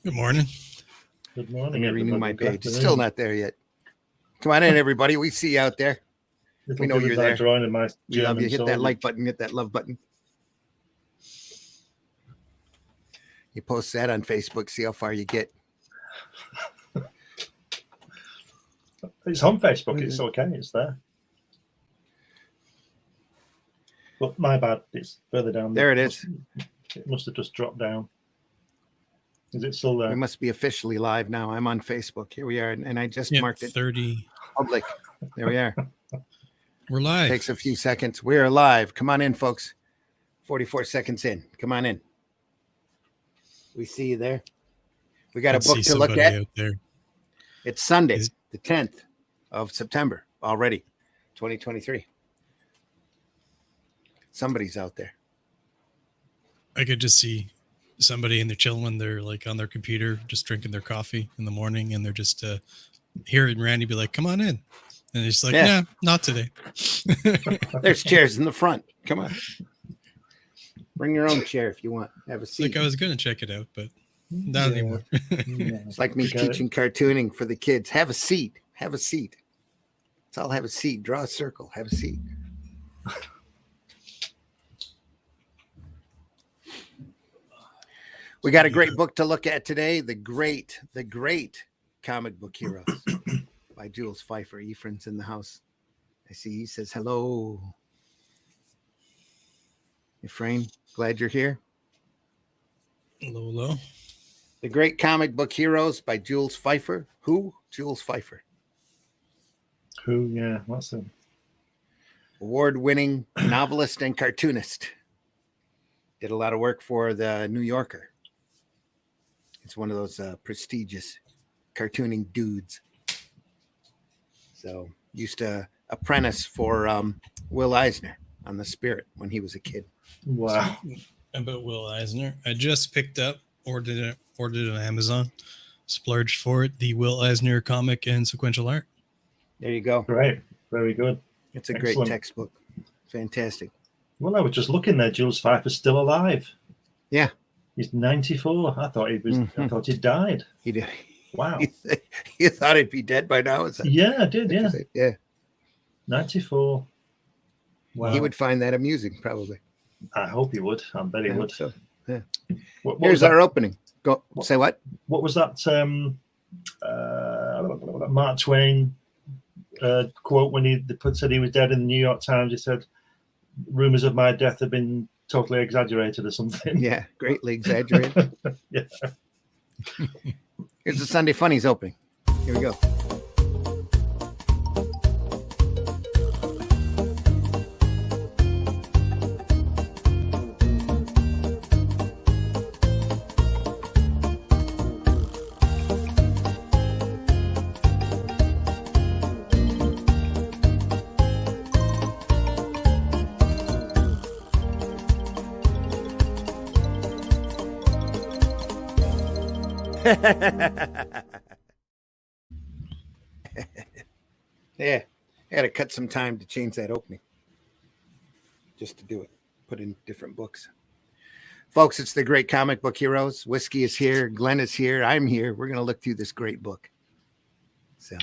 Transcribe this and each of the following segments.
Good morning. Good morning. Let me renew everybody. my Good page. It's afternoon. still not there yet. Come on in, everybody. We see you out there. Little We know you're David's there. drawing in my We love you. German Hit that soul. like button. Hit that love button. You post that on Facebook. See how far you get. It's on Facebook. It's okay. It's there. But my bad. It's further down. There it is. It must have just dropped down. Is it still there? We must be officially live now. I'm on Facebook. Here we are. And I just Yeah, marked it 30. public. There we are. We're live. Takes a few seconds. We are live. Come on in, folks. 44 seconds in. Come on in. We see you there. We got a book to look at. Out there. It's Sunday, the 10th of September already, 2023. Somebody's out there. I could just see somebody and they're chilling. They're like on their computer, just drinking their coffee in the morning, and they're just hearing Randy be like, "Come on in," and he's like, "Nah, not today." There's chairs in the front. Come on, bring your own chair if you want. Have a seat. Like I was gonna check it out, but not anymore. It's like me teaching cartooning for the kids. Have a seat. Have a seat. Let's all have a seat. Draw a circle. Have a seat. We got a great book to look at today. The great comic book heroes by Jules Feiffer. Ephraim's in the house. I see he says hello. Ephraim, glad you're here. Hello. The Great Comic Book Heroes by Jules Feiffer. Who? Jules Feiffer. Who? Yeah, what's him? Award-winning novelist and cartoonist. Did a lot of work for the New Yorker. It's one of those prestigious cartooning dudes. So used to apprentice for Will Eisner on The Spirit when he was a kid. Wow. About Will Eisner, I just picked up, ordered it on Amazon, splurged for it, the Will Eisner comic and sequential art. There you go. Great. Very good. It's a Excellent. great textbook. Fantastic. Well, I was just looking there. Jules Feiffer's still alive. Yeah. He's 94. I thought he was. Mm-hmm. I thought he died. He did. Wow. You thought he'd be dead by now? Is that, Yeah, I did. Yeah. Yeah. 94. Wow. He would find that amusing, probably. I hope he would. I bet he would. So. Yeah. What Here's our opening. Go. Say what? What was that? Mark Twain quote when he said he was dead in the New York Times. He said, "Rumors of my death have been totally exaggerated," or something. Yeah, greatly exaggerated. Yeah. Here's the Sunday Funnies opening. Here we go. Yeah, I had to cut some time to change that opening just to do it. Put in different books. Folks, it's the Great Comic Book Heroes. Whiskey is here. Glenn is here. I'm here. We're going to look through this great book. So,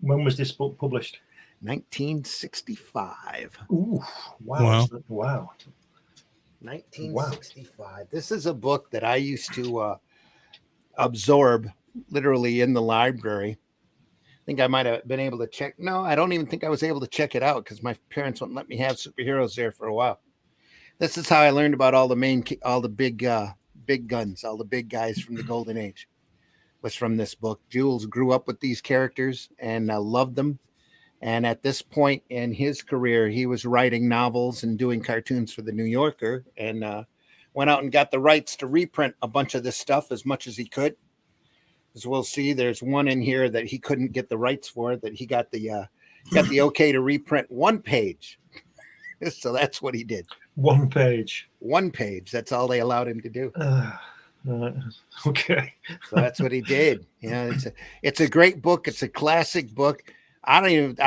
when was this book published? 1965. Ooh, wow. Wow. 1965. Wow. This is a book that I used to absorb literally in the library. I think I might have been able to check. No, I don't even think I was able to check it out because my parents wouldn't let me have superheroes there for a while. This is how I learned about all the big guns, all the big guys from the Golden Age. Was from this book. Jules grew up with these characters and loved them. And at this point in his career, he was writing novels and doing cartoons for the New Yorker, and went out and got the rights to reprint a bunch of this stuff as much as he could. As we'll see, there's one in here that he couldn't get the rights for, that he got the okay to reprint one page. So that's what he did. One page. That's all they allowed him to do. Okay. So that's what he did. Yeah, it's a great book. It's a classic book. I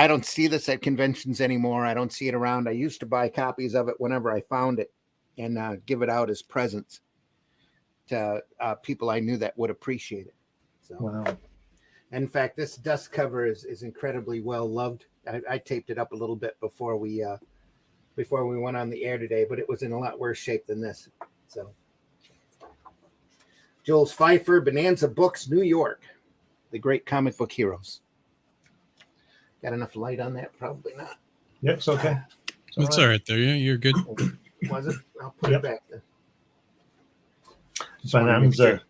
don't see this at conventions anymore. I don't see it around. I used to buy copies of it whenever I found it and give it out as presents people I knew that would appreciate it. So, Wow. in fact, this dust cover is incredibly well loved. I taped it up a little bit before we went on the air today, but it was in a lot worse shape than this. So, Jules Feiffer, Bonanza Books, New York, the great comic book heroes. Got enough light on that? Probably not. Yep, it's okay. It's all right there. Yeah, you're good. Was it? I'll put it back then. Bonanza.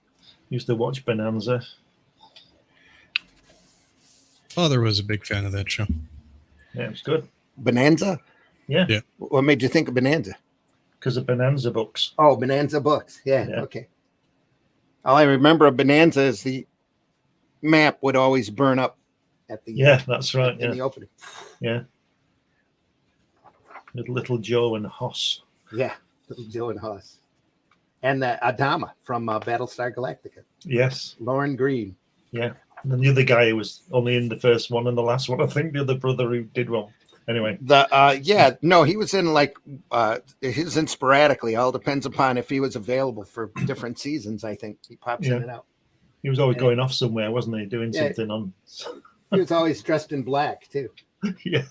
Used to watch Bonanza. Father was a big fan of that show. Yeah, it was good. Bonanza? Yeah. Yeah. What made you think of Bonanza? Because of Bonanza books. Oh, Bonanza Books. Yeah, Yeah. okay. All I remember of Bonanza is the map would always burn up at the Yeah, that's right. in Yeah. the opening. Yeah. With Little Joe and Hoss. Yeah, Little Joe and Hoss. And the Adama from Battlestar Galactica. Yes. Lauren Green. Yeah. And then the other guy who was only in the first one and the last one, I think the other brother who did one. Anyway. He was in he was in sporadically. All depends upon if he was available for different seasons. I think he pops in and out. He was always going off somewhere, wasn't he? Doing something on. He was always dressed in black too. Yeah.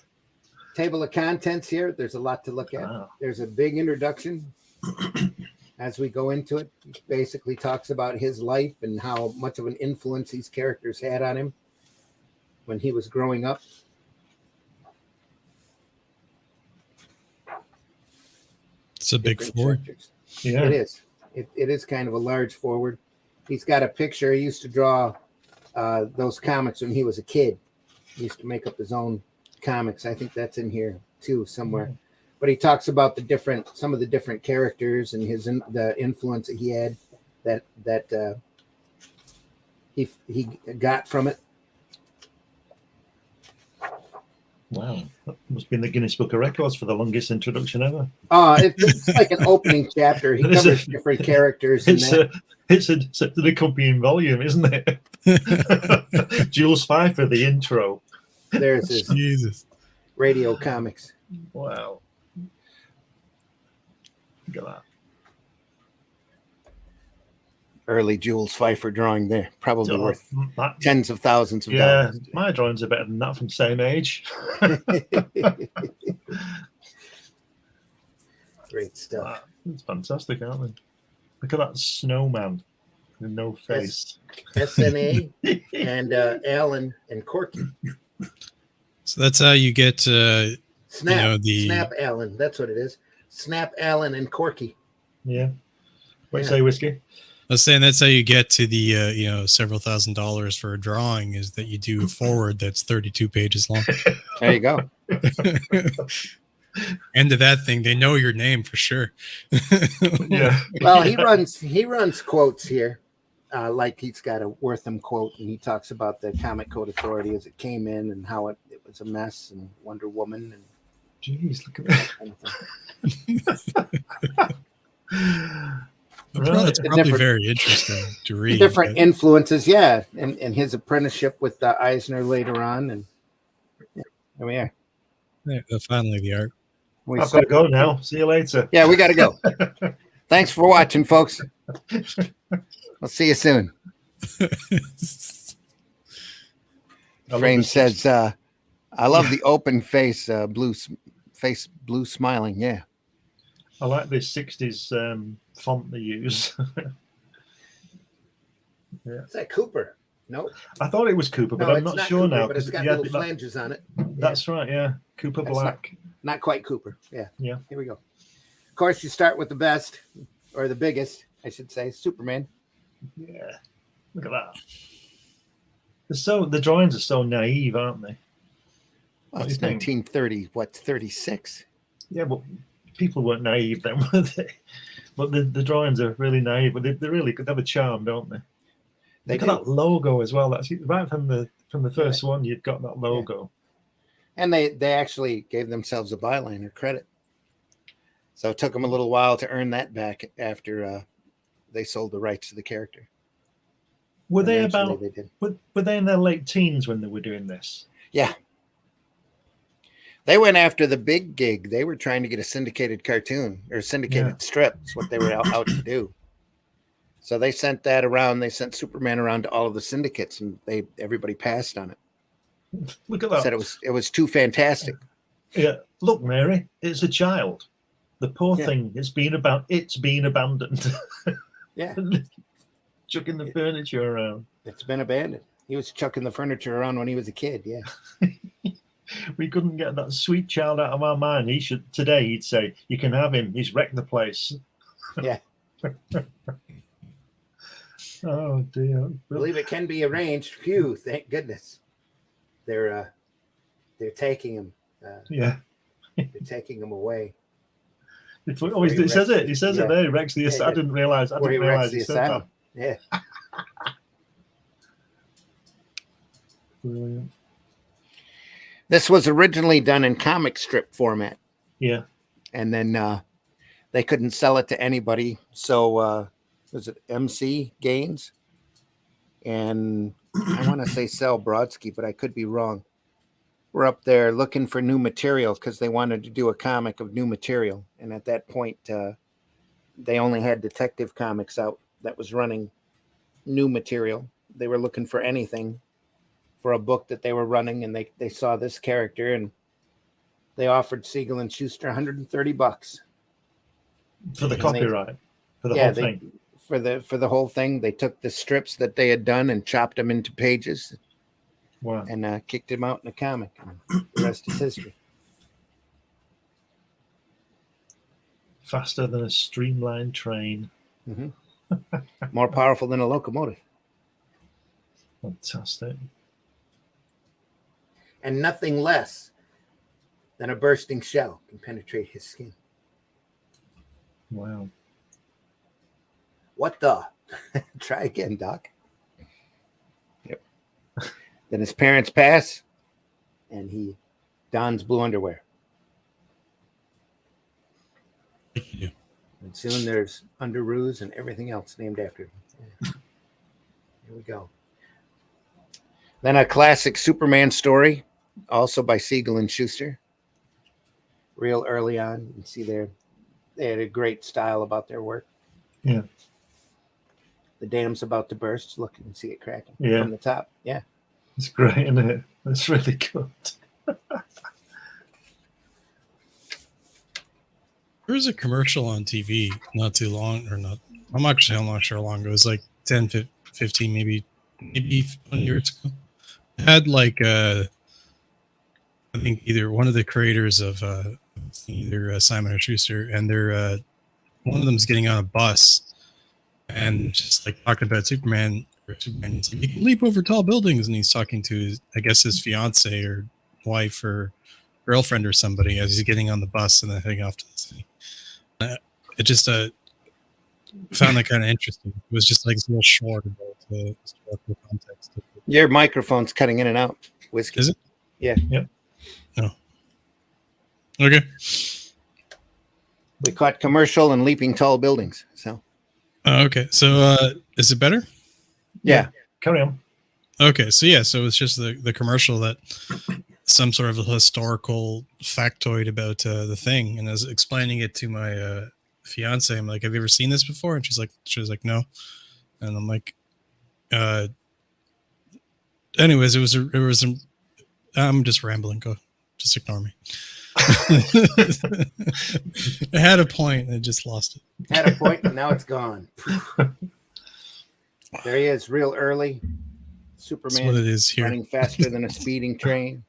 Table of contents here. There's a lot to look at. Wow. There's a big introduction. As we go into it, he basically talks about his life and how much of an influence these characters had on him when he was growing up. It's a big forward. Yeah. It is. It is kind of a large forward. He's got a picture. He used to draw those comics when he was a kid. He used to make up his own comics. I think that's in here too somewhere. But he talks about some of the different characters and the influence that he had that he got from it. Wow. That must be in the Guinness Book of Records for the longest introduction ever. It's like an opening chapter. He covers different characters. It's an accompanying volume, isn't it? Jules Feiffer, the intro. There's his Jesus. radio comics. Wow. Look at that. Early Jules Feiffer drawing there. Probably Oh, worth that- tens of thousands of Yeah, dollars. my drawings are better than that from same age. Great stuff. Wow, it's fantastic, aren't they? Look at that snowman with no face. SNA and Alan and Corky. So that's how you get Snap Alan. That's what it is. Snap Alan and Corky. Yeah. Wait, Yeah. say whiskey. I was saying that's how you get to the several $1,000s for a drawing, is that you do a forward that's 32 pages long. There you go. End of that thing, they know your name for sure. Yeah. Well, he runs quotes here. Like he's got a Wortham quote, and he talks about the Comic Code Authority as it came in and how it was a mess, and Wonder Woman and Jeez, look at that. It's probably very interesting to read. different influences, yeah, and his apprenticeship with Eisner later on, and yeah, there we are. Finally, the art. I've got to go now. See you later. Yeah, we got to go. Thanks for watching, folks. We'll see you soon. Frame says, I love the open face, blue smiling. Yeah. I like this 60s font they use. Yeah. Is that Cooper? No. I thought it was Cooper, but No, I'm it's not sure Cooper, now. but it's got Yeah, little flanges on it. That's right, yeah. Cooper That's Black. Not quite Cooper. Yeah. Yeah. Here we go. Of course, you start with the best, or the biggest, I should say, Superman. Yeah. Look at that. The drawings are so naive, aren't they? Well, What do it's you think? 1930, 36? Yeah, but people weren't naive then, were they? But the drawings are really naive, but they're really good. They have a charm, don't they? They Look at do. that logo as well. That's right from the first one. You've got that logo. And they actually gave themselves a byline or credit. So it took them a little while to earn that back after they sold the rights to the character. Were they Eventually about? They did. Were they in their late teens when they were doing this? Yeah. They went after the big gig. They were trying to get a syndicated cartoon or syndicated strip. That's what they were out to do. So they sent that around. They sent Superman around to all of the syndicates, and everybody passed on it. Look at that. Said it was too fantastic. Yeah. Look, Mary, it's a child. The poor Yeah. thing, it's been abandoned. Yeah. Chucking the furniture around. It's been abandoned. He was chucking the furniture around when he was a kid. Yeah. We couldn't get that sweet child out of our mind. Today he'd say, you can have him. He's wrecked the place. Yeah. Oh dear. I believe it can be arranged. Phew, thank goodness. They're taking him. Yeah. They're taking him away. He says it. He says it there. He wrecks the asylum. I didn't realize. He said that. Yeah. Brilliant. This was originally done in comic strip format. Yeah. And then they couldn't sell it to anybody. So was it MC Gaines? And I want to say Sal Brodsky, but I could be wrong. We're up there looking for new material because they wanted to do a comic of new material. And at that point, they only had Detective Comics out that was running new material. They were looking for anything for a book that they were running, and they saw this character, and they offered Siegel and Schuster $130 for the copyright, for the whole thing. For the whole thing, they took the strips that they had done and chopped them into pages. Wow. And kicked him out in a comic. And the rest is history. Faster than a streamlined train. Mm-hmm. More powerful than a locomotive. Fantastic. And nothing less than a bursting shell can penetrate his skin. Wow. What the? Try again, Doc. Yep. Then his parents pass, and he dons blue underwear. Yeah. And soon there's underoos and everything else named after him. Yeah. Here we go. Then a classic Superman story, also by Siegel and Schuster. Real early on, you can see they had a great style about their work. Yeah. The dam's about to burst. Look, you can see it cracking from the top. Yeah. It's great, isn't it? That's really good. There was a commercial on TV not too long, or not. I'm not sure how long. It was like 10, 15, maybe 20 years ago. It had like I think either one of the creators of either Simon or Schuster, and they're one of them's getting on a bus and just like talking about Superman. He's like, he can leap over tall buildings, and he's talking to his, I guess, his fiance or wife or girlfriend or somebody as he's getting on the bus and then heading off to the city. It just found that kind of interesting. It was just like a little short about the historical context. Your microphone's cutting in and out. Whiskey. Is it? Yeah. Yep. Oh. Okay. We caught commercial and leaping tall buildings. So. Okay. So is it better? Yeah. Carry on. Okay. So yeah. So it's just the commercial that some sort of historical factoid about the thing, and I was explaining it to my fiance. I'm like, "Have you ever seen this before?" And she was like, "No." And I'm like, anyways, it was I'm just rambling. Go, just ignore me. I had a point and I just lost it. Had a point and now it's gone. There he is, real early. Superman. That's what it is here. Running faster than a speeding train.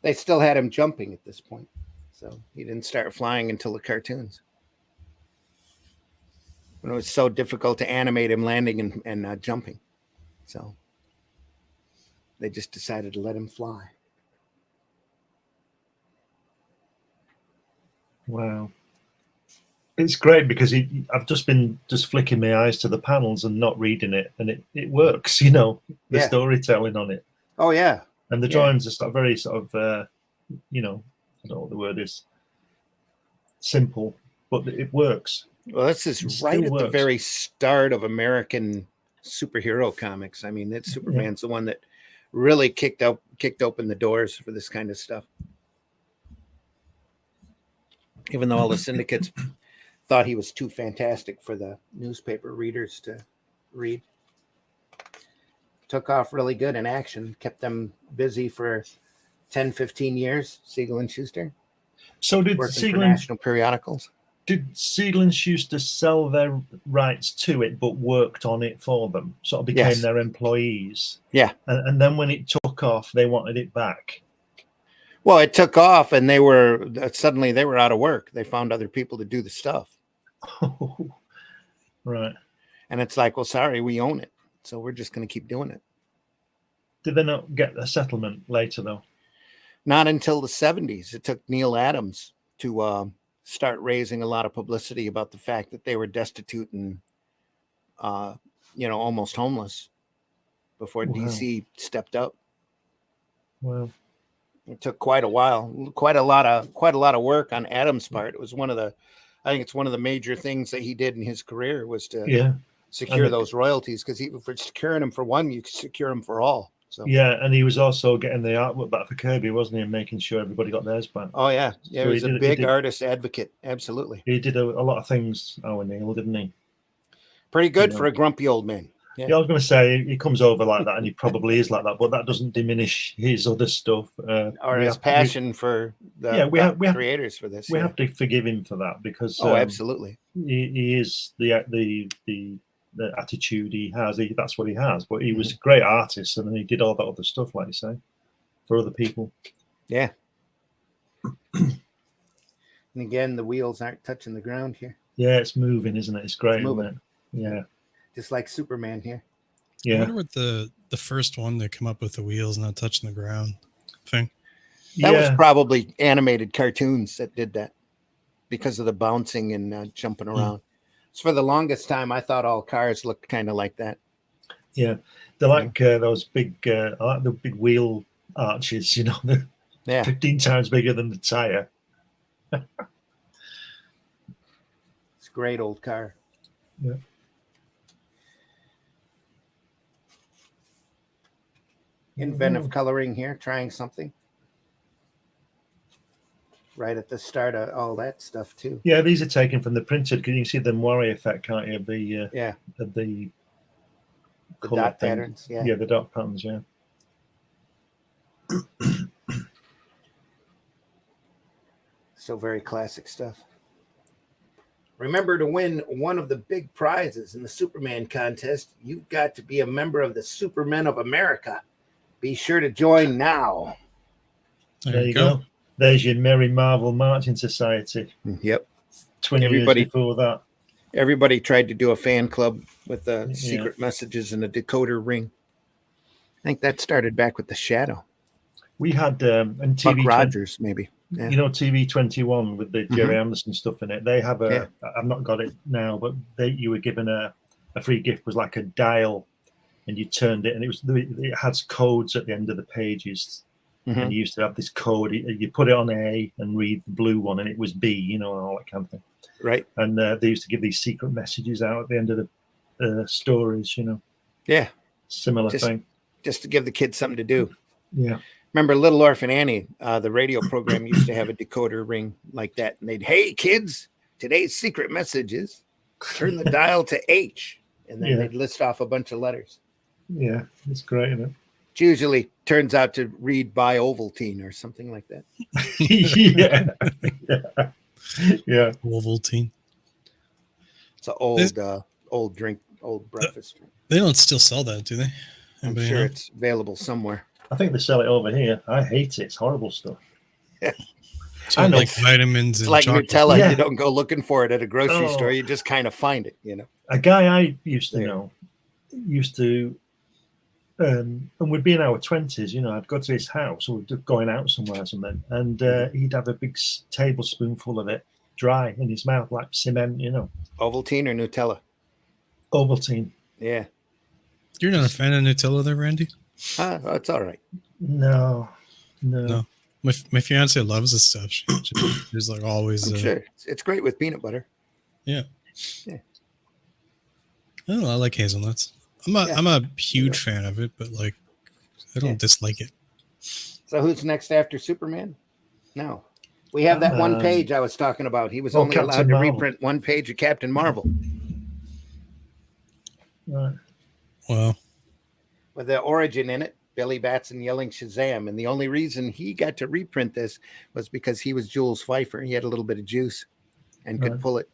They still had him jumping at this point, so he didn't start flying until the cartoons. When it was so difficult to animate him landing and jumping, so they just decided to let him fly. Wow. It's great because I've just been flicking my eyes to the panels and not reading it, and it works, the storytelling on it. Oh, yeah. And the drawings are very sort of, I don't know what the word is, simple, but it works. Well, this is right at the very start of American superhero comics. I mean, Superman's the one that really kicked open the doors for this kind of stuff. Even though all the syndicates thought he was too fantastic for the newspaper readers to read. Took off really good in action, kept them busy for 10, 15 years, Siegel and Schuster. So did working for national periodicals. Did Siegel and Schuster sell their rights to it, but worked on it for them? Sort of became their employees. Yeah. And then when it took off, they wanted it back. Well, it took off, and they were suddenly out of work. They found other people to do the stuff. Oh, right. And it's like, well, sorry, we own it, so we're just going to keep doing it. Did they not get a settlement later, though? Not until the 70s. It took Neil Adams to start raising a lot of publicity about the fact that they were destitute and, almost homeless before DC stepped up. Wow. It took quite a while, quite a lot of work on Adams' part. It was I think it's one of the major things that he did in his career was to secure those royalties, because even for securing them for one, you could secure them for all. So and he was also getting the artwork back for Kirby, wasn't he, and making sure everybody got theirs back. Oh yeah, so he was a big artist advocate. Absolutely, he did a lot of things. Neil, didn't he? Pretty good for a grumpy old man. Yeah, I was going to say he comes over like that, and he probably is like that, but that doesn't diminish his other stuff or his passion for the creators for this. We have to forgive him for that, because absolutely, he is the attitude he has. That's what he has. But he was a great artist, and then he did all that other stuff, like you say, for other people. Yeah. And again, the wheels aren't touching the ground here. Yeah, it's moving, isn't it? It's great, isn't it? Yeah. Just like Superman here. Yeah. I wonder what the first one to come up with the wheels not touching the ground thing. That was probably animated cartoons that did that, because of the bouncing and jumping around. So for the longest time, I thought all cars looked kind of like that. Yeah, they're like those big, I like the big wheel arches. They're 15 times bigger than the tire. It's a great old car. Yeah. Inventive coloring here, trying something. Right at the start of all that stuff too. Yeah, these are taken from the printed, because you can see the moire effect, can't you? Of the dot patterns. Yeah, the dot patterns. Yeah. Still very classic stuff. Remember, to win one of the big prizes in the Superman contest, you've got to be a member of the Supermen of America. Be sure to join now. There you go. There's your Merry Marvel Marching Society. Yep. 20 years before that. Everybody tried to do a fan club with the secret messages and a decoder ring. I think that started back with the Shadow. We had and TV Buck Rogers, maybe. Yeah. TV 21 with the Jerry Anderson stuff in it. They have I've not got it now, but you were given a free gift, was like a dial, and you turned it, and it has codes at the end of the pages. And you used to have this code. You put it on A and read the blue one, and it was B, and all that kind of thing. Right. And they used to give these secret messages out at the end of the stories, Yeah. Similar thing. Just to give the kids something to do. Yeah. Remember Little Orphan Annie, the radio program used to have a decoder ring like that. And they'd, hey, kids, today's secret message is turn the dial to H. And then they'd list off a bunch of letters. Yeah, it's great, isn't it? It usually turns out to read by Ovaltine or something like that. Yeah. Ovaltine. It's an old drink, old breakfast drink. They don't still sell that, do they? I'm sure it's available somewhere. I think they sell it over here. I hate it. It's horrible stuff. Yeah. So like vitamins. It's like Nutella. You don't go looking for it at a grocery store. You just kind of find it, A guy I used to know used to, and we'd be in our 20s, I'd go to his house, or we'd going out somewhere or something, and he'd have a big tablespoonful of it dry in his mouth, like cement, Ovaltine or Nutella? Ovaltine. Yeah. You're not a fan of Nutella there, Randy? It's all right. No. My fiance loves this stuff. She's like always. Sure. It's great with peanut butter. Yeah. I don't know. I like hazelnuts. I'm a huge fan of it, but like, I don't dislike it. So who's next after Superman? No. We have that one Batman. page I was talking about. He was Oh, only Captain allowed to Marvel. reprint one page of Captain Marvel Right. Well, with the origin in it. Billy Batson yelling Shazam. And the only reason he got to reprint this was because he was Jules Feiffer. He had a little bit of juice and could Right. pull it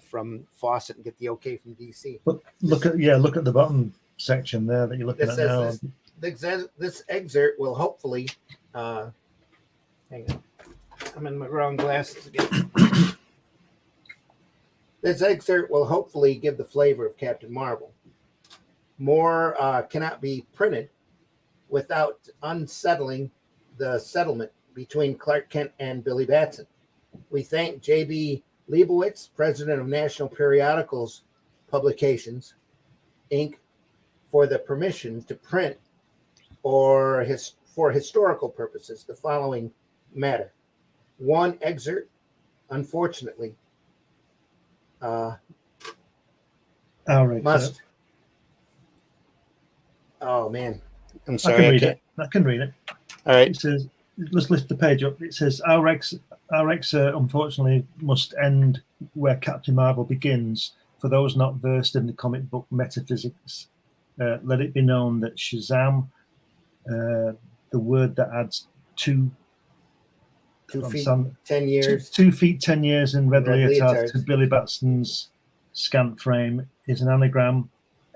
from Fawcett and get the okay from DC. But look at the bottom section there that you're looking This at says now. this excerpt will hopefully hang on. I'm in my wrong glasses again. This excerpt will hopefully give the flavor of Captain Marvel. More cannot be printed without unsettling the settlement between Clark Kent and Billy Batson. We thank J.B. Leibowitz, president of National Periodicals Publications, Inc., for the permission to print for historical purposes the following matter. One excerpt, unfortunately, must. Oh man, I'm sorry. I can read it. All right. It says, let's lift the page up. It says, our ex unfortunately must end where Captain Marvel begins. For those not versed in the comic book metaphysics, let it be known that Shazam, the word that adds 2 feet, 10 years. 2 feet, 10 years in red leotard to Billy Batson's scant frame is an anagram.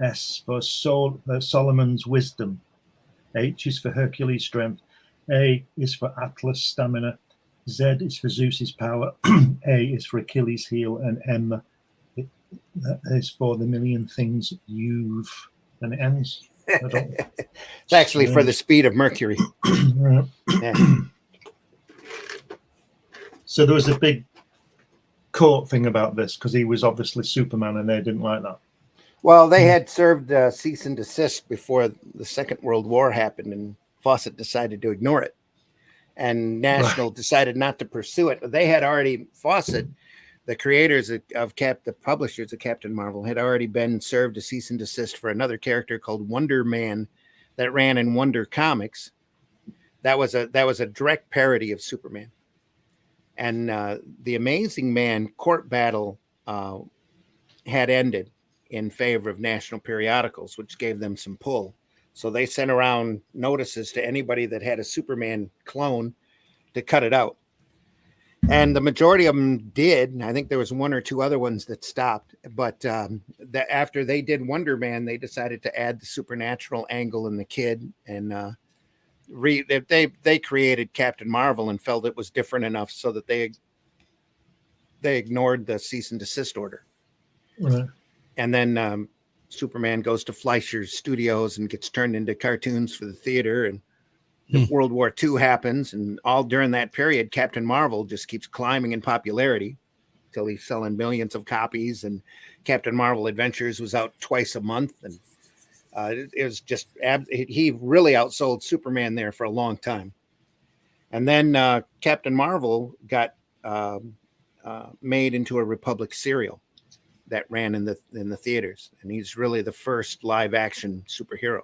S for Solomon's wisdom. H is for Hercules' strength. A is for Atlas' stamina. Z is for Zeus's power. A is for Achilles' heel. And M is for the million things you've. And it ends. It's actually for the speed of Mercury. Yeah. So there was a big court thing about this because he was obviously Superman and they didn't like that. Well, they had served cease and desist before the Second World War happened, and Fawcett decided to ignore it. And National decided not to pursue it. But they had already, Fawcett, the creators of the publishers of Captain Marvel, had already been served a cease and desist for another character called Wonder Man that ran in Wonder Comics. That was a direct parody of Superman. And the Amazing Man court battle had ended in favor of National Periodicals, which gave them some pull. So they sent around notices to anybody that had a Superman clone to cut it out. And the majority of them did. I think there was 1 or 2 other ones that stopped. But after they did Wonder Man, they decided to add the supernatural angle in the kid. And they created Captain Marvel and felt it was different enough so that they ignored the cease and desist order. Right. And then Superman goes to Fleischer's Studios and gets turned into cartoons for the theater. And World War II happens. And all during that period, Captain Marvel just keeps climbing in popularity until he's selling millions of copies. And Captain Marvel Adventures was out twice a month. And it was just, he really outsold Superman there for a long time. And then Captain Marvel got made into a Republic serial that ran in the theaters, and he's really the first live action superhero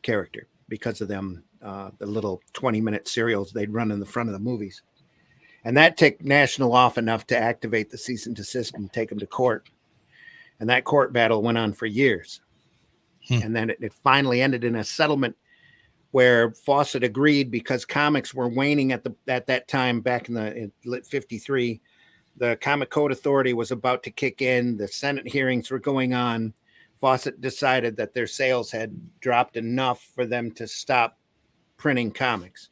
character because of them the little 20-minute serials they'd run in the front of the movies. And that ticked National off enough to activate the cease and desist and take him to court. And that court battle went on for years. And then it finally ended in a settlement where Fawcett agreed, because comics were waning at that time back in 53. The Comic Code Authority was about to kick in. The Senate hearings were going on. Fawcett decided that their sales had dropped enough for them to stop printing comics.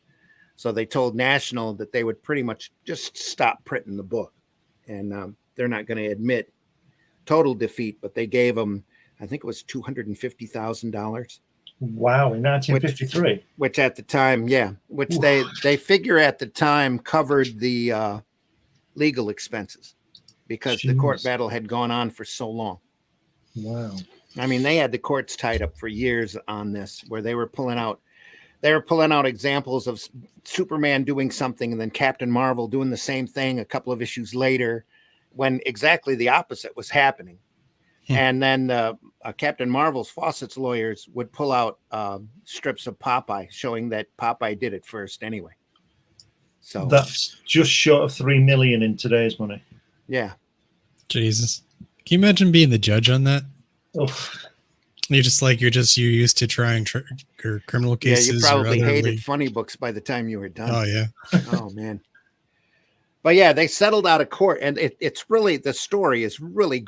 So they told National that they would pretty much just stop printing the book. And they're not going to admit total defeat, but they gave them, I think it was $250,000. Wow, in 1953. Which at the time, which they figure at the time covered the legal expenses because the court battle had gone on for so long. Wow. I mean, they had the courts tied up for years on this, where they were pulling out examples of Superman doing something and then Captain Marvel doing the same thing a couple of issues later when exactly the opposite was happening. And then Captain Marvel's Fawcett's lawyers would pull out strips of Popeye showing that Popeye did it first anyway. So that's just short of 3 million in today's money. Yeah. Jesus. Can you imagine being the judge on that? Oh. You're used to trying criminal cases. Yeah, you probably or hated funny books by the time you were done. Oh yeah. Oh man. But yeah, they settled out of court, and it's really, the story is really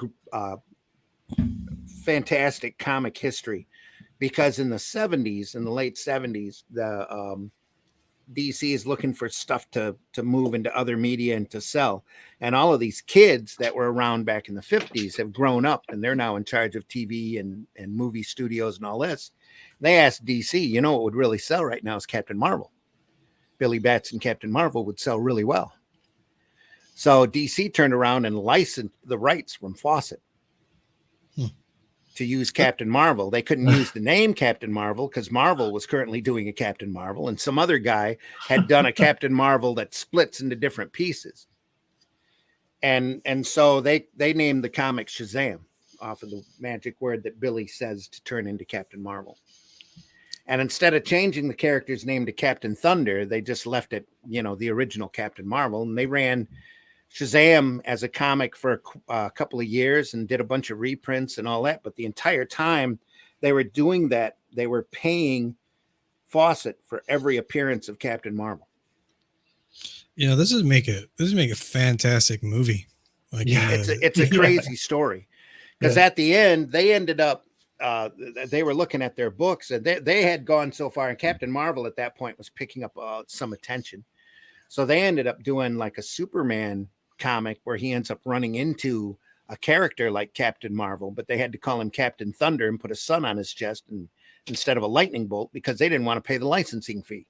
fantastic comic history, because in the 70s, in the late 70s, the DC is looking for stuff to move into other media and to sell. And all of these kids that were around back in the 50s have grown up, and they're now in charge of TV and movie studios and all this. They asked DC, you know what would really sell right now is Captain Marvel. Billy Batson Captain Marvel would sell really well. So DC turned around and licensed the rights from Fawcett to use Captain Marvel. They couldn't use the name Captain Marvel because Marvel was currently doing a Captain Marvel, and some other guy had done a Captain Marvel that splits into different pieces. And so they named the comic Shazam off of the magic word that Billy says to turn into Captain Marvel. And instead of changing the character's name to Captain Thunder, they just left it, the original Captain Marvel, and they ran Shazam as a comic for a couple of years and did a bunch of reprints and all that. But the entire time they were doing that, they were paying Fawcett for every appearance of Captain Marvel. This would make a fantastic movie. Like, yeah, it's a crazy story, because at the end they ended up they were looking at their books, and they had gone so far, and Captain Marvel at that point was picking up some attention. So they ended up doing like a Superman comic where he ends up running into a character like Captain Marvel, but they had to call him Captain Thunder and put a sun on his chest and instead of a lightning bolt, because they didn't want to pay the licensing fee.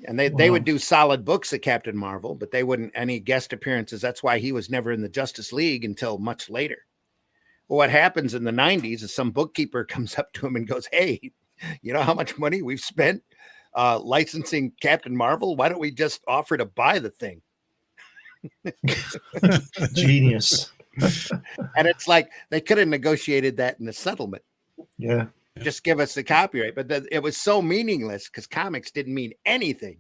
And they would do solid books of Captain Marvel, but they wouldn't any guest appearances. That's why he was never in the Justice League until much later. Well, what happens in the 90s is some bookkeeper comes up to him and goes, "Hey, you know how much money we've spent licensing Captain Marvel? Why don't we just offer to buy the thing?" Genius. And it's like they could have negotiated that in the settlement. Yeah. Just give us the copyright. But it was so meaningless because comics didn't mean anything.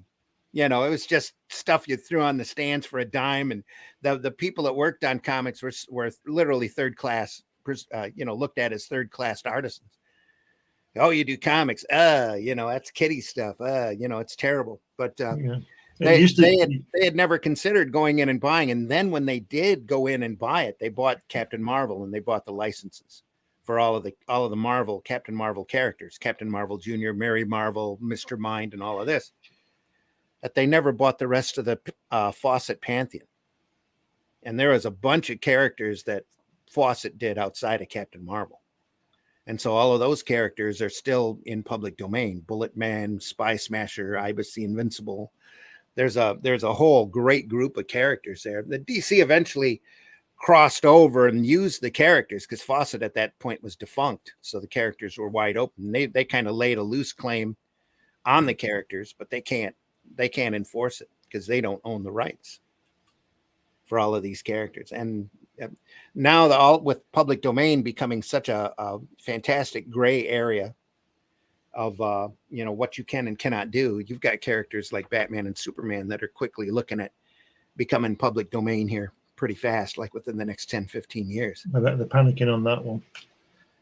It was just stuff you threw on the stands for a dime. And the people that worked on comics were literally third class, looked at as third class artisans. Oh, you do comics. That's kiddie stuff. It's terrible. But they had never considered going in and buying. And then when they did go in and buy it, they bought Captain Marvel and they bought the licenses for all of the Marvel, Captain Marvel characters, Captain Marvel Jr., Mary Marvel, Mr. Mind, and all of this. That they never bought the rest of the Fawcett Pantheon. And there was a bunch of characters that Fawcett did outside of Captain Marvel. And so all of those characters are still in public domain. Bullet Man, Spy Smasher, Ibis the Invincible. There's a whole great group of characters there. The DC eventually crossed over and used the characters because Fawcett at that point was defunct. So the characters were wide open. They kind of laid a loose claim on the characters, but they can't enforce it because they don't own the rights for all of these characters. And now with public domain becoming such a fantastic gray area of what you can and cannot do, you've got characters like Batman and Superman that are quickly looking at becoming public domain here pretty fast, like within the next 10-15 years. I bet they're panicking on that one.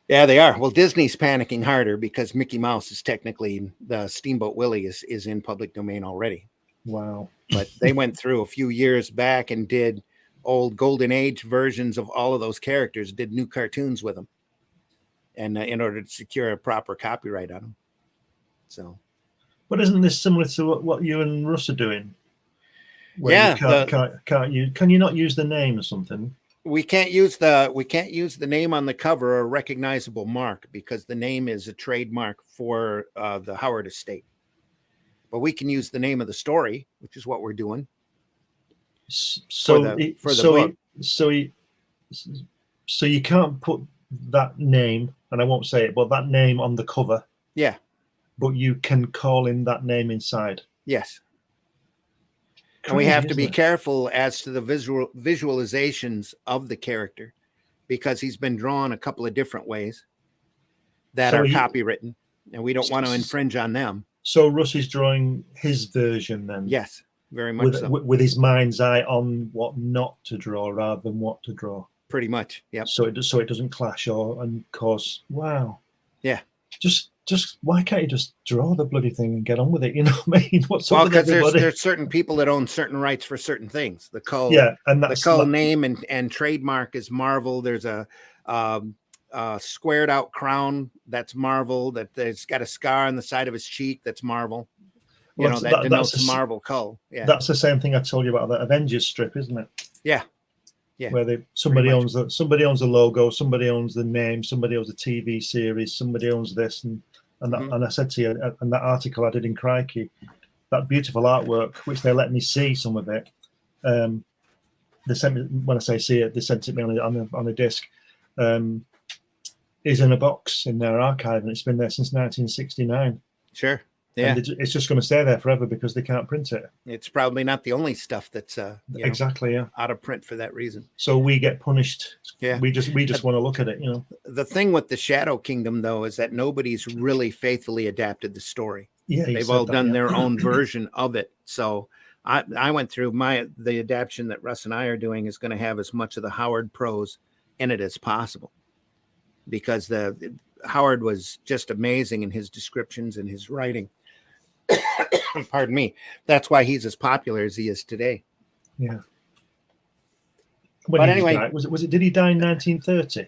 Yeah, they are. Well, Disney's panicking harder because Mickey Mouse is technically, the Steamboat Willie is in public domain already. Wow. But they went through a few years back and did old Golden Age versions of all of those characters, did new cartoons with them, and in order to secure a proper copyright on them. So, but isn't this similar to what you and Russ are doing? Where can you not use the name or something? We can't use the name on the cover or a recognizable mark because the name is a trademark for the Howard estate. But we can use the name of the story, which is what we're doing. So you can't put that name, and I won't say it, but that name on the cover. Yeah. But you can call in that name inside. Yes. And we have to be careful as to the visualizations of the character because he's been drawn a couple of different ways that are copywritten, and we don't want to infringe on them. So Russ is drawing his version then. Yes, very much so. With his mind's eye on what not to draw rather than what to draw. Pretty much. Yep. So it doesn't clash and cause wow. Yeah. Just why can't you just draw the bloody thing and get on with it? You know what I mean? What's well, up with because there's certain people that own certain rights for certain things. The Cull, and the Cull name and trademark is Marvel. There's a squared out crown that's Marvel. That there's got a scar on the side of his cheek that's Marvel. You know, that denotes Marvel Cull. Yeah, that's the same thing I told you about that Avengers strip, isn't it? Yeah. Yeah. Where somebody owns the logo, somebody owns the name, somebody owns the TV series, somebody owns this, and I said to you, and that article I did in Crikey, that beautiful artwork, which they let me see some of it. They sent me, when I say see it, they sent it me on a disc. Is in a box in their archive, and it's been there since 1969. Sure. Yeah, and it's just going to stay there forever because they can't print it. It's probably not the only stuff that's exactly out of print for that reason. So we get punished. Yeah, we just want to look at it. You know, the thing with the Shadow Kingdom though is that nobody's really faithfully adapted the story. Yeah, they've all done their own version of it. So I went through the adaptation that Russ and I are doing is going to have as much of the Howard prose in it as possible, because Howard was just amazing in his descriptions and his writing. Pardon me. That's why he's as popular as he is today. Yeah. But anyway, was it? Did he die in 1930?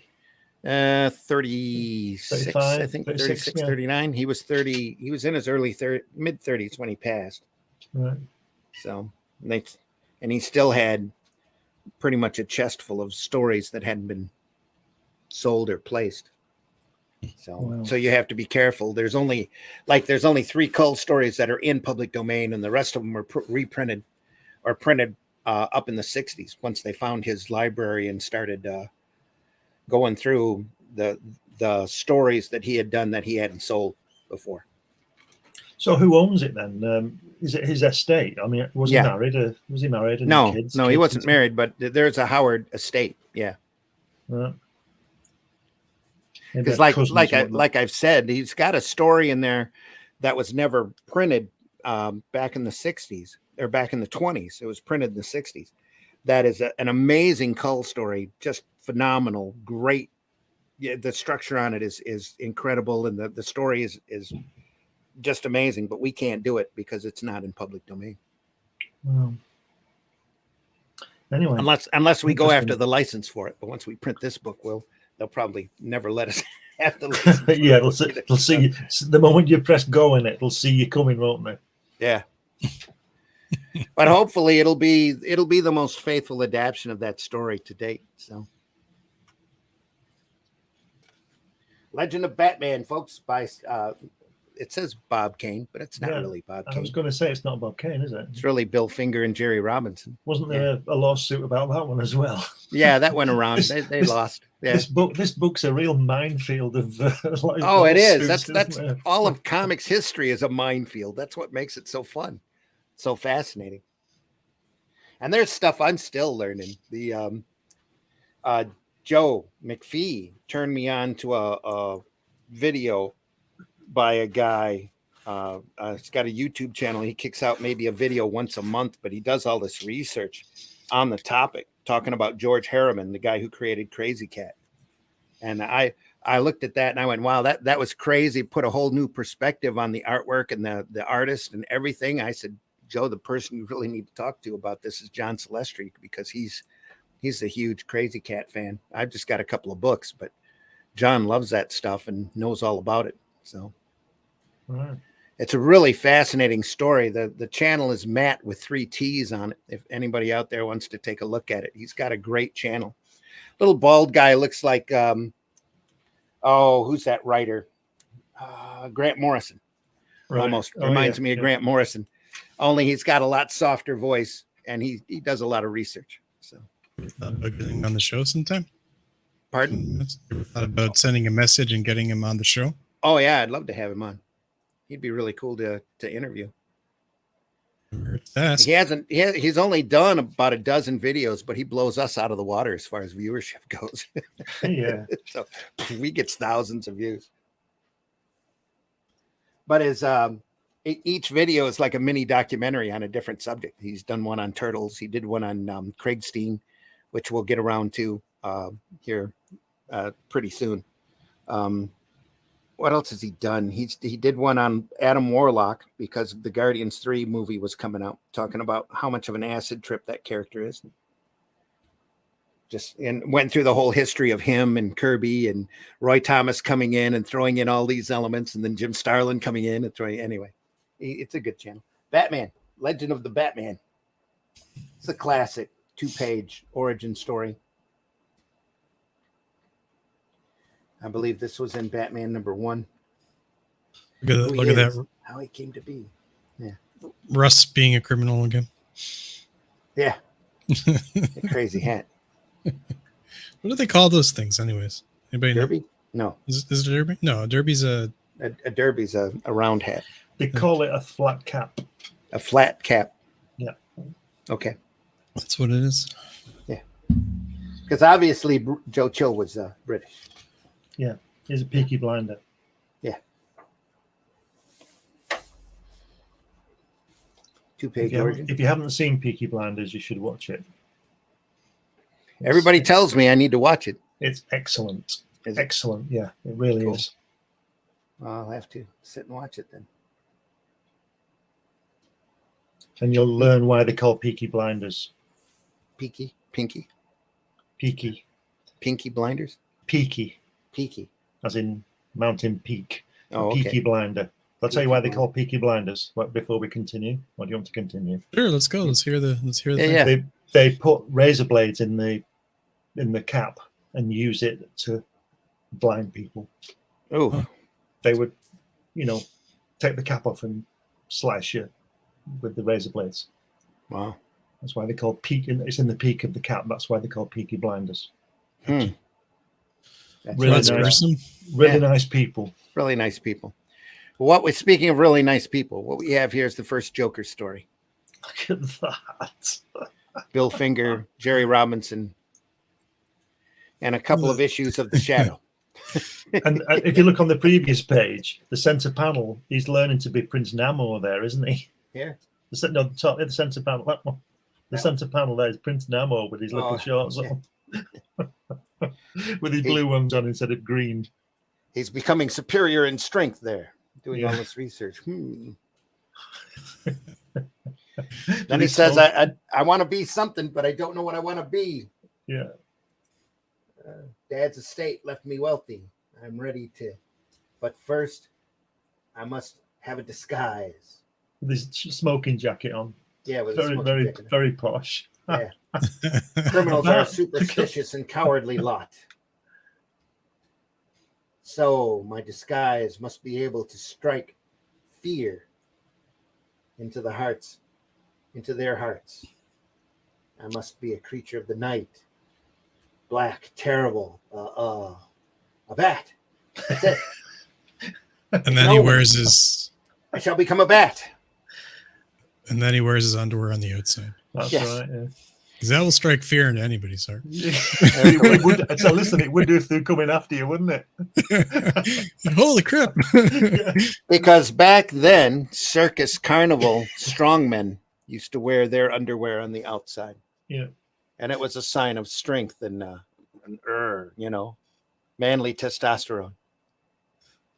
36, 35, I think 36, 39. He was 30. He was in his mid 30s when he passed. Right. So and he still had pretty much a chest full of stories that hadn't been sold or placed. So you have to be careful. There's only 3 Cull stories that are in public domain, and the rest of them were reprinted or printed up in the 60s once they found his library and started going through the stories that he had done that he hadn't sold before. So who owns it then? Is it his estate? I mean, was he married? Was he married? No, he wasn't married, but there's a Howard estate. Yeah. Right. Because like I've said, he's got a story in there that was never printed back in the 60s or back in the 20s. It was printed in the 60s. That is an amazing Cull story, just phenomenal, great. Yeah, the structure on it is incredible, and the story is just amazing. But we can't do it because it's not in public domain. Well, anyway, unless we go after the license for it. But once we print this book, they'll probably never let us have the license. Yeah, they'll see you. The moment you press go in it, they'll see you coming, won't they? Yeah. But hopefully it'll be the most faithful adaptation of that story to date. So, Legend of Batman, folks, by it says Bob Kane, but it's not really Bob Kane. I was going to say it's not Bob Kane, is it? It's really Bill Finger and Jerry Robinson. Wasn't there a lawsuit about that one as well? Yeah, that went around. They lost. Yeah. This book's a real minefield of. It is. That's all of comics history is a minefield. That's what makes it so fun, so fascinating. And there's stuff I'm still learning. The Joe McPhee turned me on to a video by a guy. He's got a YouTube channel. He kicks out maybe a video once a month, but he does all this research on the topic, talking about George Harriman, the guy who created Crazy Cat. And I looked at that and I went, wow, that was crazy. Put a whole new perspective on the artwork and the artist and everything. I said, Joe, the person you really need to talk to about this is John Celestri, because he's a huge Crazy Cat fan. I've just got a couple of books, but John loves that stuff and knows all about it. So it's a really fascinating story. The channel is Matt with 3 T's on it. If anybody out there wants to take a look at it, he's got a great channel. Little bald guy, looks like who's that writer? Grant Morrison. Right. Almost reminds me of Grant Morrison. Only he's got a lot softer voice, and he does a lot of research. So getting on the show sometime. Pardon? Thought about sending a message and getting him on the show. Oh yeah, I'd love to have him on. He'd be really cool to interview. He's only done about a dozen videos, but he blows us out of the water as far as viewership goes. Yeah. So he gets thousands of views. But each video is like a mini documentary on a different subject. He's done one on turtles. He did one on Kraigsteen, which we'll get around to here pretty soon. What else has he done? He did one on Adam Warlock because the Guardians 3 movie was coming out, talking about how much of an acid trip that character is. And went through the whole history of him and Kirby and Roy Thomas coming in and throwing in all these elements, and then Jim Starlin coming in and throwing. Anyway, it's a good channel. Batman, Legend of the Batman. It's a classic 2-page origin story. I believe this was in Batman #1. Look at that. How he came to be. Yeah. Russ being a criminal again. Yeah. A crazy hat. What do they call those things, anyways? Anybody Derby? know? No. Is it a derby? No, a derby's a derby's a round hat. They call it a flat cap. A flat cap. Yeah. Okay. That's what it is. Yeah. Because obviously Joe Chill was British. Yeah. He's a Peaky Blinder. Yeah. 2-page origin. If you haven't seen Peaky Blinders, you should watch it. Everybody tells me I need to watch it. It's excellent. Is it? Excellent. Yeah, it really Cool. is. Well, I'll have to sit and watch it then. And you'll learn why they call Peaky Blinders. Pinky Blinders? Peaky, Peaky. as in Mountain Peak. Oh, Peaky okay. Blinder. I'll tell you Peaky why they call Peaky Blinders. Before we continue, or do you want to continue? Sure, let's go. Let's hear the Yeah, thing. They put razor blades in the cap and use it to blind people. Oh, They would, take the cap off and slash you with the razor blades. wow. That's why they call peak. It's in the peak of the cap. That's why they call Peaky Blinders. That's Really That's nice. gruesome. Really Yeah. nice people. Really nice people. Speaking of really nice people, what we have here is the first Joker story. Look at that. Bill Finger, Jerry Robinson, and a couple of issues of The Shadow. And if you look on the previous page, the center panel, he's learning to be Prince Namor there, isn't he? Yeah. The center panel. That one. The center panel there is Prince Namor with his little shorts on. With his blue ones on instead of green. He's becoming superior in strength there, doing all this research. Then he says, I want to be something, but I don't know what I want to be. Yeah. Dad's estate left me wealthy. I'm ready to. But first, I must have a disguise. With his smoking jacket on. Yeah, with Very, a very, jacket. very posh. Yeah. Criminals are a superstitious and cowardly lot. So my disguise must be able to strike fear into their hearts. I must be a creature of the night. Black, terrible, a bat. That's it. And then he wears his I shall become a bat. underwear on the outside. That's Yes. right. Yeah. Because that will strike fear into anybody's heart. It would, so listen, it would do if they're coming after you, wouldn't it? Holy crap. Because back then, circus carnival strongmen used to wear their underwear on the outside. Yeah. And it was a sign of strength and manly testosterone.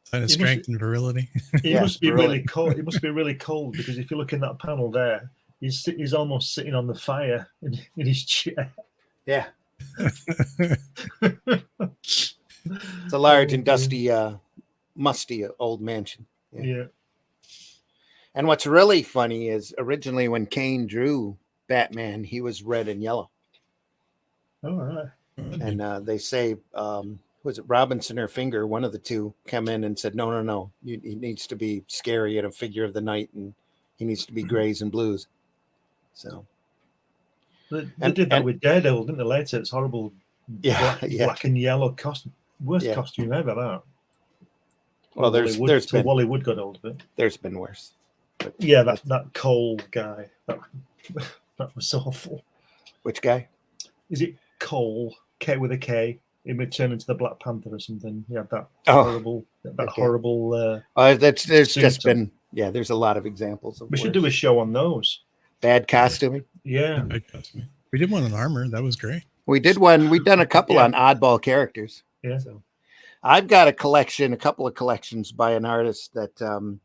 Sign of strength and virility. It must be really cold. It must be really cold because if you look in that panel there, he's almost sitting on the fire in his chair. Yeah. It's a large and dusty, musty old mansion. Yeah. And what's really funny is originally when Kane drew Batman, he was red and yellow. All right. And they say, was it Robinson or Finger, one of the two, come in and said, no. He needs to be scary and a figure of the night, and he needs to be grays and blues. So They did that with Daredevil, didn't they? Later, it's horrible. Black and yellow costume. Worst costume ever. That. Well, there's been Wally Wood got hold of it. There's been worse. But yeah, that Cole guy. That was awful. Which guy? Is it Cole? K with a K. He may turn into the Black Panther or something. Yeah, that horrible. There's just been Yeah, there's a lot of examples of We should do a show on those. bad costuming. Yeah. We did one on armor. That was great. We did one. We've done a couple on oddball characters. Yeah. So I've got a couple of collections by an artist that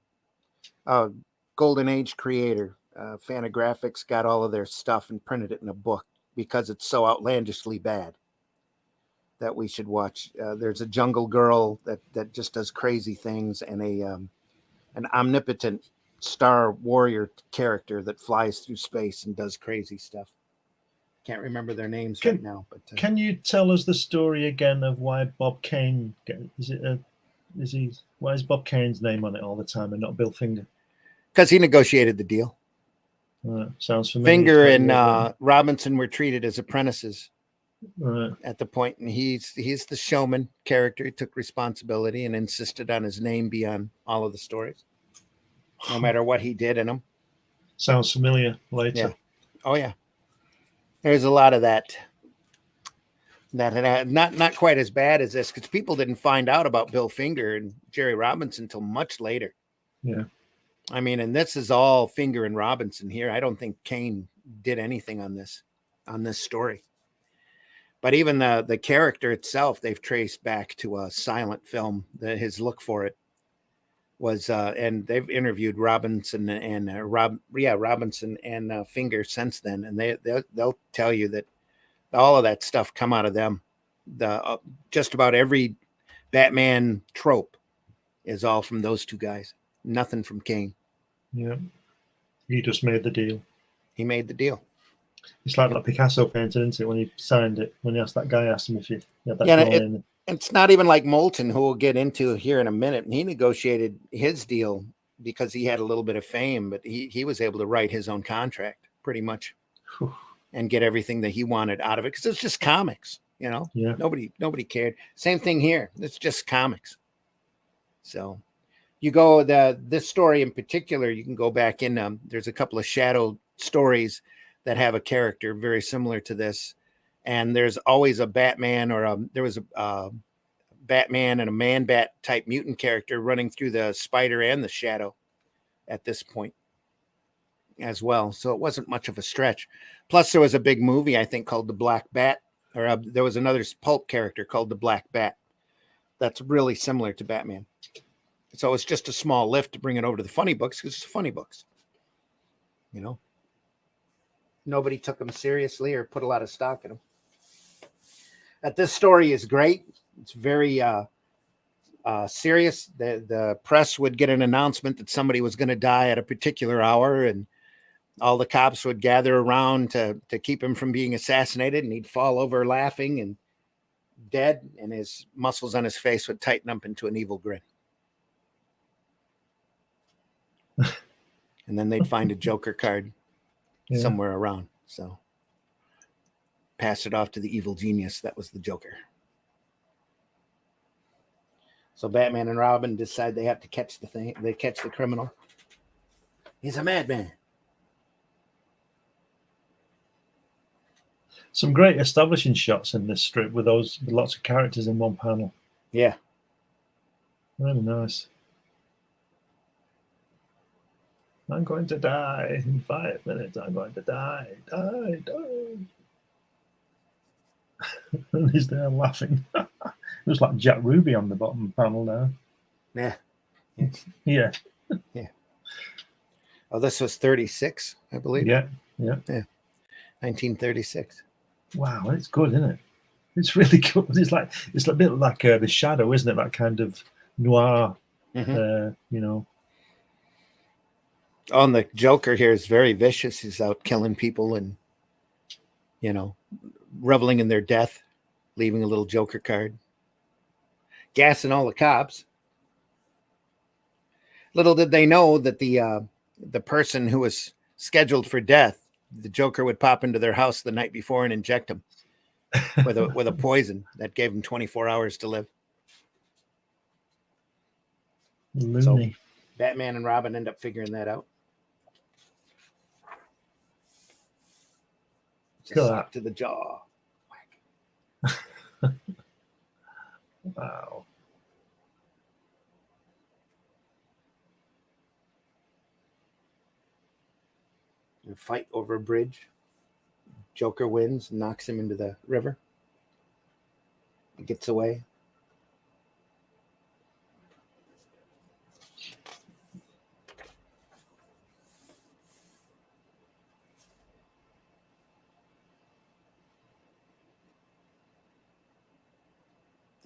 Golden Age creator, Fantagraphics, got all of their stuff and printed it in a book because it's so outlandishly bad that we should watch. There's a jungle girl that just does crazy things, and an omnipotent star warrior character that flies through space and does crazy stuff. Can't remember their names right now, but can you tell us the story again of why Bob Kane why is Bob Kane's name on it all the time and not Bill Finger? Because he negotiated the deal. Sounds familiar. Finger and Robinson were treated as apprentices at the point, and he's the showman character. He took responsibility and insisted on his name be on all of the stories, no matter what he did in them. Sounds familiar later. Yeah. Oh yeah. There's a lot of that. Not quite as bad as this, because people didn't find out about Bill Finger and Jerry Robinson until much later. Yeah. I mean, and this is all Finger and Robinson here. I don't think Kane did anything on this story. But even the character itself, they've traced back to a silent film. His look for it was, and they've interviewed Robinson and Robinson and Finger since then, and they'll tell you that all of that stuff come out of them. Just about every Batman trope is all from those two guys. Nothing from Kane. Yeah, he just made the deal. He made the deal. It's like that Picasso painting, isn't it? When he signed it, when he asked that guy, asked him if he had that it's not even like Moulton, who we'll get into here in a minute. And he negotiated his deal because he had a little bit of fame, but he was able to write his own contract pretty much and get everything that he wanted out of it, because it's just comics, you know. Yeah. Nobody cared. Same thing here. It's just comics. So you go this story in particular, you can go back in. There's a couple of shadow stories that have a character very similar to this, and there's always a Batman there was a Batman and a Man-Bat type mutant character running through the Spider and the Shadow at this point as well. So it wasn't much of a stretch. Plus, there was a big movie, I think, called The Black Bat, or there was another pulp character called The Black Bat that's really similar to Batman. So it's just a small lift to bring it over to the funny books, because it's funny books. You know, nobody took them seriously or put a lot of stock in them. That this story is great. It's very serious. The press would get an announcement that somebody was going to die at a particular hour, and all the cops would gather around to keep him from being assassinated, and he'd fall over laughing and dead, and his muscles on his face would tighten up into an evil grin. And then they'd find a Joker card somewhere around. So pass it off to the evil genius that was the Joker. So Batman and Robin decide they have to catch the thing. They catch the criminal. He's a madman. Some great establishing shots in this strip with lots of characters in one panel. Yeah. Really nice. I'm going to die in 5 minutes. I'm going to die. Die. And he's there laughing. It was like Jack Ruby on the bottom panel now. Yeah. Yeah. Yeah. Oh, this was 36, I believe. Yeah. 1936. Wow, it's good, isn't it? It's really good. It's a bit like The Shadow, isn't it? That kind of noir, you know. Oh, and the Joker here is very vicious. He's out killing people and, you know, reveling in their death, leaving a little Joker card, gassing all the cops. Little did they know that the person who was scheduled for death, the Joker would pop into their house the night before and inject him with a poison that gave him 24 hours to live. Loony. So Batman and Robin end up figuring that out. Just sock to the jaw. Wow. A fight over a bridge. Joker wins and knocks him into the river. He gets away.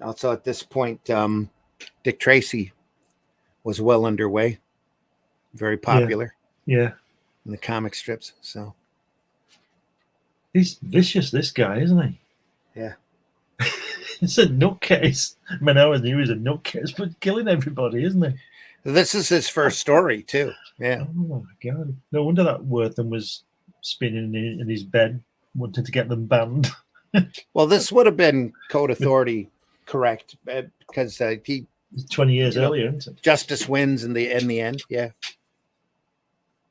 Also, at this point, Dick Tracy was well underway, very popular Yeah. in the comic strips. So He's vicious, this guy, isn't he? Yeah. He's a nutcase. I mean, I always knew he was a nutcase, but killing everybody, isn't he? this is his first story too. Yeah. Oh my God! No wonder that Wortham was spinning in his bed, wanting to get them banned. Well, this would have been Code Authority correct because he 20 years You know, earlier, isn't it? justice wins in the end. Yeah.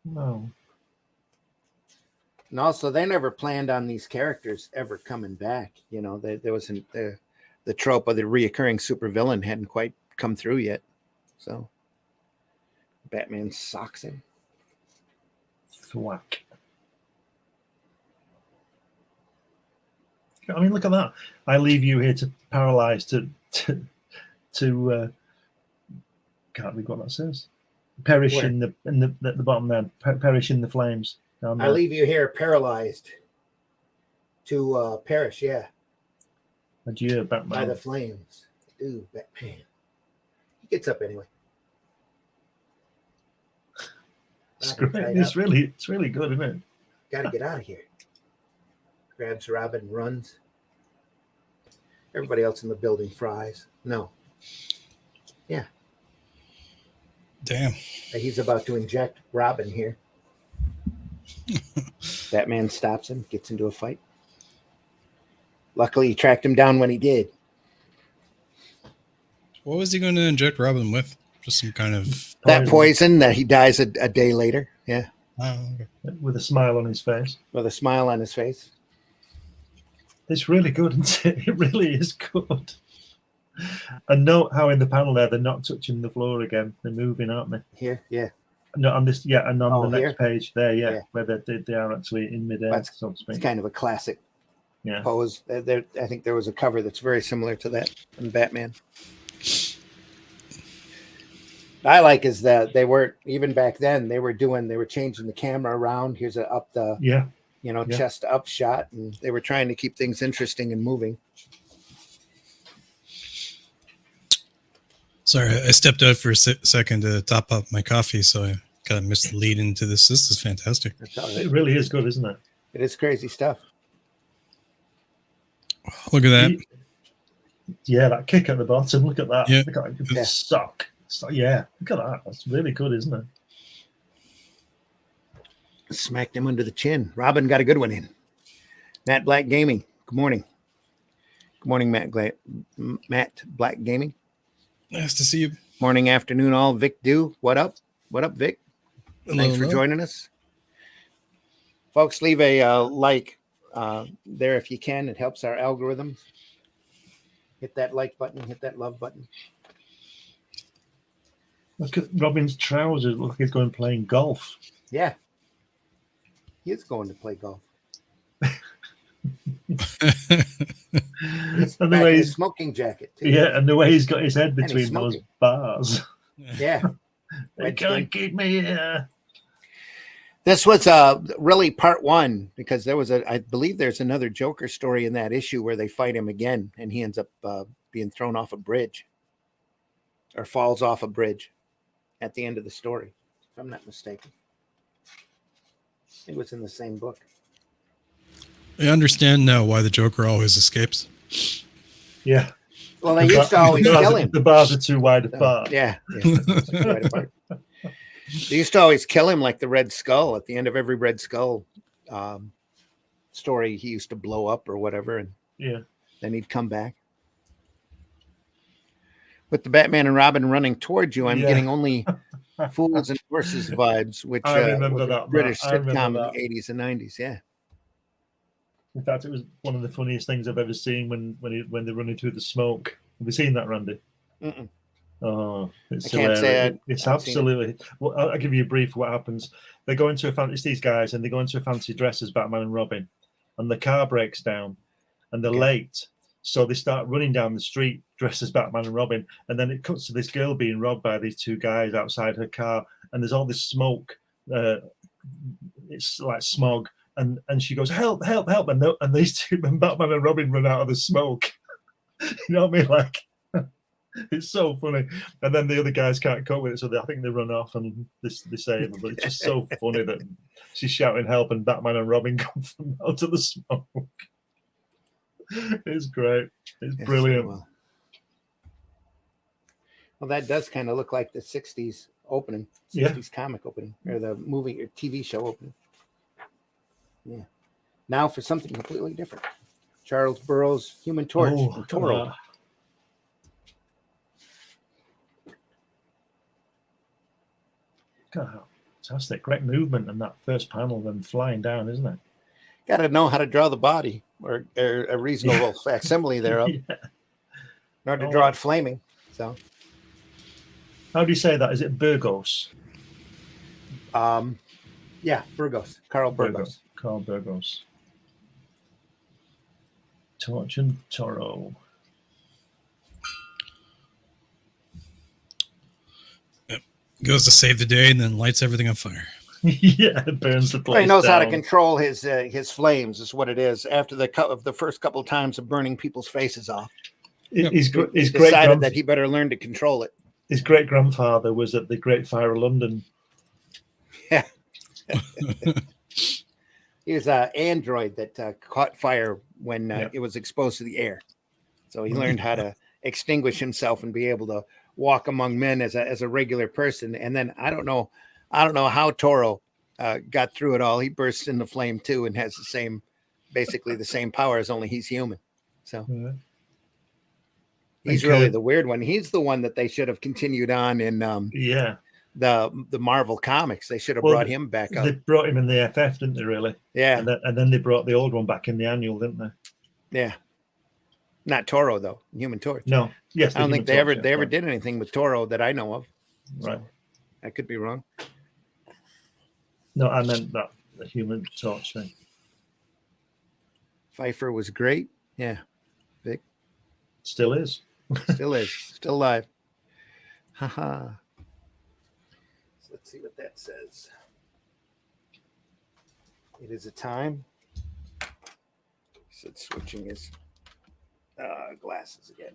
No. And also, they never planned on these characters ever coming back. You know, there wasn't the trope of the reoccurring supervillain hadn't quite come through yet. So Batman socks him. Thwack. I mean, look at that. I leave you here to paralyze to can't read what that says. Perish Where? in the at the bottom there. Perish in the flames. Down I there. leave you here paralyzed to perish. Yeah. Adieu, By Batman. the flames. Ooh, Batman. He gets up anyway. It's great. It's really good, isn't it? Got to get out of here. Grabs Robin, runs. Everybody else in the building fries. No. Yeah. Damn. He's about to inject Robin here. Batman stops him, gets into a fight. Luckily, he tracked him down when he did. What was he going to inject Robin with? Just some kind of That poison that he dies a day later. Yeah. oh, okay. With a smile on his face. With a smile on his face. It's really good, isn't it? It really is good. And note how in the panel there they're not touching the floor again. They're moving, aren't they? Here, yeah. No, on this, yeah, and on the here? next page there, Yeah. where they are actually in midair, That's- so to It's speak. kind of a classic Yeah. pose. I think there was a cover that's very similar to that in Batman. I like is that they weren't even back then. They were changing the camera around. Here's a up the Yeah. Yeah. chest up shot, and they were trying to keep things interesting and moving. Sorry, I stepped out for a second to top up my coffee, so I kind of missed the lead into this. This is fantastic. That's all It right. really is good, isn't it? It is crazy stuff. Look at that. Yeah, that kick at the bottom. Look at that. Yeah. Look at Yeah. that. Sock. Yeah, look at that. That's really good, isn't it? Smacked him under the chin. Robin got a good one in. Matt Black Gaming. Good morning. Good morning, Matt Black Gaming. Nice to see you. Morning, afternoon, all. Vic Do. What up? What up, Vic? Thanks for hello. joining us. Folks, leave a like there if you can. It helps our algorithms. Hit that like button. Hit that love button. Look at Robin's trousers. Look like he's going playing golf. Yeah. He is going to play golf. He's And the back way in his he's smoking jacket, too. yeah, and the way he's got his head he's between those smoking. bars. Yeah. They Red can't skin. keep me here. This was really part one because I believe there's another Joker story in that issue where they fight him again and he ends up being thrown off a bridge or falls off a bridge at the end of the story, if I'm not mistaken. It was in the same book. I understand now why the Joker always escapes. Yeah. Well, they used to always kill him. The bars are too wide apart. Yeah. Right apart. They used to always kill him like the Red Skull. At the end of every Red Skull story, he used to blow up or whatever, and Yeah. then he'd come back. With the Batman and Robin running towards you, I'm Yeah. getting only Fools and Horses vibes, which I remember was a that, British Matt. I remember sitcom in that. the 80s and 90s. Yeah. In fact, it was one of the funniest things I've ever seen when they're running through the smoke. Have you seen that, Randy? Mm-mm. Oh, it's I can't say hilarious. It's absolutely. Well, I'll give you a brief. What happens? They go into a fancy. It's these guys, and they go into a fancy dress as Batman and Robin, and the car breaks down, and they're late. So they start running down the street dressed as Batman and Robin, and then it cuts to this girl being robbed by these two guys outside her car, and there's all this smoke. It's like smog, and she goes, "Help! Help! Help!" And these two, and Batman and Robin run out of the smoke. You know what I mean? Like, it's so funny. And then the other guys can't cope with it, so I think they run off and they save them. But it's just so funny that she's shouting help and Batman and Robin come from out of the smoke. It's great. It's brilliant. Well, that does kind of look like the 60s opening, 60s comic opening, or the movie or TV show opening. Yeah. Now for something completely different. Charles Burroughs' Human Torch and Toro. God, fantastic. Great movement in that first panel, then flying down, isn't it? Got to know how to draw the body or a reasonable facsimile thereof. In order to draw it flaming. So, how do you say that? Is it Burgos? Yeah, Burgos. Carl Burgos. Carl Burgos. Torch and Toro. Goes to save the day and then lights everything on fire. Yeah, it burns the place. He knows down. how to control his flames, is what it is. After the first couple of times of burning people's faces off, He's decided that he better learn to control it. His great grandfather was at the Great Fire of London. Yeah. He was an android that caught fire when it was exposed to the air. So he learned how to extinguish himself and be able to walk among men as a regular person. And then I don't know how Toro got through it all. He bursts into flame too and has basically the same powers, only he's human. So he's really the weird one. He's the one that they should have continued on in the Marvel comics. They should have brought him back up. They brought him in the FF, didn't they, really? Yeah. And then they brought the old one back in the annual, didn't they? Yeah. Not Toro, though. Human Torch. No. Yes. I don't think they ever did anything with Toro that I know of. Right. So I could be wrong. No, I meant that the Human Torch thing. Feiffer was great. Yeah. Vic. Still is. Still is. Still alive. Haha. Let's see what that says. It is a time. So it's switching his glasses again.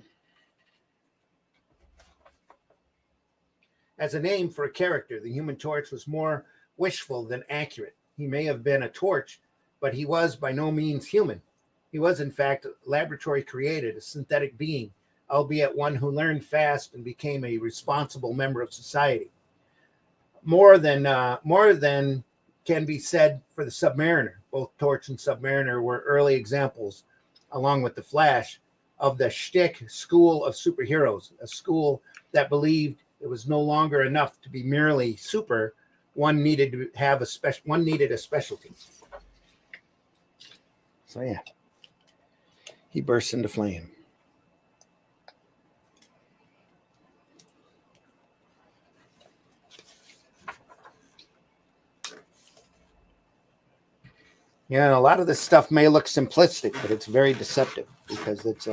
As a name for a character, the Human Torch was more wishful than accurate. He may have been a torch, but he was by no means human. He was, in fact, laboratory created, a synthetic being, albeit one who learned fast and became a responsible member of society. More than can be said for the Submariner. Both Torch and Submariner were early examples, along with the Flash, of the shtick school of superheroes, a school that believed it was no longer enough to be merely super. One needed to have one needed a specialty. So yeah, he bursts into flame. Yeah, a lot of this stuff may look simplistic, but it's very deceptive because it's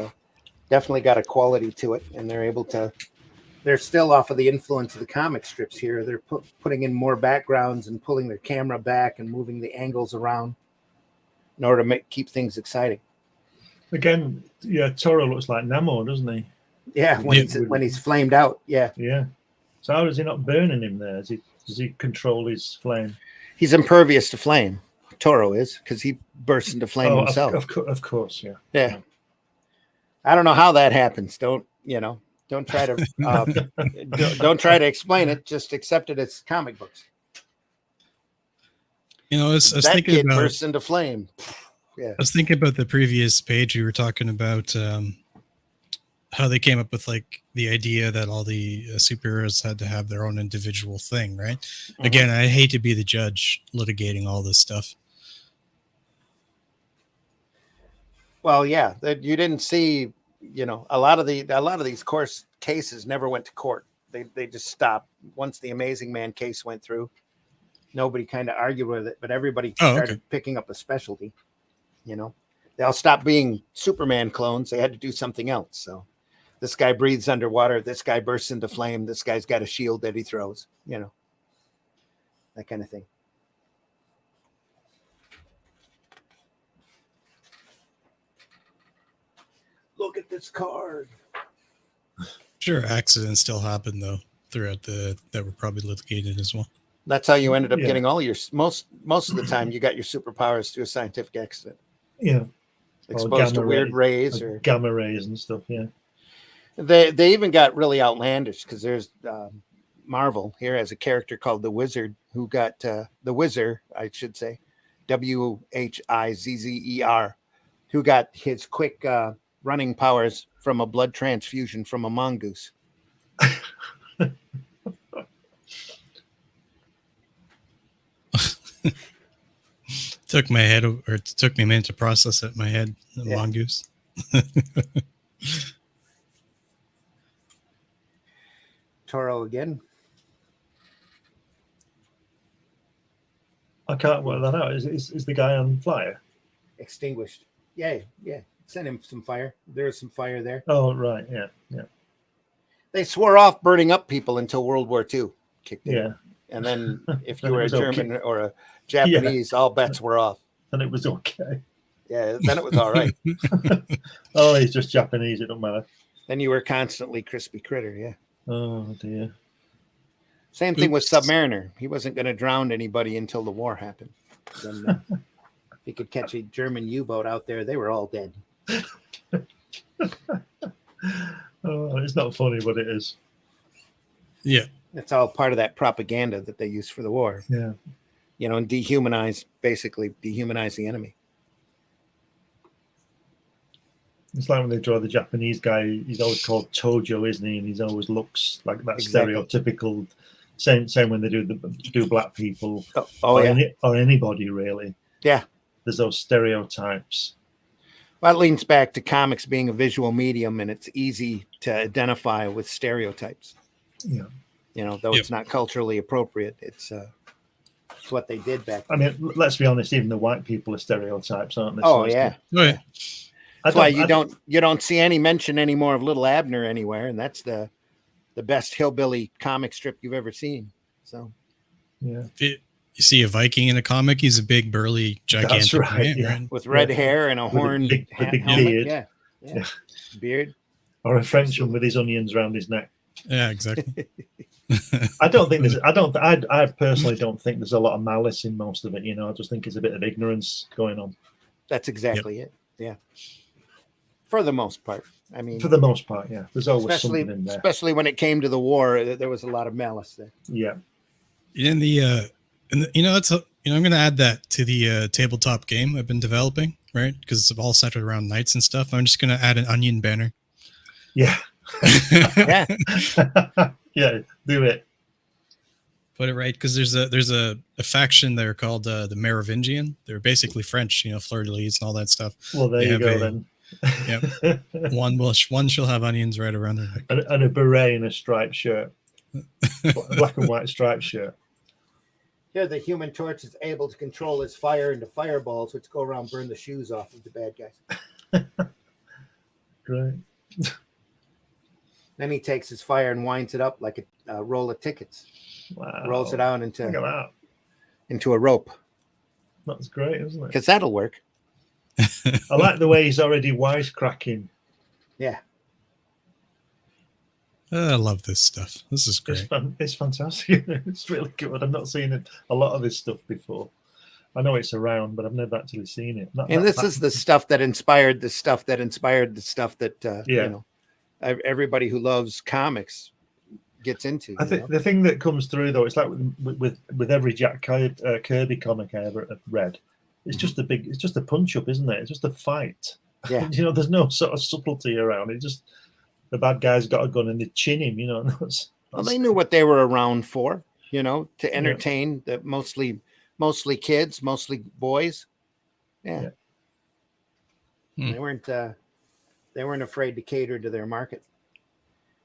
definitely got a quality to it, and they're still off of the influence of the comic strips here. They're putting in more backgrounds and pulling their camera back and moving the angles around in order to keep things exciting. Again, yeah, Toro looks like Namor, doesn't he? Yeah, when he's flamed out. Yeah. Yeah. So how is he not burning him there? Does he control his flame? He's impervious to flame. Toro is, because he bursts into flame himself. Of course, yeah. Yeah. I don't know how that happens. Don't try to don't try to explain it. Just accept it as comic books. I was that thinking kid about bursts into flame. Yeah. I was thinking about the previous page. We were talking about how they came up with like the idea that all the superheroes had to have their own individual thing, right? Mm-hmm. Again, I hate to be the judge litigating all this stuff. Well, yeah, that you didn't see you know, a lot of these course cases never went to court. They just stopped once the Amazing Man case went through. Nobody kind of argued with it, but everybody started picking up a specialty. You know, they all stopped being Superman clones. They had to do something else. So this guy breathes underwater. This guy bursts into flame. This guy's got a shield that he throws. You know, that kind of thing. Look at this card. Sure, accidents still happen though throughout that were probably litigated as well. That's how you ended up getting all your most of the time. You got your superpowers through a scientific accident. Yeah, exposed to weird rays or gamma rays and stuff. Yeah, they even got really outlandish because there's Marvel here has a character called the Wizard who got the Wizard, I should say, Wizzer, who got his quick running powers from a blood transfusion from a mongoose. Took me a minute to process it in my head. Mongoose. Toro again. I can't work that out. Is the guy on fire? Extinguished. Yeah. Send him some fire. There's some fire there. Oh, right. Yeah. They swore off burning up people until World War II kicked in. Yeah. And then if you were a German or a Japanese, all bets were off. And it was okay. Yeah, then it was all right. Oh, he's just Japanese. It don't matter. Then you were constantly crispy critter. Yeah. Oh, dear. Same thing with Submariner. He wasn't going to drown anybody until the war happened. Then if he could catch a German U-boat out there, they were all dead. Oh, it's not funny, but it is. Yeah. It's all part of that propaganda that they use for the war. Yeah. You know, and basically dehumanize the enemy. It's like when they draw the Japanese guy, he's always called Tojo, isn't he? And he always looks like that stereotypical. Same when they do black people or anybody really. Yeah. There's those stereotypes. Well, that leans back to comics being a visual medium, and it's easy to identify with stereotypes. Yeah. You know, though it's not culturally appropriate, it's what they did back then. I mean, let's be honest, even the white people are stereotypes, aren't they? Oh, yeah. That's why you don't see any mention anymore of Little Abner anywhere, and that's the best hillbilly comic strip you've ever seen. So, yeah. You see a Viking in a comic, he's a big, burly, gigantic man, right? With red hair and a horn, big beard. Yeah. Beard. Or a Frenchman with his onions around his neck. Yeah, exactly. I personally don't think there's a lot of malice in most of it. You know, I just think it's a bit of ignorance going on. That's exactly it. Yeah. For the most part. I mean, for the most part, yeah. There's always something in there. Especially when it came to the war, there was a lot of malice there. Yeah. I'm going to add that to the tabletop game I've been developing, right? Because it's all centered around knights and stuff. I'm just going to add an onion banner. Yeah. Yeah. Yeah. Do it. Put it right, because there's a faction there called the Merovingian. They're basically French, fleur-de-lis and all that stuff. Well, there you go then. Yep. One shall have onions right around their neck. And a beret and a striped shirt. Black and white striped shirt. Here, the Human Torch is able to control his fire into fireballs, which go around burn the shoes off of the bad guys. Great. Then he takes his fire and winds it up like a roll of tickets. Wow. Rolls it out into a rope. That's great, isn't it? Because that'll work. I like the way he's already wisecracking. Yeah. I love this stuff. This is great. It's fantastic. It's really good. I've not seen a lot of this stuff before. I know it's around, but I've never actually seen it. This is the stuff that inspired the stuff that everybody who loves comics gets into. I think the thing that comes through though, it's like with every Jack Kirby comic I ever read. It's just it's just a punch up, isn't it? It's just a fight. Yeah. There's no sort of subtlety around it. Just the bad guy's got a gun and they chin him. Well, they knew what they were around for. To entertain the mostly kids, mostly boys. Yeah. They weren't They weren't afraid to cater to their market.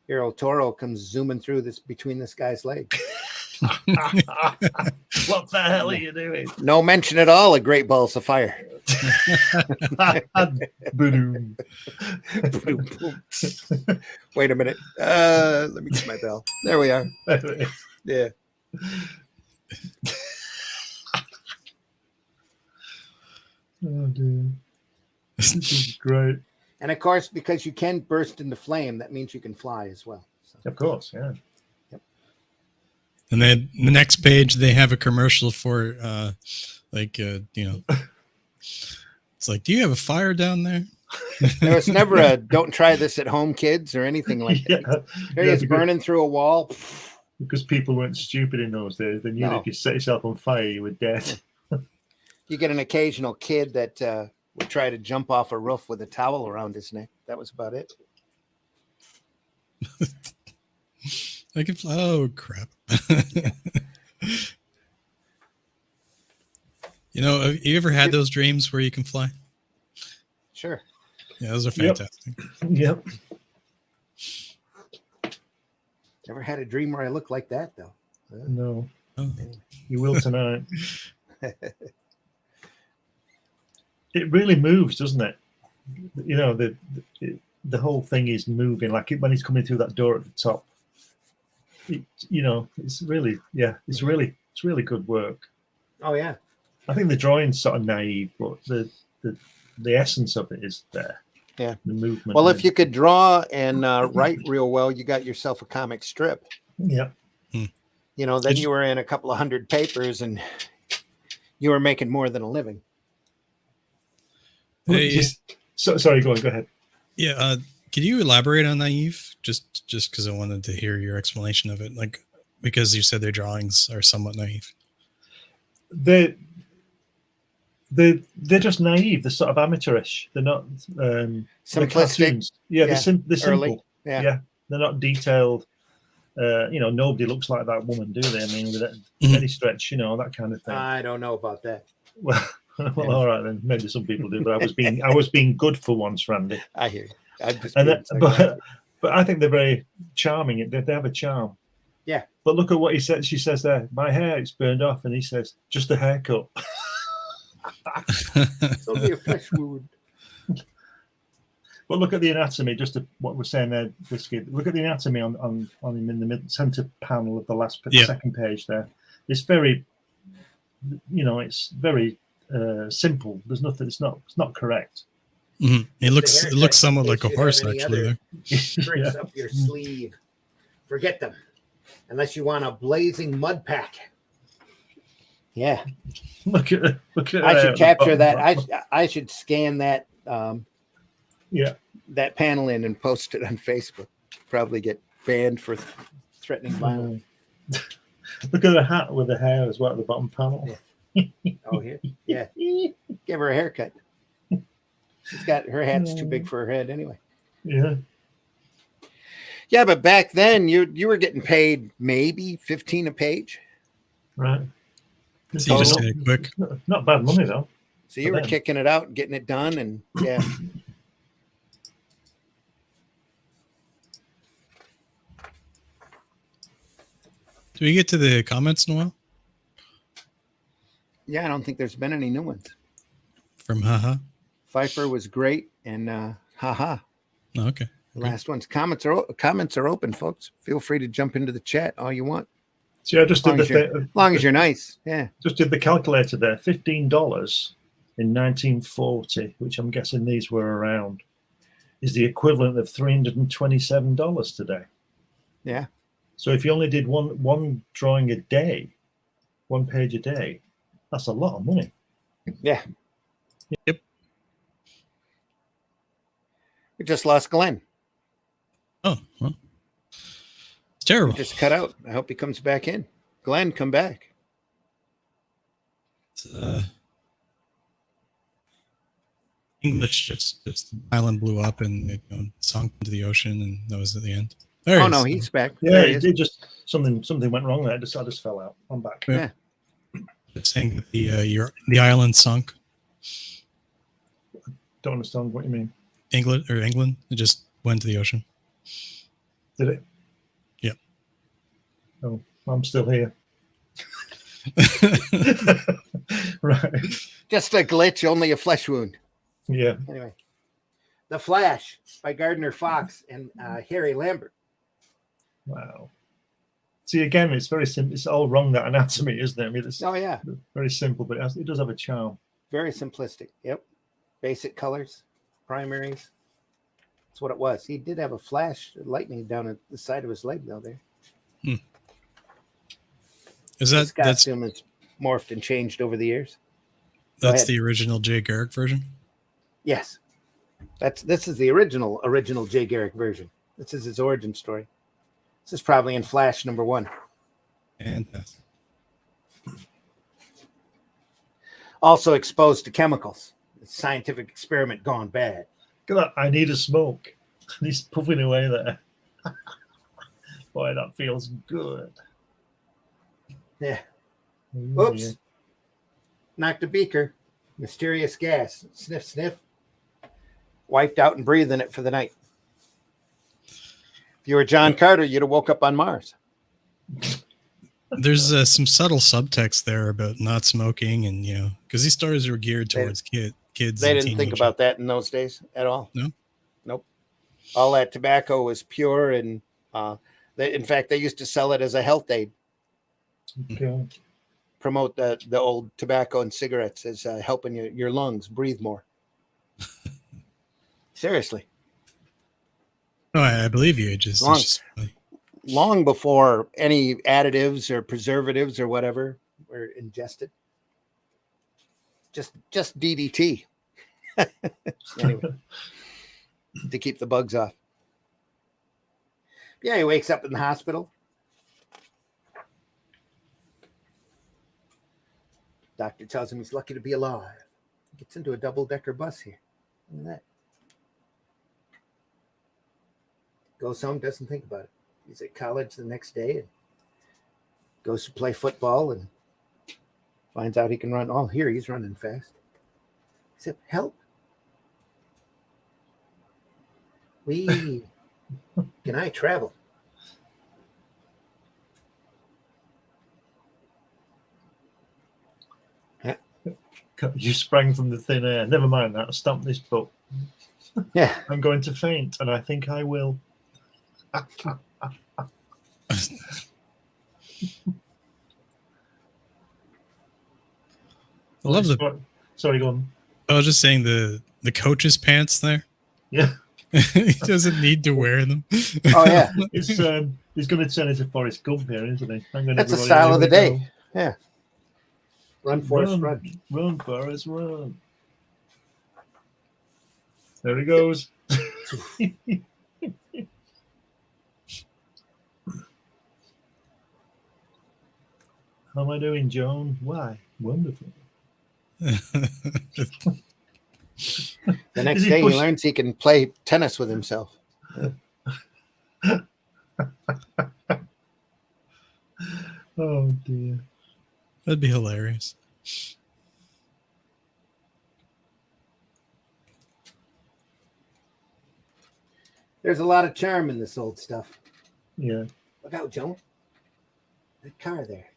Here, El Toro comes zooming through this between this guy's legs. What the hell are you doing? No mention at all of Great Balls of Fire. Boom. Wait a minute. Let me get my bell. There we are. Yeah. Oh dear. This is great. And of course, because you can burst into flame, that means you can fly as well. So. Of course, yeah. And then the next page, they have a commercial for, it's like, do you have a fire down there? There was never a "don't try this at home, kids" or anything like that. Here he is burning through a wall. Because people weren't stupid in those days. They knew that if you set yourself on fire, you were dead. You get an occasional kid that would try to jump off a roof with a towel around his neck. That was about it. I can fly. Oh, crap. Have you ever had those dreams where you can fly? Sure. Yeah, those are fantastic. Yep. Never had a dream where I look like that, though. No. Oh. You will tonight. It really moves, doesn't it? The whole thing is moving. Like when he's coming through that door at the top. It's really good work. Oh yeah. I think the drawing's sort of naive, but the essence of it is there. Yeah. The movement. Well, if you could draw and write real well, you got yourself a comic strip. Yeah. Then you were in a couple of hundred papers and you were making more than a living. Sorry, go ahead. Yeah. Could you elaborate on naive? Just because I wanted to hear your explanation of it, like because you said their drawings are somewhat naive. They're just naive. They're sort of amateurish. They're not simplistic. They're simple. Early. Yeah. They're not detailed. Nobody looks like that woman, do they? I mean, with any stretch, that kind of thing. I don't know about that. Well, all right then. Maybe some people do, but I was being good for once, Randy. I hear you. But I think they're very charming. They have a charm. Yeah. But look at what he said. She says there, my hair is burned off, and he says, just a haircut. It's only a flesh wound. But look at the anatomy. What we're saying there, Whiskey. Look at the anatomy on him in the center panel of the second page there. It's very, it's very simple. There's nothing. It's not correct. Mm-hmm. It looks somewhat like a horse, actually. Tricks up your sleeve. Forget them, unless you want a blazing mud pack. Yeah. Look at. I should capture that. I should scan that. That panel in and post it on Facebook. Probably get banned for threatening violence. Look at the hat with the hair as well at the bottom panel. Yeah. Oh, here. Yeah. Give her a haircut. She's got her hat's too big for her head anyway. Yeah. Yeah, but back then you were getting paid maybe $15 a page. Right. So you just did it quick. Not bad money though. So you were kicking it out and getting it done, and yeah. Do we get to the comments in a while? Yeah, I don't think there's been any new ones. From haha. Feiffer was great, and haha. Oh, okay. The last ones. Comments are open, folks. Feel free to jump into the chat all you want. So I just did as long as you're nice. Yeah. Just did the calculator there. $15 in 1940, which I'm guessing these were around, is the equivalent of $327 today. Yeah. So if you only did one drawing a day, one page a day, that's a lot of money. Yeah. Yep. We just lost Glenn. Oh, well. It's terrible. Just cut out. I hope he comes back in. Glenn, come back. English just the island blew up and it sunk into the ocean, and that was at the end. No, he's back. Yeah, it did just something went wrong there. I just fell out. I'm back. Yeah. It's saying that the island sunk. Don't understand what you mean. England. It just went to the ocean. Did it? Yep. Oh, I'm still here. Right. Just a glitch, only a flesh wound. Yeah. Anyway, The Flash by Gardner Fox and Harry Lambert. Wow. See, again, it's very simple. It's all wrong, that anatomy, isn't it? I mean, it's very simple, but it does have a charm. Very simplistic. Yep. Basic colors, primaries. That's what it was. He did have a flash lightning down at the side of his leg, though. There. Is that this costume has morphed and changed over the years? That's the original Jay Garrick version? Yes. This is the original Jay Garrick version. This is his origin story. This is probably in Flash #1. Fantastic. Also exposed to chemicals. Scientific experiment gone bad. Look at that. I need a smoke. And he's puffing away there. Boy, that feels good. Yeah. Ooh, Oops. yeah. Knocked a beaker. Mysterious gas. Sniff, sniff. Wiped out and breathing it for the night. If you were John Carter, you'd have woke up on Mars. There's some subtle subtext there about not smoking, and because these stories were geared towards kids. They didn't think about that in those days at all. No, nope. All that tobacco was pure, and in fact, they used to sell it as a health aid. Okay. Promote the old tobacco and cigarettes as helping your lungs breathe more. Seriously. No, I believe you. Long before any additives or preservatives or whatever were ingested. Just DDT. Anyway, to keep the bugs off. Yeah, he wakes up in the hospital. Doctor tells him he's lucky to be alive. Gets into a double-decker bus here. Look at that. Goes home, doesn't think about it. He's at college the next day and goes to play football and finds out he can run. Oh, here, he's running fast. He said, help. Can I travel? You sprang from the thin air. Never mind that. Stamp this book. Yeah. I'm going to faint, and I think I will. I love Sorry, go on. I was just saying the coach's pants there. Yeah. He doesn't need to wear them. Oh yeah. He's going to turn into Forrest Gump here, isn't he? That's the style of the day. Yeah. Run, Forrest, run. Run, Forrest, run. There he goes. How am I doing, Joan? Why? Wonderful. The next day he learns he can play tennis with himself. Oh, dear. That'd be hilarious. There's a lot of charm in this old stuff. Yeah. Look out, Joan. That car there.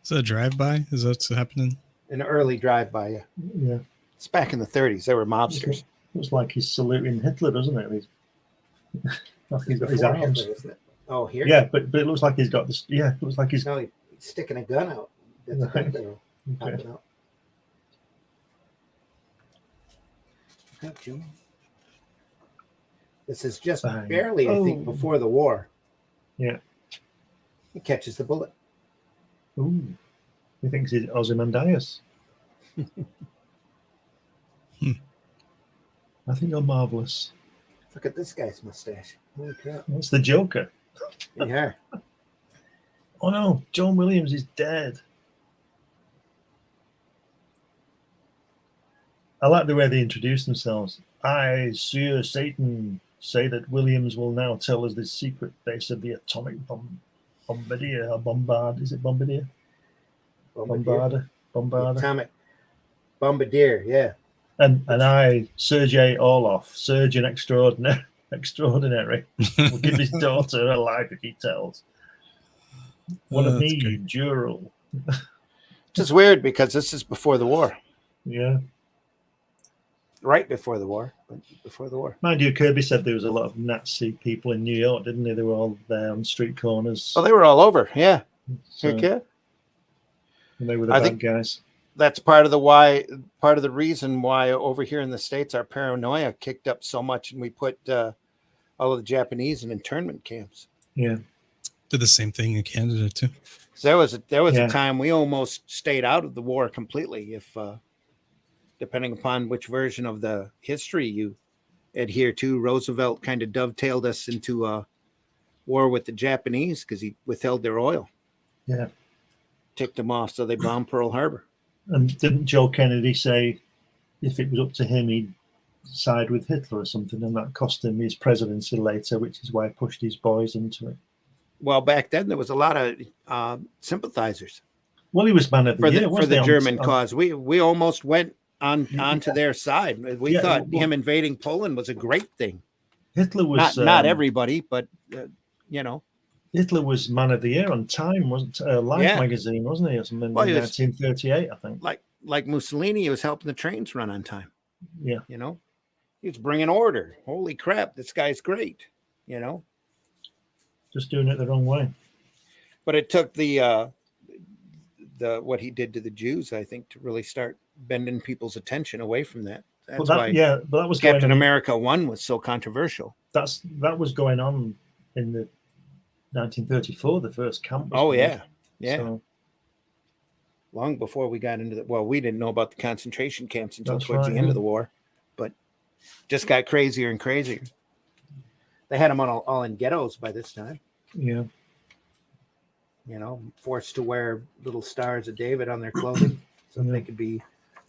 Is that a drive-by? Is that what's happening? An early drive-by, yeah. Yeah. It's back in the 30s. They were mobsters. Looks like he's saluting Hitler, doesn't it? Like he's got his arms. Hitler, isn't it? Oh, here? Yeah, but it looks like he's got this. Yeah, it looks like he's. No, he's sticking a gun out. That's a gun barrel popping out. Look out, Joan. This is just barely, I think, before the war. Yeah. He catches the bullet. Ooh. He thinks he's Ozymandias. I think you're marvelous. Look at this guy's mustache. Holy crap. That's the Joker. Yeah. Oh no, John Williams is dead. I like the way they introduce themselves. I, Sir Satan, say that Williams will now tell us the secret base of the atomic bombardier or bombard. Is it bombardier? Bombarder. Atomic. Bombardier, yeah. And I, Sergei Orlov, surgeon extraordinary, will give his daughter her life if he tells. What of me, you Jural? Which is weird because this is before the war. Yeah. Right before the war, but before the war. Mind you, Kirby said there was a lot of Nazi people in New York, didn't they? They were all there on street corners. Oh, they were all over, yeah. So, Heck yeah. And they were the bad guys. That's part of the reason why over here in the States our paranoia kicked up so much, and we put all of the Japanese in internment camps. Yeah. Did the same thing in Canada too. So there was a time we almost stayed out of the war completely, if depending upon which version of the history you adhere to. Roosevelt kind of dovetailed us into a war with the Japanese because he withheld their oil. Yeah. Ticked them off, so they bombed Pearl Harbor. And didn't Joe Kennedy say if it was up to him, he'd side with Hitler or something, and that cost him his presidency later, which is why he pushed his boys into it? Well, back then there was a lot of sympathizers. Well, he was man of the year for the German cause. We almost went onto their side. We thought him invading Poland was a great thing. Hitler was not everybody, but Hitler was man of the year on Time, wasn't Life magazine, wasn't he? Or something in 1938, I think. Like Mussolini, he was helping the trains run on time. Yeah, he was bringing order. Holy crap, this guy's great. Just doing it the wrong way. But it took the what he did to the Jews, I think, to really start bending people's attention away from that. That's why but that was Captain America 1 was so controversial. That was going on in the 1934, the first camp. Yeah. So, long before we got into we didn't know about the concentration camps until towards the end of the war, but just got crazier and crazier. They had them all in ghettos by this time. Yeah. Forced to wear little stars of David on their clothing so they could be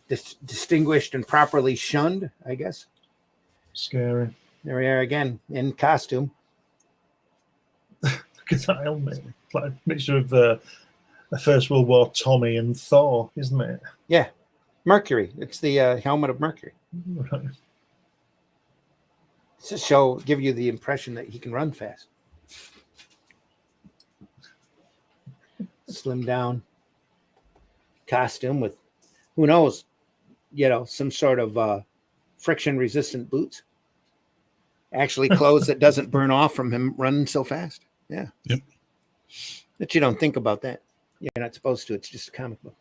distinguished and properly shunned, I guess. Scary. There we are again in costume. Look at that helmet. It's like a mixture of the First World War Tommy and Thor, isn't it? Yeah. Mercury. It's the helmet of Mercury. Right. It's to give you the impression that he can run fast. Slim down costume with, who knows, some sort of friction resistant boots. Actually, clothes that doesn't burn off from him running so fast. Yeah. Yep. But you don't think about that. You're not supposed to. It's just a comic book.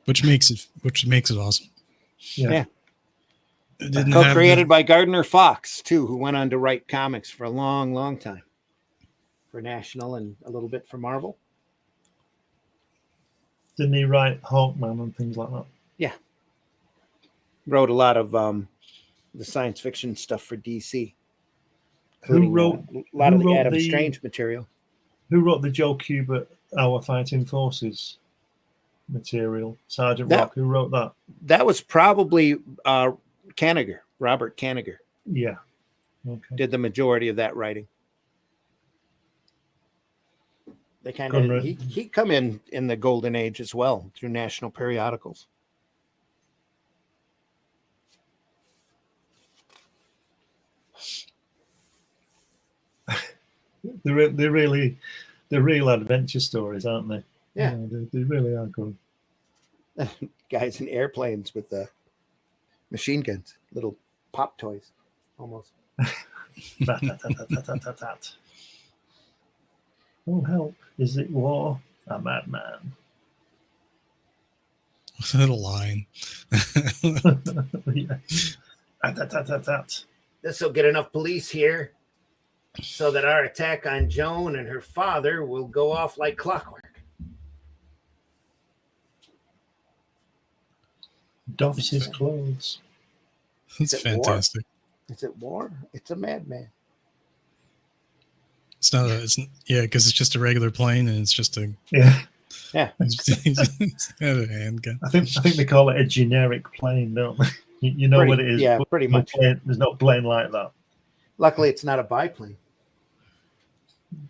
Which makes it awesome. Yeah. Co-created by Gardner Fox, too, who went on to write comics for a long, long time. For National and a little bit for Marvel. Didn't he write Hawkman and things like that? Yeah. Wrote a lot of the science fiction stuff for DC. Who wrote a lot of the Adam Strange material? Who wrote the Joe Kubert Our Fighting Forces material? Sergeant Rock, who wrote that? That was probably Kanigher, Robert Kanigher. Yeah. Okay. Did the majority of that writing. They kind of he come in the golden age as well through national periodicals. They're real adventure stories, aren't they? Yeah, they really are good. Guys in airplanes with the machine guns, little pop toys, almost. Oh, help. Is it war? A madman. What's that a line? This will get enough police here so that our attack on Joan and her father will go off like clockwork. Doffs his clothes. That's fantastic. Is it war? It's a madman. It's not because it's just a regular plane and it's just a it's a handgun. I think they call it a generic plane, don't they? You know what it is. Yeah, pretty much. There's no plane like that. Luckily, it's not a biplane.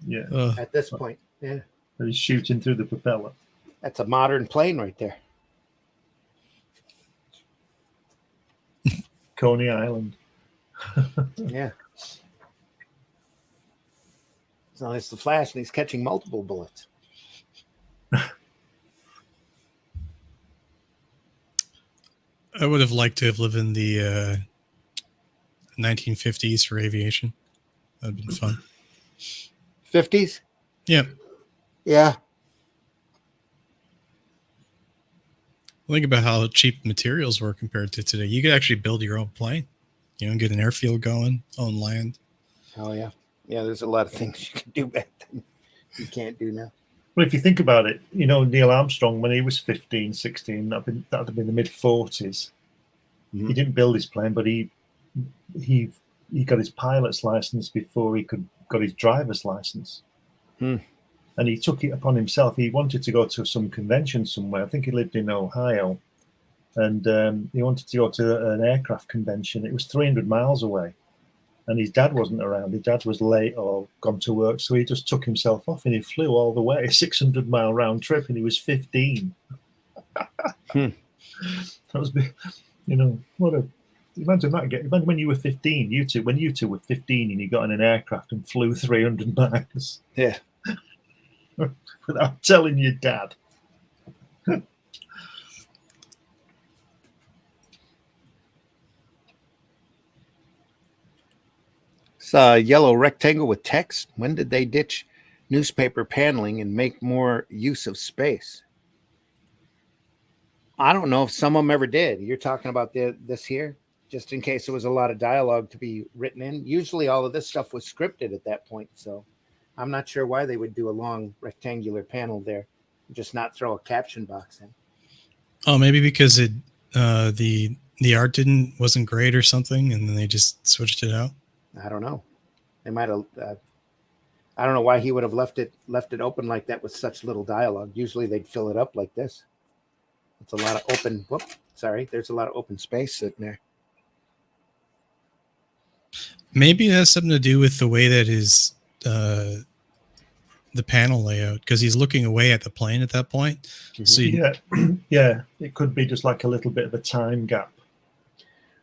Yeah. At this point, yeah. He's shooting through the propeller. That's a modern plane right there. Coney Island. Yeah. So it's the Flash, and he's catching multiple bullets. I would have liked to have lived in the 1950s for aviation. That'd been fun. 50s? Yeah. Yeah. Think about how cheap materials were compared to today. You could actually build your own plane, get an airfield going, own land. Oh, yeah. Yeah, there's a lot of things you can do back then you can't do now. Well, if you think about it, Neil Armstrong, when he was 15, 16, that would have been the mid-40s. Mm-hmm. He didn't build his plane, but he got his pilot's license before he got his driver's license. Hmm. And he took it upon himself. He wanted to go to some convention somewhere. I think he lived in Ohio. And he wanted to go to an aircraft convention. It was 300 miles away. And his dad wasn't around. His dad was late or gone to work. So he just took himself off and he flew all the way, a 600-mile round trip. And he was 15. That was, what a... Imagine that. Imagine when you were 15, when you two were 15 and you got in an aircraft and flew 300 miles. Yeah. Without telling your dad. It's a yellow rectangle with text. When did they ditch newspaper paneling and make more use of space? I don't know if some of them ever did. You're talking about this here, just in case there was a lot of dialogue to be written in. Usually all of this stuff was scripted at that point, so I'm not sure why they would do a long rectangular panel there, just not throw a caption box in. Oh, maybe because the art wasn't great or something, and then they just switched it out. I don't know. They might have. I don't know why he would have left it open like that with such little dialogue. Usually they'd fill it up like this. It's a lot of open. There's a lot of open space sitting there. Maybe it has something to do with the way that his the panel layout, because he's looking away at the plane at that point. Mm-hmm. So yeah, it could be just like a little bit of a time gap.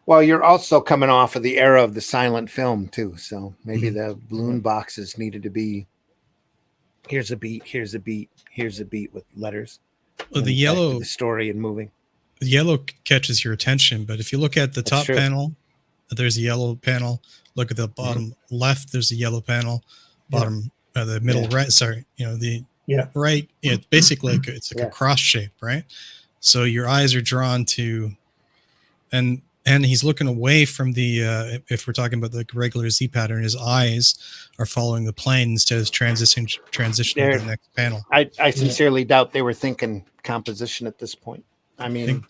Well, you're also coming off of the era of the silent film too, so maybe the balloon boxes needed to be. Here's a beat. Here's a beat. Here's a beat with letters. Well, the yellow, the story and moving. The yellow catches your attention, but if you look at the top panel, there's a yellow panel. Look at the bottom left, there's a yellow panel. Bottom, the middle right. Sorry, right. It's basically it's like a cross shape, right? So your eyes are drawn to, and he's looking away from the. If we're talking about the regular Z pattern, his eyes are following the plane instead of transitioning to the next panel. I sincerely doubt they were thinking composition at this point. I mean,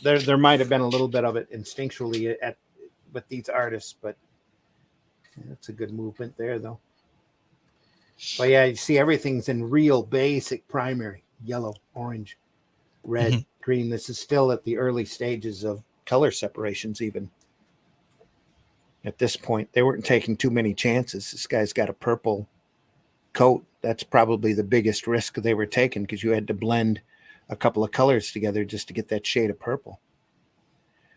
there might have been a little bit of it instinctually with these artists, but it's a good movement there, though. But yeah, you see everything's in real basic primary: yellow, orange, red, green. This is still at the early stages of color separations. Even at this point, they weren't taking too many chances. This guy's got a purple coat. That's probably the biggest risk they were taking, because you had to blend a couple of colors together just to get that shade of purple.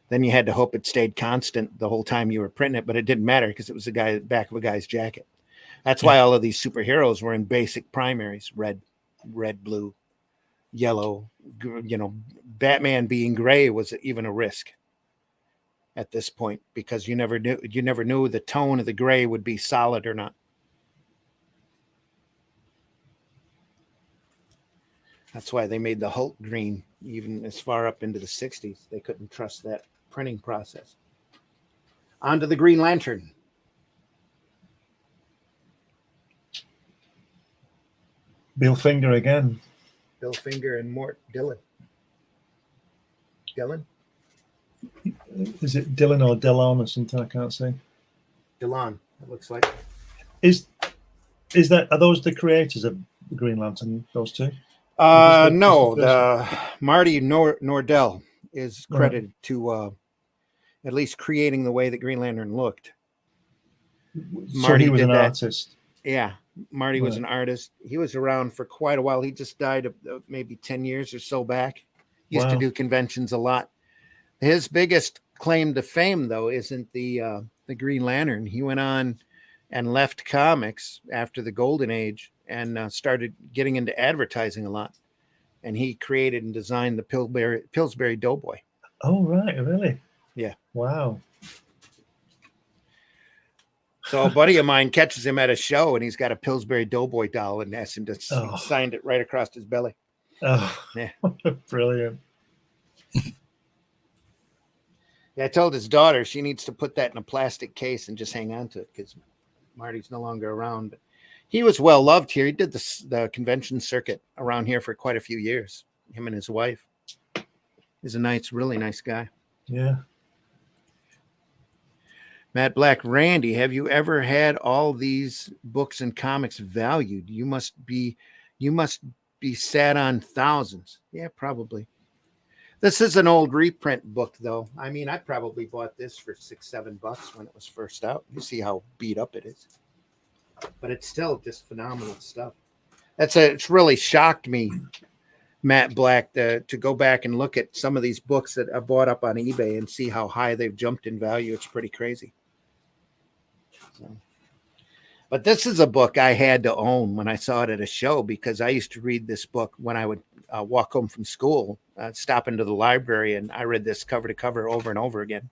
Then you had to hope it stayed constant the whole time you were printing it, but it didn't matter because it was the back of a guy's jacket. That's why all of these superheroes were in basic primaries: red, blue, yellow. Batman being gray was even a risk at this point, because you never knew the tone of the gray would be solid or not. That's why they made the Hulk green even as far up into the 60s. They couldn't trust that printing process. On to the Green Lantern. Bill Finger again. Bill Finger and Mort Dillon. Dillon? Is it Dillon or Dillon or something? I can't say. Dillon, it looks like. Are those the creators of the Green Lantern? Those two? No, the Marty Nordell is credited to at least creating the way that Green Lantern looked. So he was an artist. Yeah, Marty was Right. an artist. He was around for quite a while. He just died maybe 10 years or so back. He used to Wow. do conventions a lot. His biggest claim to fame, though, isn't the Green Lantern. He went on and left comics after the Golden Age and started getting into advertising a lot. And he created and designed the Pillsbury Doughboy. Oh, right. Really? Yeah. Wow. So a buddy of mine catches him at a show, and he's got a Pillsbury Doughboy doll, and asks him to sign it right across his belly. Oh, yeah, brilliant. Yeah, I told his daughter she needs to put that in a plastic case and just hang on to it because Marty's no longer around. But he was well loved here. He did the convention circuit around here for quite a few years. Him and his wife. He's a really nice guy. Yeah. Matt Black, Randy, have you ever had all these books and comics valued? You must be sat on thousands. Yeah, probably. This is an old reprint book, though. I mean, I probably bought this for $6-7 when it was first out. You see how beat up it is, but it's still just phenomenal stuff. It's really shocked me, Matt Black, to go back and look at some of these books that I bought up on eBay and see how high they've jumped in value. It's pretty crazy. So. But this is a book I had to own when I saw it at a show because I used to read this book when I would walk home from school, stop into the library, and I read this cover to cover over and over again.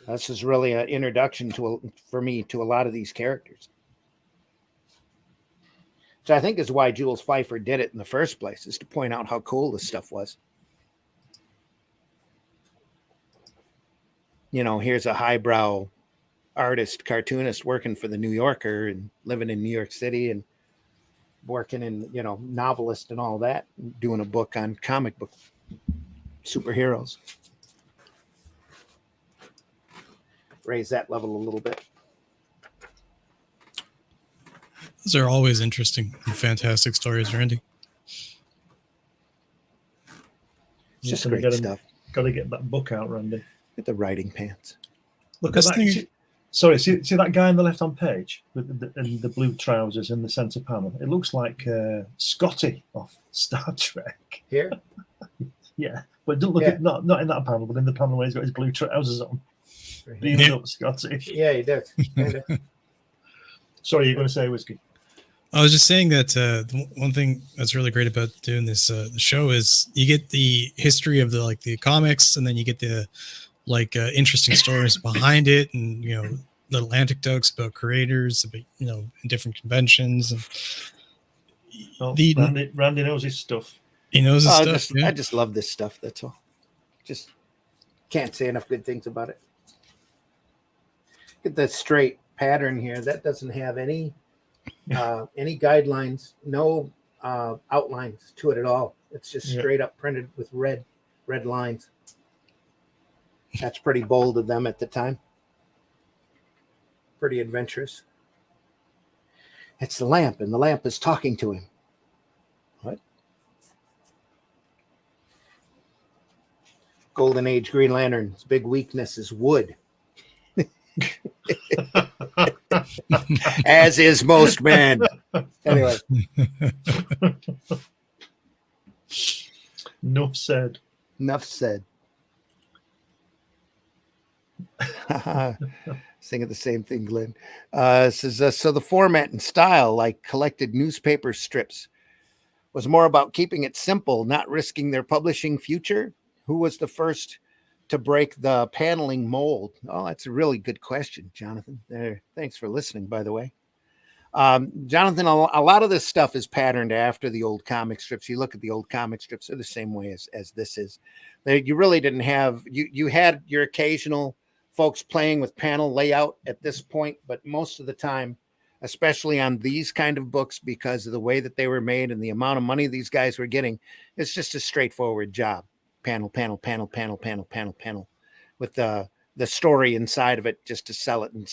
This is really an introduction for me to a lot of these characters. Which I think is why Jules Feiffer did it in the first place, is to point out how cool this stuff was. You know, here's a highbrow artist, cartoonist working for the New Yorker and living in New York City and working in, novelist and all that, doing a book on comic book superheroes. Raise that level a little bit. Those are always interesting and fantastic stories, Randy. It's just great stuff. Got to get that book out, Randy. Get the writing pants. Look at that. See that guy on the left-hand page with the blue trousers in the centre panel? It looks like Scotty off Star Trek. Here? Yeah, but don't look at not in that panel, but in the panel where he's got his blue trousers on. Beating up Scotty. Yeah, he does. Sorry, you're going to say, Whiskey? I was just saying that one thing that's really great about doing this the show is you get the history of the comics, and then you get the interesting stories behind it, and little anecdotes about creators, about different conventions. And Randy knows his stuff. He knows his stuff. I just love this stuff. That's all. Just can't say enough good things about it. Get that straight pattern here. That doesn't have any guidelines, no outlines to it at all. It's just straight up printed with red lines. That's pretty bold of them at the time. Pretty adventurous. It's the lamp, and the lamp is talking to him. What? Golden Age Green Lantern's big weakness is wood. As is most men. Anyway. Enough said. Singing the same thing, Glenn. Says, so the format and style, like collected newspaper strips, was more about keeping it simple, not risking their publishing future. Who was the first to break the paneling mold? Oh, that's a really good question, Jonathan. Thanks for listening, by the way. Jonathan, a lot of this stuff is patterned after the old comic strips. You look at the old comic strips, they're the same way as this is. You really didn't have, you had your occasional folks playing with panel layout at this point, but most of the time, especially on these kind of books, because of the way that they were made and the amount of money these guys were getting, it's just a straightforward job. Panel, with the story inside of it just to sell it. And,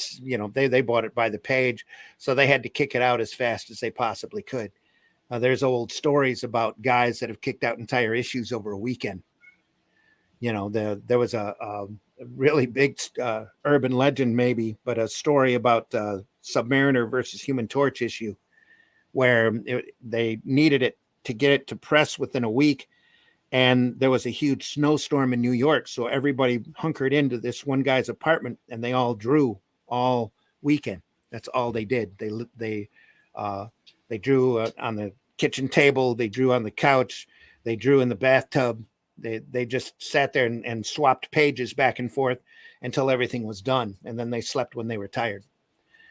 they bought it by the page, so they had to kick it out as fast as they possibly could. There's old stories about guys that have kicked out entire issues over a weekend. There was a really big urban legend, maybe, but a story about Submariner versus Human Torch issue, where they needed it to get it to press within a week. And there was a huge snowstorm in New York. So everybody hunkered into this one guy's apartment and they all drew all weekend. That's all they did. They drew on the kitchen table. They drew on the couch. They drew in the bathtub. They just sat there and swapped pages back and forth until everything was done. And then they slept when they were tired,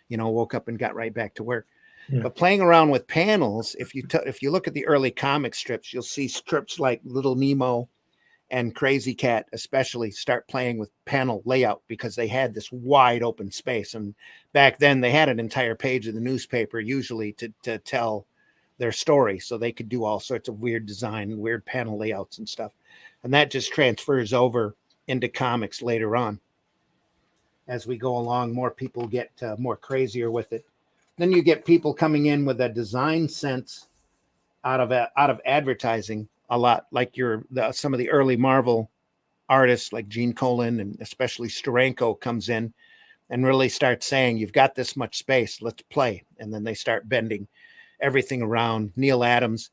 woke up and got right back to work. Yeah. But playing around with panels, if you look at the early comic strips, you'll see strips like Little Nemo and Crazy Cat especially start playing with panel layout because they had this wide open space. And back then they had an entire page of the newspaper usually to tell their story. So they could do all sorts of weird design, weird panel layouts and stuff. And that just transfers over into comics later on. As we go along, more people get more crazier with it. Then you get people coming in with a design sense out of advertising a lot, like some of the early Marvel artists like Gene Colan and especially Steranko comes in and really starts saying, you've got this much space, let's play. And then they start bending everything around. Neil Adams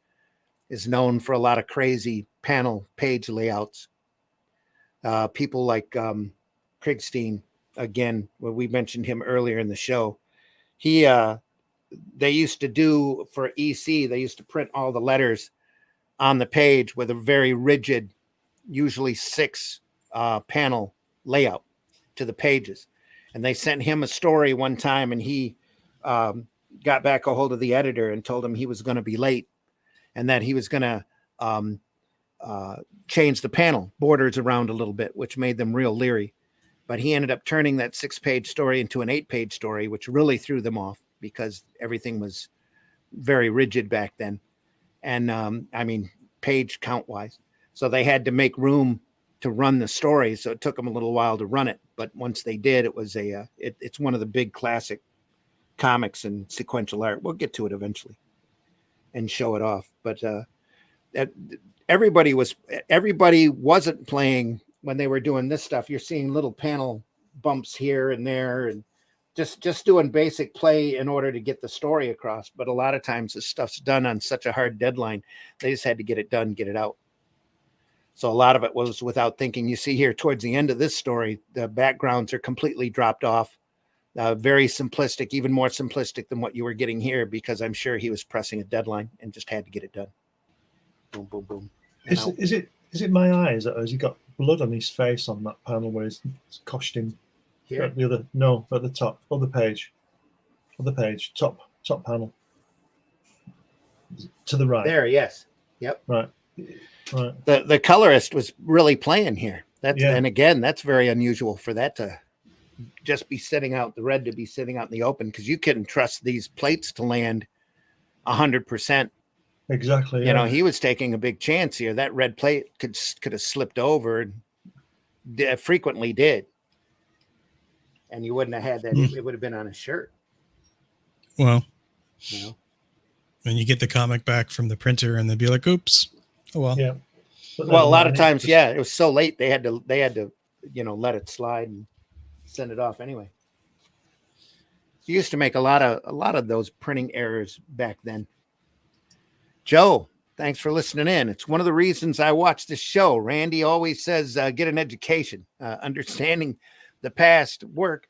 is known for a lot of crazy panel page layouts. People like Krigstein, again, well, we mentioned him earlier in the show. They used to do for EC, they used to print all the letters on the page with a very rigid, usually 6 panel layout to the pages. And they sent him a story one time and he got back a hold of the editor and told him he was going to be late and that he was going to change the panel borders around a little bit, which made them real leery. But he ended up turning that 6-page story into an 8-page story, which really threw them off because everything was very rigid back then. And page count wise. So they had to make room to run the story. So it took them a little while to run it. But once they did, it was it's one of the big classic comics and sequential art. We'll get to it eventually and show it off. But everybody wasn't playing when they were doing this stuff. You're seeing little panel bumps here and there and just doing basic play in order to get the story across. But a lot of times this stuff's done on such a hard deadline. They just had to get it done, get it out. So a lot of it was without thinking. You see here towards the end of this story, the backgrounds are completely dropped off. Very simplistic, even more simplistic than what you were getting here, because I'm sure he was pressing a deadline and just had to get it done. Boom, boom, boom. Is it my eyes, or has he got blood on his face on that panel where his costume? Here? At the top, other page, top panel, to the right. There, yes, yep. Right. The colorist was really playing here. And again, that's very unusual for that to just be sitting out, the red to be sitting out in the open, because you couldn't trust these plates to land 100%. Exactly. Yeah. He was taking a big chance here. That red plate could have slipped over, and frequently did. And you wouldn't have had that. It would have been on a shirt. Well, and you get the comic back from the printer and they'd be like, oops. Oh, well. Yeah. Well, a lot of times, it was so late. They had to, let it slide and send it off anyway. You used to make a lot of those printing errors back then. Joe, thanks for listening in. It's one of the reasons I watch this show. Randy always says, get an education. Understanding the past work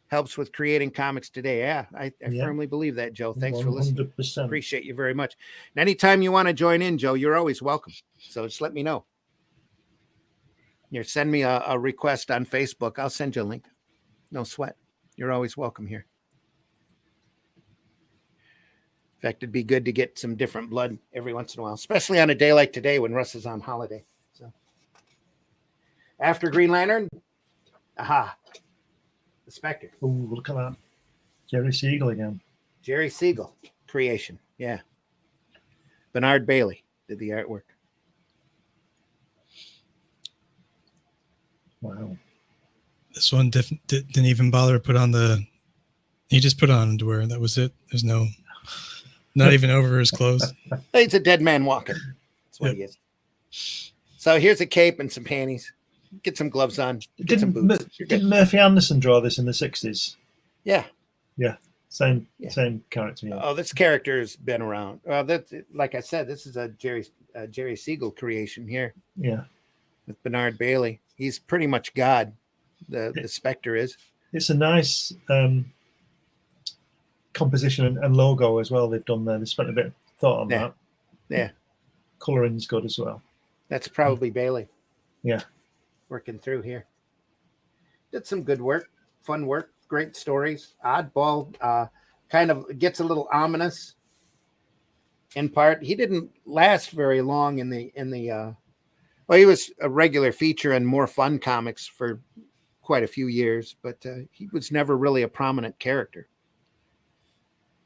helps with creating comics today. Yeah, I firmly believe that, Joe. Thanks 100%. For listening. Appreciate you very much. And anytime you want to join in, Joe, you're always welcome. So just let me know. Send me a request on Facebook. I'll send you a link. No sweat. You're always welcome here. In fact, it'd be good to get some different blood every once in a while, especially on a day like today when Russ is on holiday. So after Green Lantern, the Spectre. Oh, look at that. Jerry Siegel again. Jerry Siegel creation. Yeah. Bernard Bailey did the artwork. Wow. This one didn't even bother to put on he just put on underwear. That was it. There's not even over his clothes. He's a dead man walking. That's what he is. So here's a cape and some panties. Get some gloves on. Get some boots. Didn't Murphy Anderson draw this in the 60s? Yeah. Yeah. Same Yeah. same character. Yeah. Oh, this character's been around. Well, that's like I said, this is a Jerry Siegel creation here Yeah. with Bernard Bailey. He's pretty much God. The Spectre is. It's a nice composition and logo as well. They've done there. They spent a bit of thought on Yeah. that. Yeah. Coloring's good as well. That's probably Bailey. Yeah. Working through here. Did some good work, fun work, great stories. Oddball kind of gets a little ominous in part. He didn't last very long in the well, he was a regular feature in More Fun comics for quite a few years, but he was never really a prominent character.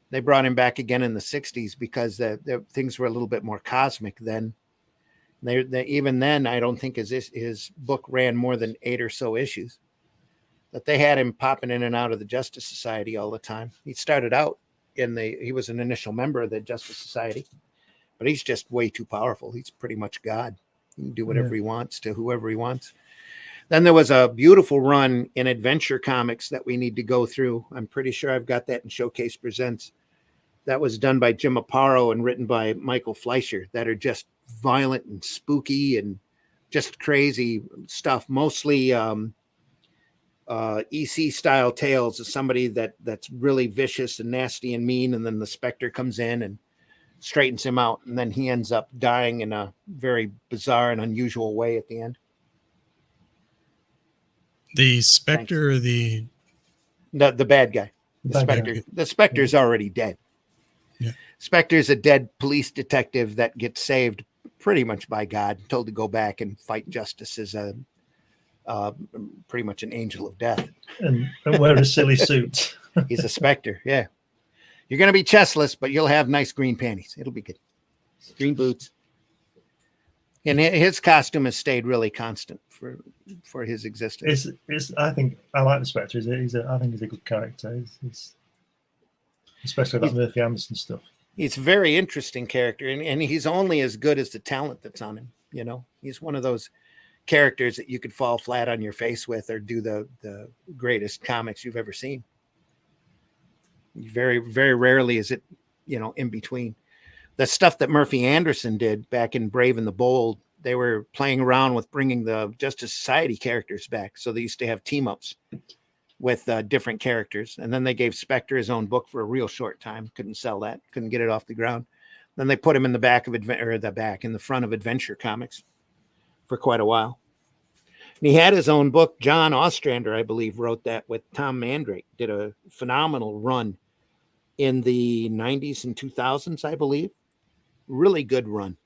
They brought him back again in the 60s because the things were a little bit more cosmic then. They even then, I don't think his book ran more than 8 or so issues. But they had him popping in and out of the Justice Society all the time. He started out he was an initial member of the Justice Society, but he's just way too powerful. He's pretty much God. He can do whatever he wants to whoever he wants. Then there was a beautiful run in Adventure Comics that we need to go through. I'm pretty sure I've got that in Showcase Presents. That was done by Jim Aparo and written by Michael Fleischer, that are just violent and spooky and just crazy stuff. Mostly EC style tales of somebody that's really vicious and nasty and mean, and then the Spectre comes in and straightens him out, and then he ends up dying in a very bizarre and unusual way at the end. The Spectre or the bad guy. The Bad guy. Spectre. The Spectre's already dead. Yeah. Spectre's a dead police detective that gets saved pretty much by God, told to go back and fight justice as a pretty much an angel of death. And wear a silly suit. He's a Spectre. Yeah. You're going to be chestless, but you'll have nice green panties. It'll be good. Green boots. And his costume has stayed really constant for his existence. I think I like the Spectre. I think he's a good character. He's especially that Murphy Anderson stuff. He's a very interesting character, and he's only as good as the talent that's on him. You know, he's one of those characters that you could fall flat on your face with or do the greatest comics you've ever seen. Very, very rarely is it, in between. The stuff that Murphy Anderson did back in Brave and the Bold, they were playing around with bringing the Justice Society characters back. So they used to have team ups with different characters. And then they gave Spectre his own book for a real short time. Couldn't sell that. Couldn't get it off the ground. Then they put him in the back of in the front of Adventure Comics for quite a while. And he had his own book. John Ostrander, I believe, wrote that with Tom Mandrake. Did a phenomenal run in the 90s and 2000s, I believe. Really good run.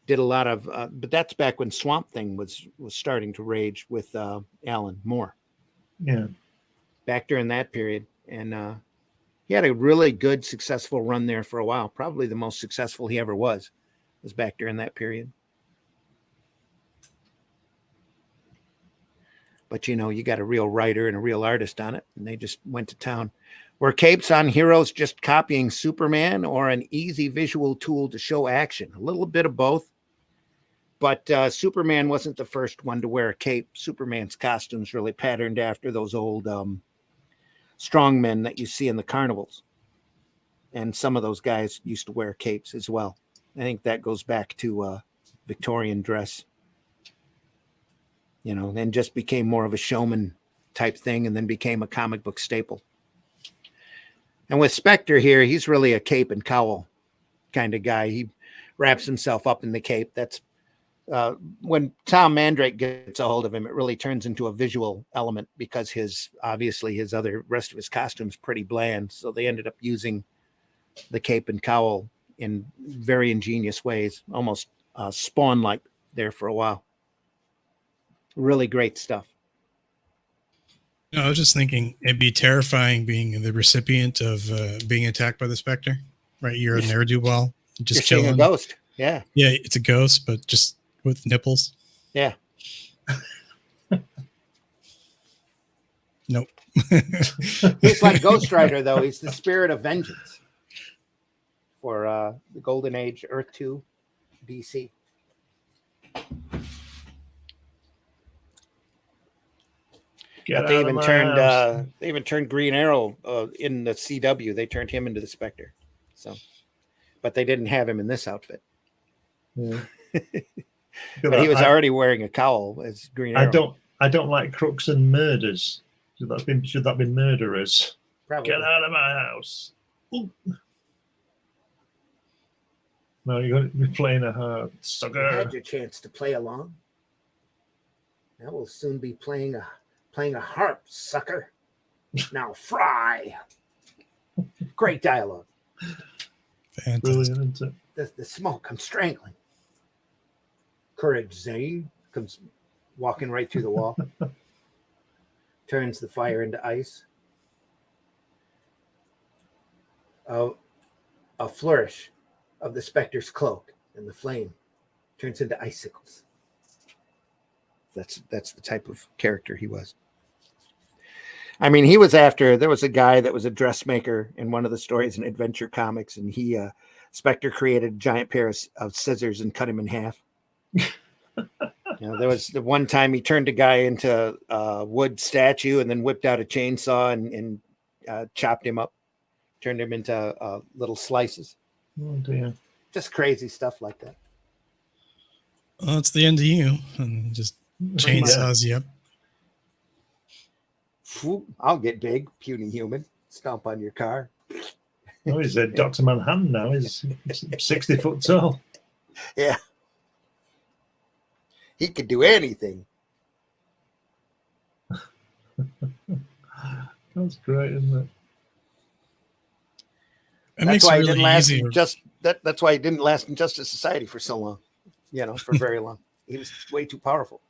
Did a lot of, but that's back when Swamp Thing was starting to rage with Alan Moore. Yeah. Back during that period. And he had a really good, successful run there for a while. Probably the most successful he ever was back during that period. But, you got a real writer and a real artist on it, and they just went to town. Were capes on heroes just copying Superman or an easy visual tool to show action? A little bit of both. But Superman wasn't the first one to wear a cape. Superman's costume's really patterned after those old strongmen that you see in the carnivals. And some of those guys used to wear capes as well. I think that goes back to Victorian dress. Then just became more of a showman type thing and then became a comic book staple. And with Spectre here, he's really a cape and cowl kind of guy. He wraps himself up in the cape. That's when Tom Mandrake gets a hold of him, it really turns into a visual element because obviously his rest of his costume is pretty bland. So they ended up using the cape and cowl in very ingenious ways, almost Spawn-like there for a while. Really great stuff. I was just thinking it'd be terrifying being the recipient of being attacked by the Spectre, right? You're a ne'er-do-well, just You're chilling. seeing a ghost. Yeah. Yeah, it's a ghost, but just with nipples. Yeah. Nope. He's like Ghost Rider, though. He's the spirit of vengeance for the Golden Age, Earth 2, BC. Get They out even of my turned house. they even turned Green Arrow in the CW. They turned him into the Spectre. So, but they didn't have him in this outfit. Yeah. But he was already wearing a cowl as Green Arrow. I don't like crooks and murders. Should that be murderers? Probably. Get out of my house. Ooh. No, you're going to be playing a harp, sucker. You had your chance to play along. Now we'll soon be playing a harp, sucker. Now fry. Great dialogue. Fantastic. Brilliant, isn't it? The smoke, I'm strangling. Courage, Zane, comes walking right through the wall. Turns the fire into ice. A flourish of the Spectre's cloak, and the flame turns into icicles. That's the type of character he was. I mean, he was after, there was a guy that was a dressmaker in one of the stories in Adventure Comics, and Spectre created a giant pair of scissors and cut him in half. There was the one time he turned a guy into a wood statue and then whipped out a chainsaw and chopped him up, turned him into little slices. Oh dear. Just crazy stuff like that. Well, it's the end of you, and just chainsaws you up. I'll get big, puny human. Stomp on your car. Oh, he's a Dr. Manhattan now. He's 60 foot tall. Yeah. He could do anything. That's great, isn't it? That's why he didn't last in that's why he didn't last in Justice Society for so long. For very long. He was way too powerful.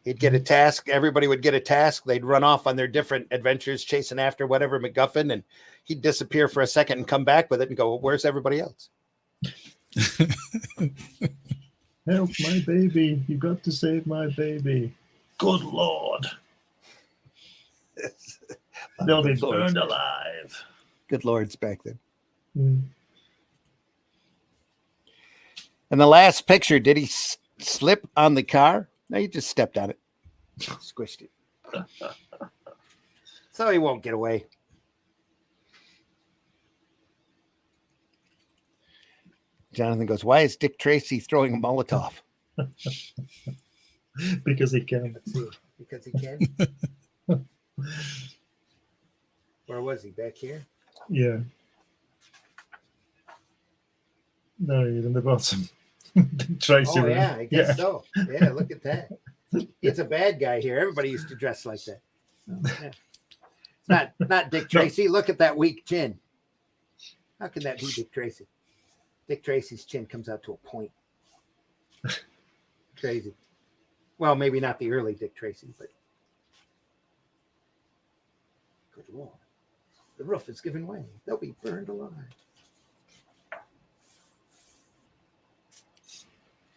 He'd get a task. Everybody would get a task. They'd run off on their different adventures, chasing after whatever MacGuffin, and he'd disappear for a second and come back with it and go, well, "Where's everybody else?" Help my baby! You got to save my baby! Good Lord! They'll be burned alive. Good Lords back then. Mm. And the last picture, did he slip on the car? No, he just stepped on it, squished it. So he won't get away. Jonathan goes, "Why is Dick Tracy throwing a Molotov?" Because he can. Because he can. Where was he? Back here? Yeah. No, you're in the bottom. Tracy. Oh, yeah, I guess so. Yeah, look at that. It's a bad guy here. Everybody used to dress like that. Oh, yeah. Not Dick Tracy. Look at that weak chin. How can that be Dick Tracy? Dick Tracy's chin comes out to a point. Crazy. Well, maybe not the early Dick Tracy, but good Lord. The roof is giving way. They'll be burned alive.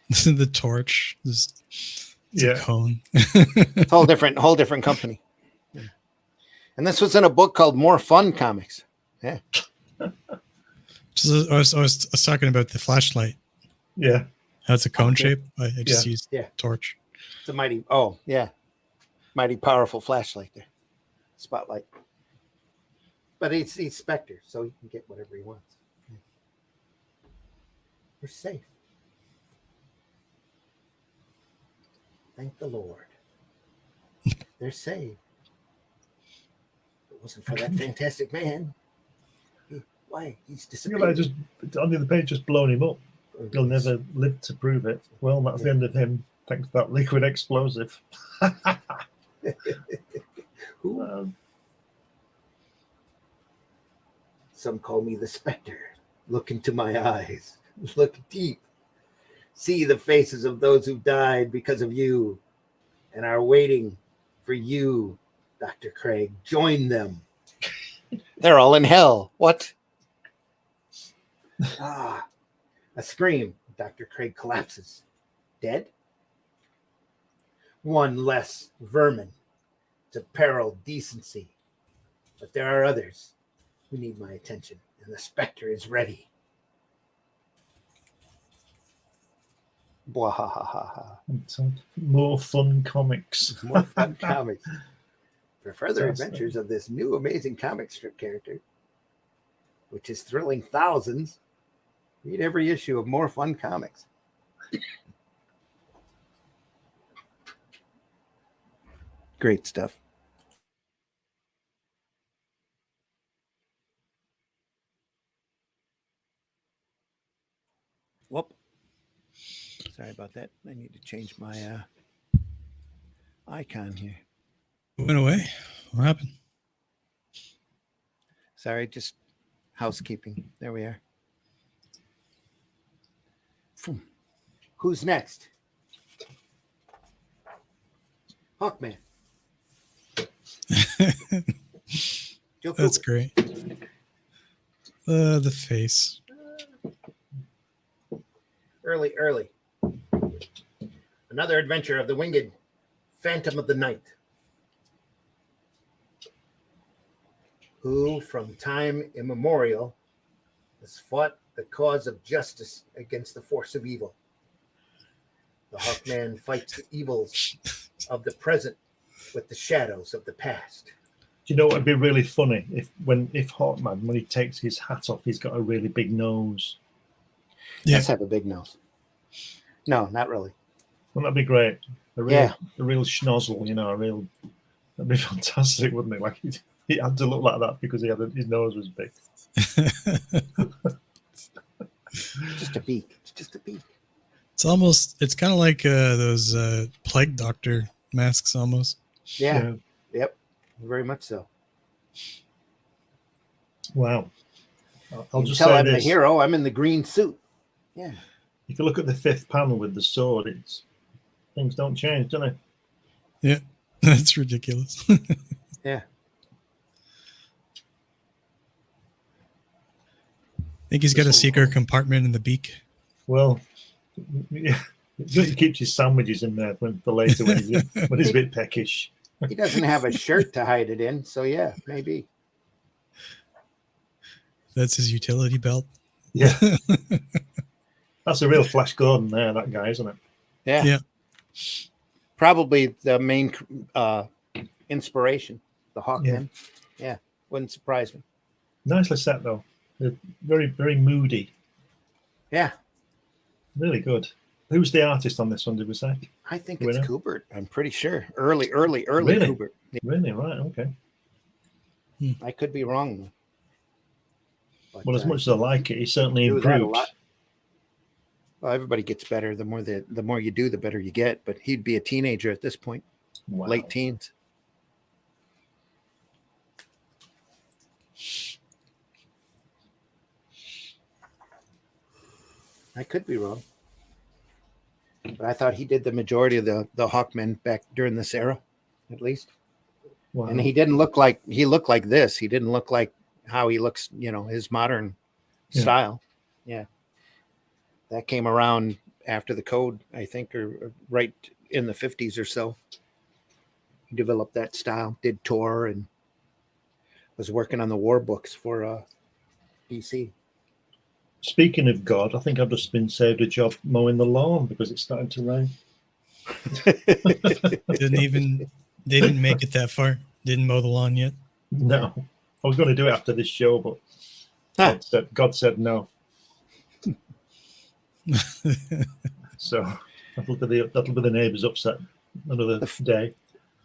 This is the torch. It's a cone. It's whole different company. Yeah. And this was in a book called More Fun Comics. Yeah. I was talking about the flashlight. Yeah. How it's a cone shape. I just used torch. It's a mighty powerful flashlight there. Spotlight. But he's Spectre, so he can get whatever he wants. Yeah. We're safe. Thank the Lord. They're saved. If it wasn't for that fantastic man. Why? He's disappeared. Just on the other page, just blown him up. He'll never live to prove it. Well, that's the end of him. Thanks to that liquid explosive. Some call me the Spectre. Look into my eyes. Look deep. See the faces of those who died because of you and are waiting for you, Dr. Craig. Join them. They're all in hell. What? A scream. Dr. Craig collapses. Dead? One less vermin to peril decency. But there are others who need my attention, and the Spectre is ready. Bwahahaha. More fun comics. More fun comics. For further Fantastic. adventures of this new amazing comic strip character, which is thrilling thousands, read every issue of More Fun Comics. Great stuff. Whoop. Sorry about that. I need to change my icon here. It went away. What happened? Sorry, just housekeeping. There we are. Who's next? Hawkman. Joe That's Cooper. great. The face. Early. Another adventure of the winged Phantom of the Night, who from time immemorial has fought the cause of justice against the force of evil. The Hawkman fights the evils of the present with the shadows of the past. Do you know what would be really funny if Hawkman, when he takes his hat off, he's got a really big nose. Yeah. Let's have a big nose. No, not really. Wouldn't that be great? A real schnozzle, that'd be fantastic, wouldn't it? Like he had to look like that because his nose was big. Just a beak. It's just a beak. It's kind of like those plague doctor masks almost. Yeah. Yep. Very much so. Wow. I'll just tell say I'm this. the hero. I'm in the green suit. Yeah. If you look at the 5th panel with the sword, things don't change, do they? Yeah, that's ridiculous. Yeah. I think he's got a secret compartment in the beak. Well, yeah, he keeps his sandwiches in there for later when he's a bit peckish. He doesn't have a shirt to hide it in, so yeah, maybe. That's his utility belt. Yeah. That's a real Flash Gordon there, that guy, isn't it? Yeah. Probably the main inspiration, the Hawkman. Yeah, wouldn't surprise me. Nicely set, though. They're very, very moody. Yeah. Really good. Who's the artist on this one, did we say? I think it's Kubert. I'm pretty sure. Early Kubert. Really? Right, okay. I could be wrong, though. But, well, as much as I like it, he certainly improved. Well, everybody gets better. The more you do, the better you get. But he'd be a teenager at this point, late teens. I could be wrong, but I thought he did the majority of the Hawkmen back during this era, at least. Wow. And he looked like this. He didn't look like how he looks, his modern style. Yeah. That came around after the code, I think, or right in the 50s or so. He developed that style, did tour, and was working on the war books for DC. Speaking of God, I think I've just been saved a job mowing the lawn because it's starting to rain. They didn't make it that far. Didn't mow the lawn yet. No. I was going to do it after this show, but God said no. So that'll be the neighbors upset another day.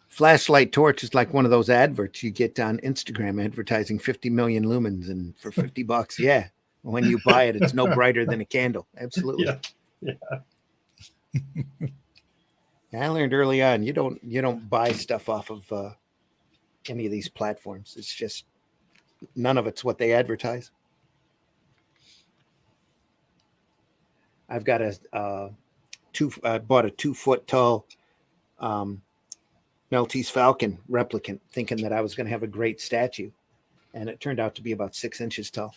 Flashlight torch is like one of those adverts you get on Instagram advertising 50 million lumens and for $50. Yeah. When you buy it, it's no brighter than a candle. Absolutely. Yeah. I learned early on you don't buy stuff off of any of these platforms. It's just none of it's what they advertise. I've got I bought a 2-foot tall Maltese Falcon replicant, thinking that I was going to have a great statue, and it turned out to be about 6 inches tall.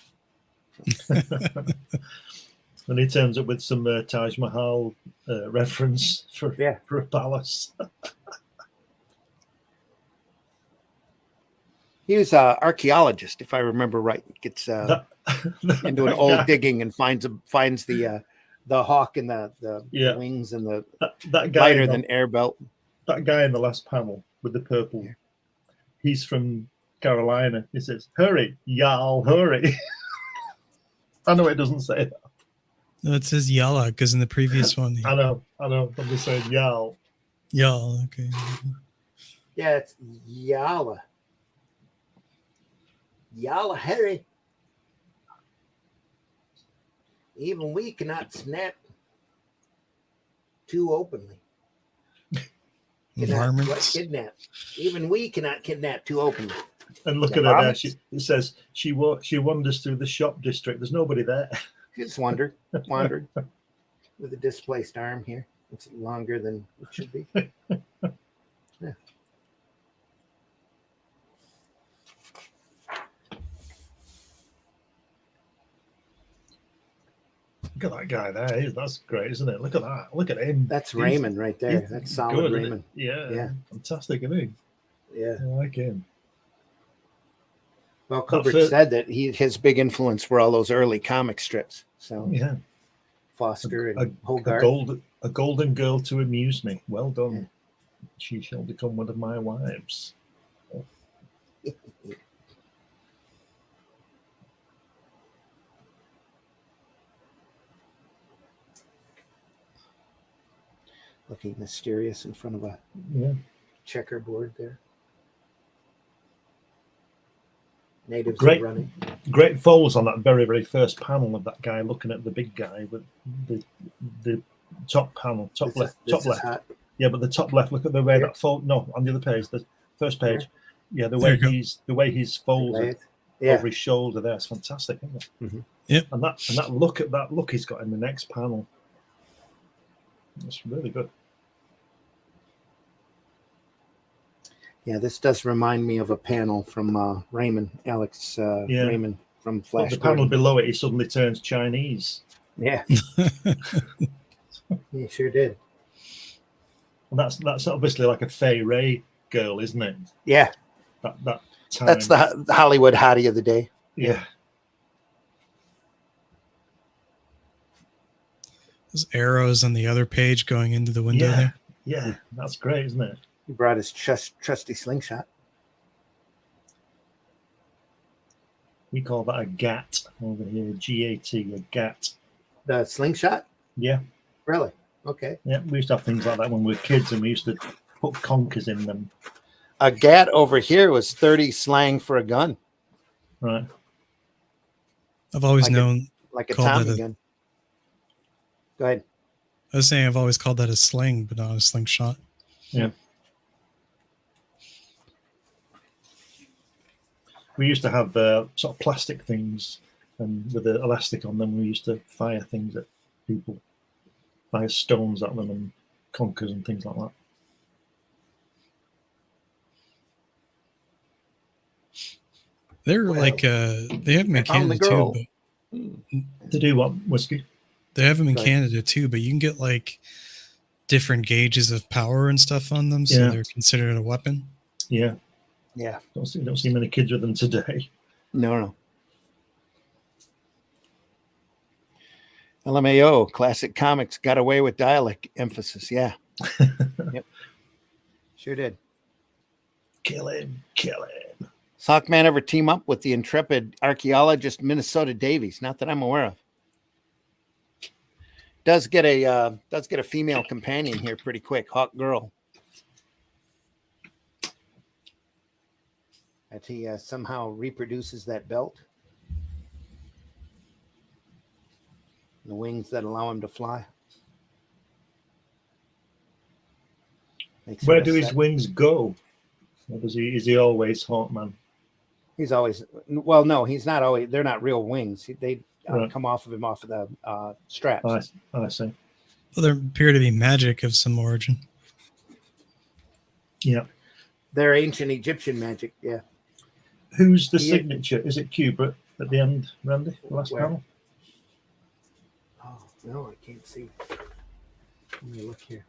And he turns up with some Taj Mahal reference for a palace. He was an archaeologist, if I remember right. Gets into an old digging and finds the the hawk and the wings and the that guy lighter than air belt. That guy in the last panel with the purple, he's from Carolina. He says, "Hurry, y'all, hurry." I know it doesn't say that. No, it says Yalla because in the previous one. I know. I'm just saying y'all. Y'all, okay. Yeah, it's Yalla. Yalla, hurry. Even we cannot snap too openly. Varmints. Kidnap. Even we cannot kidnap too openly. And look at her there. It says she wanders through the shop district. There's nobody there. She just wandered with a displaced arm here. It's longer than it should be. Yeah. Look at that guy there. That's great, isn't it? Look at that. Look at him. That's Raymond right there. That's solid good, Raymond. Yeah. Fantastic, isn't he? Yeah. I like him. Well, Kubrick said that his big influence were all those early comic strips. So yeah, Foster and Hogarth. A golden girl to amuse me. Well done. Yeah. She shall become one of my wives. Oh. Looking mysterious in front of a checkerboard there. Natives are running. Great folds on that very, very first panel of that guy looking at the big guy with the top panel, top left. Yeah, but the top left. Look at the way that fold. No, on the other page, the first page. Yeah, the way he's folded over his shoulder there. It's fantastic, isn't it? Mm-hmm. Yeah. And that look he's got in the next panel. It's really good. Yeah, this does remind me of a panel from Raymond, Alex Raymond from Flash. But the panel below it, he suddenly turns Chinese. Yeah. He sure did. And that's obviously like a Fay Ray girl, isn't it? Yeah. That's the Hollywood hottie of the day. Yeah. Those arrows on the other page going into the window there. Yeah, that's great, isn't it? He brought his trusty slingshot. We call that a GAT over here, G-A-T, a GAT. The slingshot? Yeah. Really? Okay. Yeah, we used to have things like that when we were kids, and we used to put conkers in them. A GAT over here was 30 slang for a gun. Right. I've always known like a Tommy gun. Go ahead. I was saying I've always called that a sling, but not a slingshot. Yeah. We used to have sort of plastic things, and with the elastic on them, we used to fire things at people, fire stones at them, and conkers and things like that. They're like they have them in Canada too. But to do what, whiskey? They have them in Canada too, but you can get like different gauges of power and stuff on them, so they're considered a weapon. Yeah. Yeah. Don't see many kids with them today. No. LMAO, classic comics, got away with dialect emphasis. Yeah. Yep. Sure did. Kill him. Sockman ever team up with the intrepid archaeologist Minnesota Davies? Not that I'm aware of. Does get a female companion here pretty quick. Hawk Girl. That he somehow reproduces that belt. The wings that allow him to fly. Where do his wings go? Or is he always Hawkman? He's always, well, no, he's not always. They're not real wings. They come off of him off of the straps. I see. Well, there appear to be magic of some origin. Yeah. They're ancient Egyptian magic. Yeah. Who's the signature? Is it Kubrick at the end, Randy? The last panel? Oh, no, I can't see. Let me look here.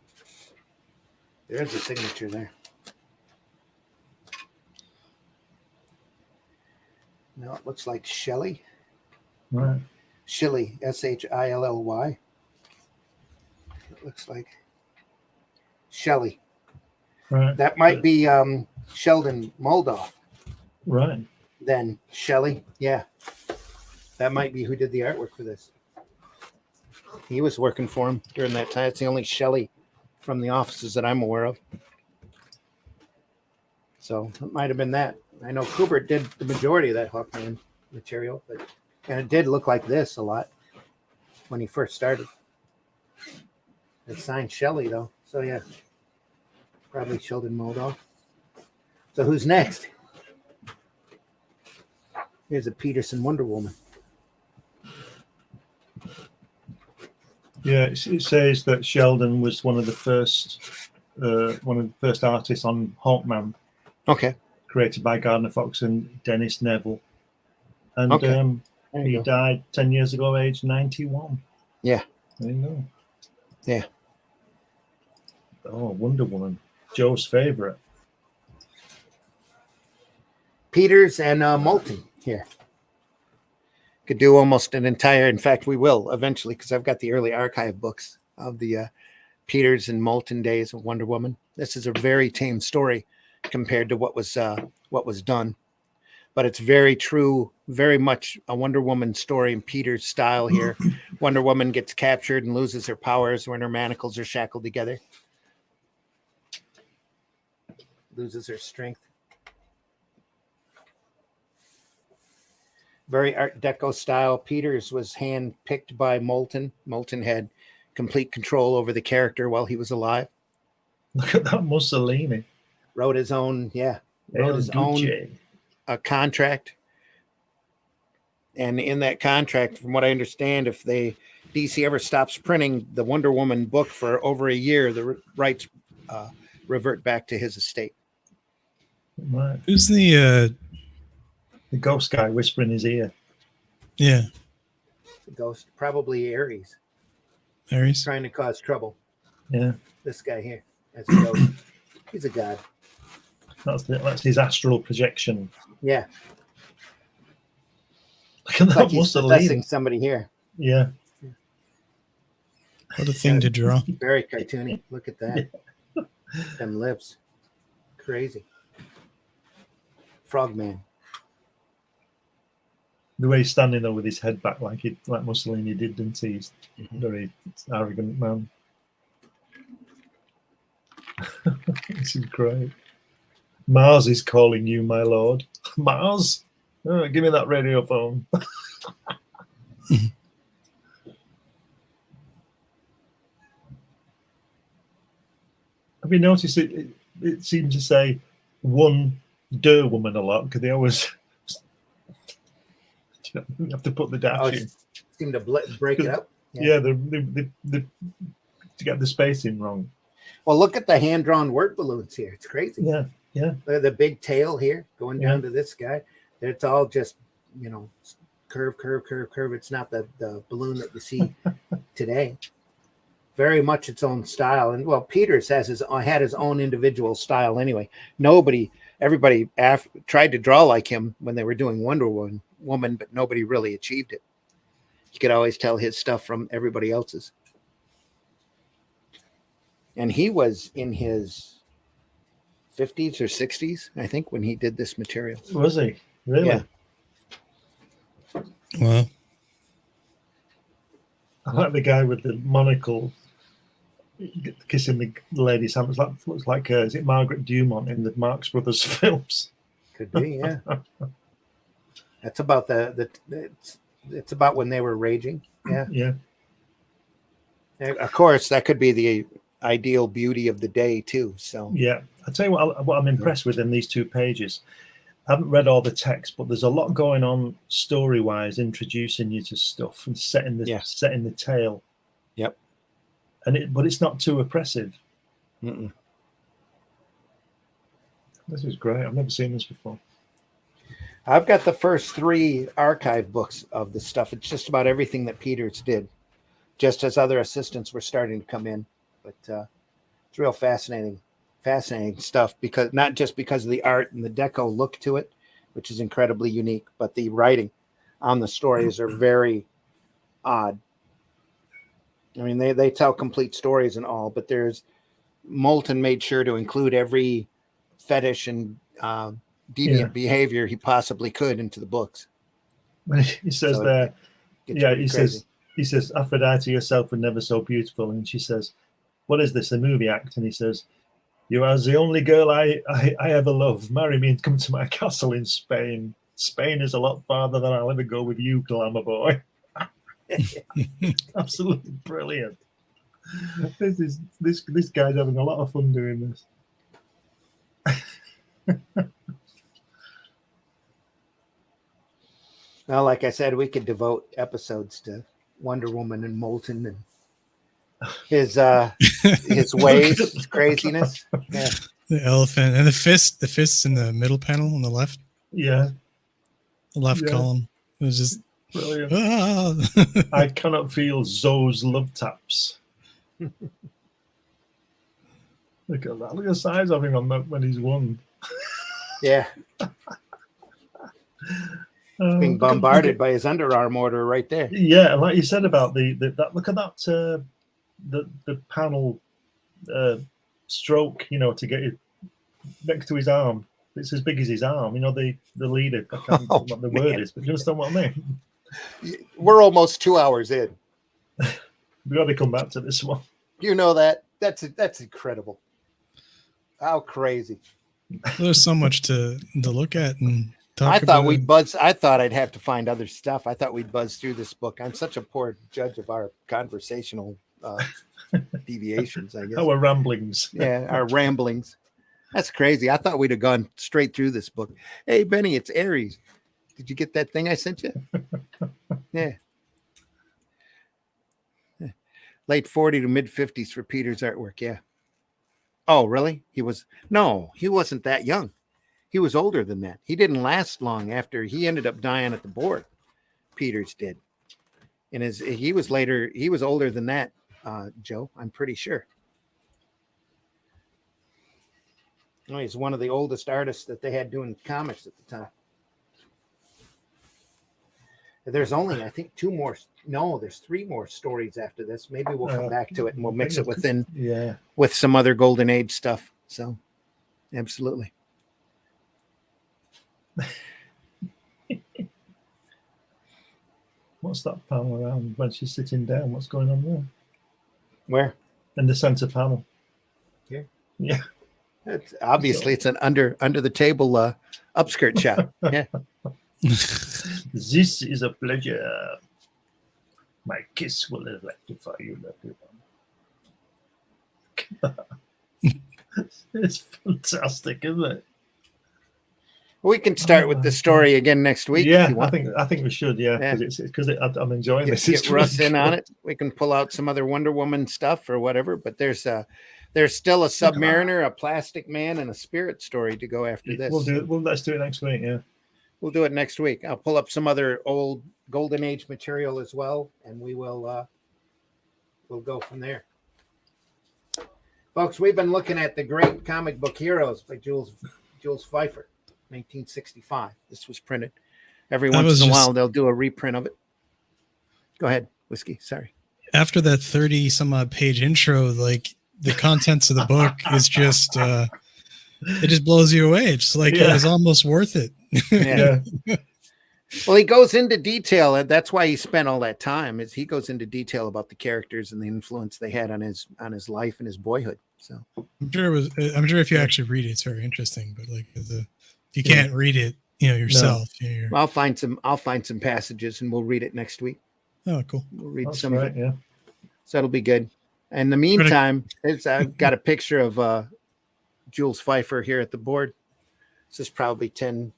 There's a signature there. No, it looks like Shelley. Right. Shilly, Shilly. it looks like. Shelley. Right. That might be Sheldon Moldoff. Right. Then Shelley. Yeah. That might be who did the artwork for this. He was working for him during that time. It's the only Shelley from the offices that I'm aware of. So it might have been that. I know Kubert did the majority of that Hawkman material, and it did look like this a lot when he first started. It signed Shelley though, so yeah, probably Sheldon Moldoff. So who's next? Here's a Peterson Wonder Woman. Yeah, it says that Sheldon was one of the first artists on Hawkman. Okay. Created by Gardner Fox and Dennis Neville. And Okay. he died 10 years ago, age 91. Yeah. There you go. Yeah. Oh, Wonder Woman. Joe's favorite. Peters and Moulton here. Could do almost an entire, in fact, we will eventually, because I've got the early archive books of the Peters and Moulton days of Wonder Woman. This is a very tame story compared to what was done, but it's very true, very much a Wonder Woman story in Peters' style here. Wonder Woman gets captured and loses her powers when her manacles are shackled together. Loses her strength. Very Art Deco style. Peters was hand-picked by Moulton. Moulton had complete control over the character while he was alive. Look at that Mussolini. Wrote his own, contract. And in that contract, from what I understand, if DC ever stops printing the Wonder Woman book for over a year, the rights revert back to his estate. Right. Who's the ghost guy whispering in his ear? Yeah. The ghost, probably Ares. Ares? Trying to cause trouble. Yeah. This guy here. That's a ghost. He's a god. That's his astral projection. Yeah. Look at that like he's Mussolini. possessing somebody here. Yeah. What a thing to draw. Very cartoony. Look at that. Them lips. Crazy. Frogman. The way he's standing there with his head back like Mussolini did, didn't he? He's a very arrogant man. This is great. Mars is calling you, my lord. Mars? Oh, give me that radio phone. Have you noticed it seems to say Wonder Woman a lot because they always you have to put the dash in. Seem to break it up. Yeah, they to get the spacing wrong. Well, look at the hand-drawn word balloons here. It's crazy. Yeah. Look at the big tail here going down to this guy. It's all just, curve. It's not the balloon that you see today. Very much its own style. And well, Peters had his own individual style anyway. Everybody tried to draw like him when they were doing Wonder Woman, but nobody really achieved it. You could always tell his stuff from everybody else's. And he was in his 50s or 60s, I think, when he did this material. Was he? Really? Yeah. Wow. I like the guy with the monocle kissing the lady's hand. Looks like is it Margaret Dumont in the Marx Brothers films? Could be, yeah. That's about it's about when they were raging. Yeah. Yeah. And of course, that could be the ideal beauty of the day too. So yeah, I'll tell you what I'm impressed with in these 2 pages. I haven't read all the text, but there's a lot going on story-wise, introducing you to stuff and setting the tale. Yep. But it's not too oppressive. Mm-mm. This is great. I've never seen this before. I've got the first 3 archive books of the stuff. It's just about everything that Peters did, just as other assistants were starting to come in. But it's real fascinating stuff, because not just because of the art and the deco look to it, which is incredibly unique, but the writing on the stories are very odd I mean, they tell complete stories and all, but Moulton made sure to include every fetish and deviant behavior he possibly could into the books. He says So there, he says, Aphrodite yourself were never so beautiful. And she says, what is this, a movie act? And he says, you are the only girl I ever loved. Marry me and come to my castle in Spain. Spain is a lot farther than I'll ever go with you, glamour boy. Absolutely brilliant. This guy's having a lot of fun doing this. Well, like I said, we could devote episodes to Wonder Woman and Moulton and his ways, his craziness. Yeah. The elephant and the fists in the middle panel on the left. Yeah. The left column. It was just brilliant. Ah. I cannot feel Zoe's love taps. Look at that. Look at the size of him when he's won. Yeah. Being bombarded by his underarm order right there. Yeah, and like you said about that, look at that the panel stroke, to get it next to his arm. It's as big as his arm. The leader. I can't remember what the word is, but you understand what I mean? We're almost 2 hours in. We got to come back to this one. You know that? That's incredible. How crazy. There's so much to look at and talk I thought about. we'd buzz. I thought I'd have to find other stuff. I thought we'd buzz through this book. I'm such a poor judge of our conversational deviations, I guess. Our ramblings. Yeah, our ramblings. That's crazy. I thought we'd have gone straight through this book. Hey, Benny, it's Aries. Did you get that thing I sent you? Yeah. Late 40 to mid 50s for Peter's artwork. Yeah. Oh, really? He wasn't that young. He was older than that. He didn't last long after he ended up dying at the board. Peters did. And he was older than that, Joe, I'm pretty sure. Oh, he's one of the oldest artists that they had doing comics at the time. There's only, I think, there's 3 more stories after this. Maybe we'll come back to it and we'll mix it with some other Golden Age stuff. So, absolutely. What's that panel around when she's sitting down? What's going on there? Where? In the center panel. Here? Yeah. It's an under the table upskirt shot. Yeah. This is a pleasure. My kiss will electrify you, everyone. It's fantastic, isn't it? We can start with the story again next week. Yeah, I think we should. Yeah, because I'm enjoying this. Get Russ in on it. We can pull out some other Wonder Woman stuff or whatever. But there's still a Submariner, a Plastic Man, and a Spirit story to go after this. Let's do it next week. Yeah, we'll do it next week. I'll pull up some other old Golden Age material as well, and we'll go from there. Folks, we've been looking at The Great Comic Book Heroes by Jules Feiffer. 1965. This was printed. Every once in a while, they'll do a reprint of it. Go ahead, Whiskey. Sorry. After that 30 some odd page intro, like the contents of the book is just, it just blows you away. It's like, it was almost worth it. Yeah. Well, he goes into detail, and that's why he spent all that time. Is he goes into detail about the characters and the influence they had on his life and his boyhood. So I'm sure if you actually read it, it's very interesting. But like, if you can't read it, yourself, I'll find some passages, and we'll read it next week. Oh, cool. We'll read some of it. Yeah. So it'll be good. In the meantime, I've got a picture of Jules Feiffer here at the board. This is probably 10,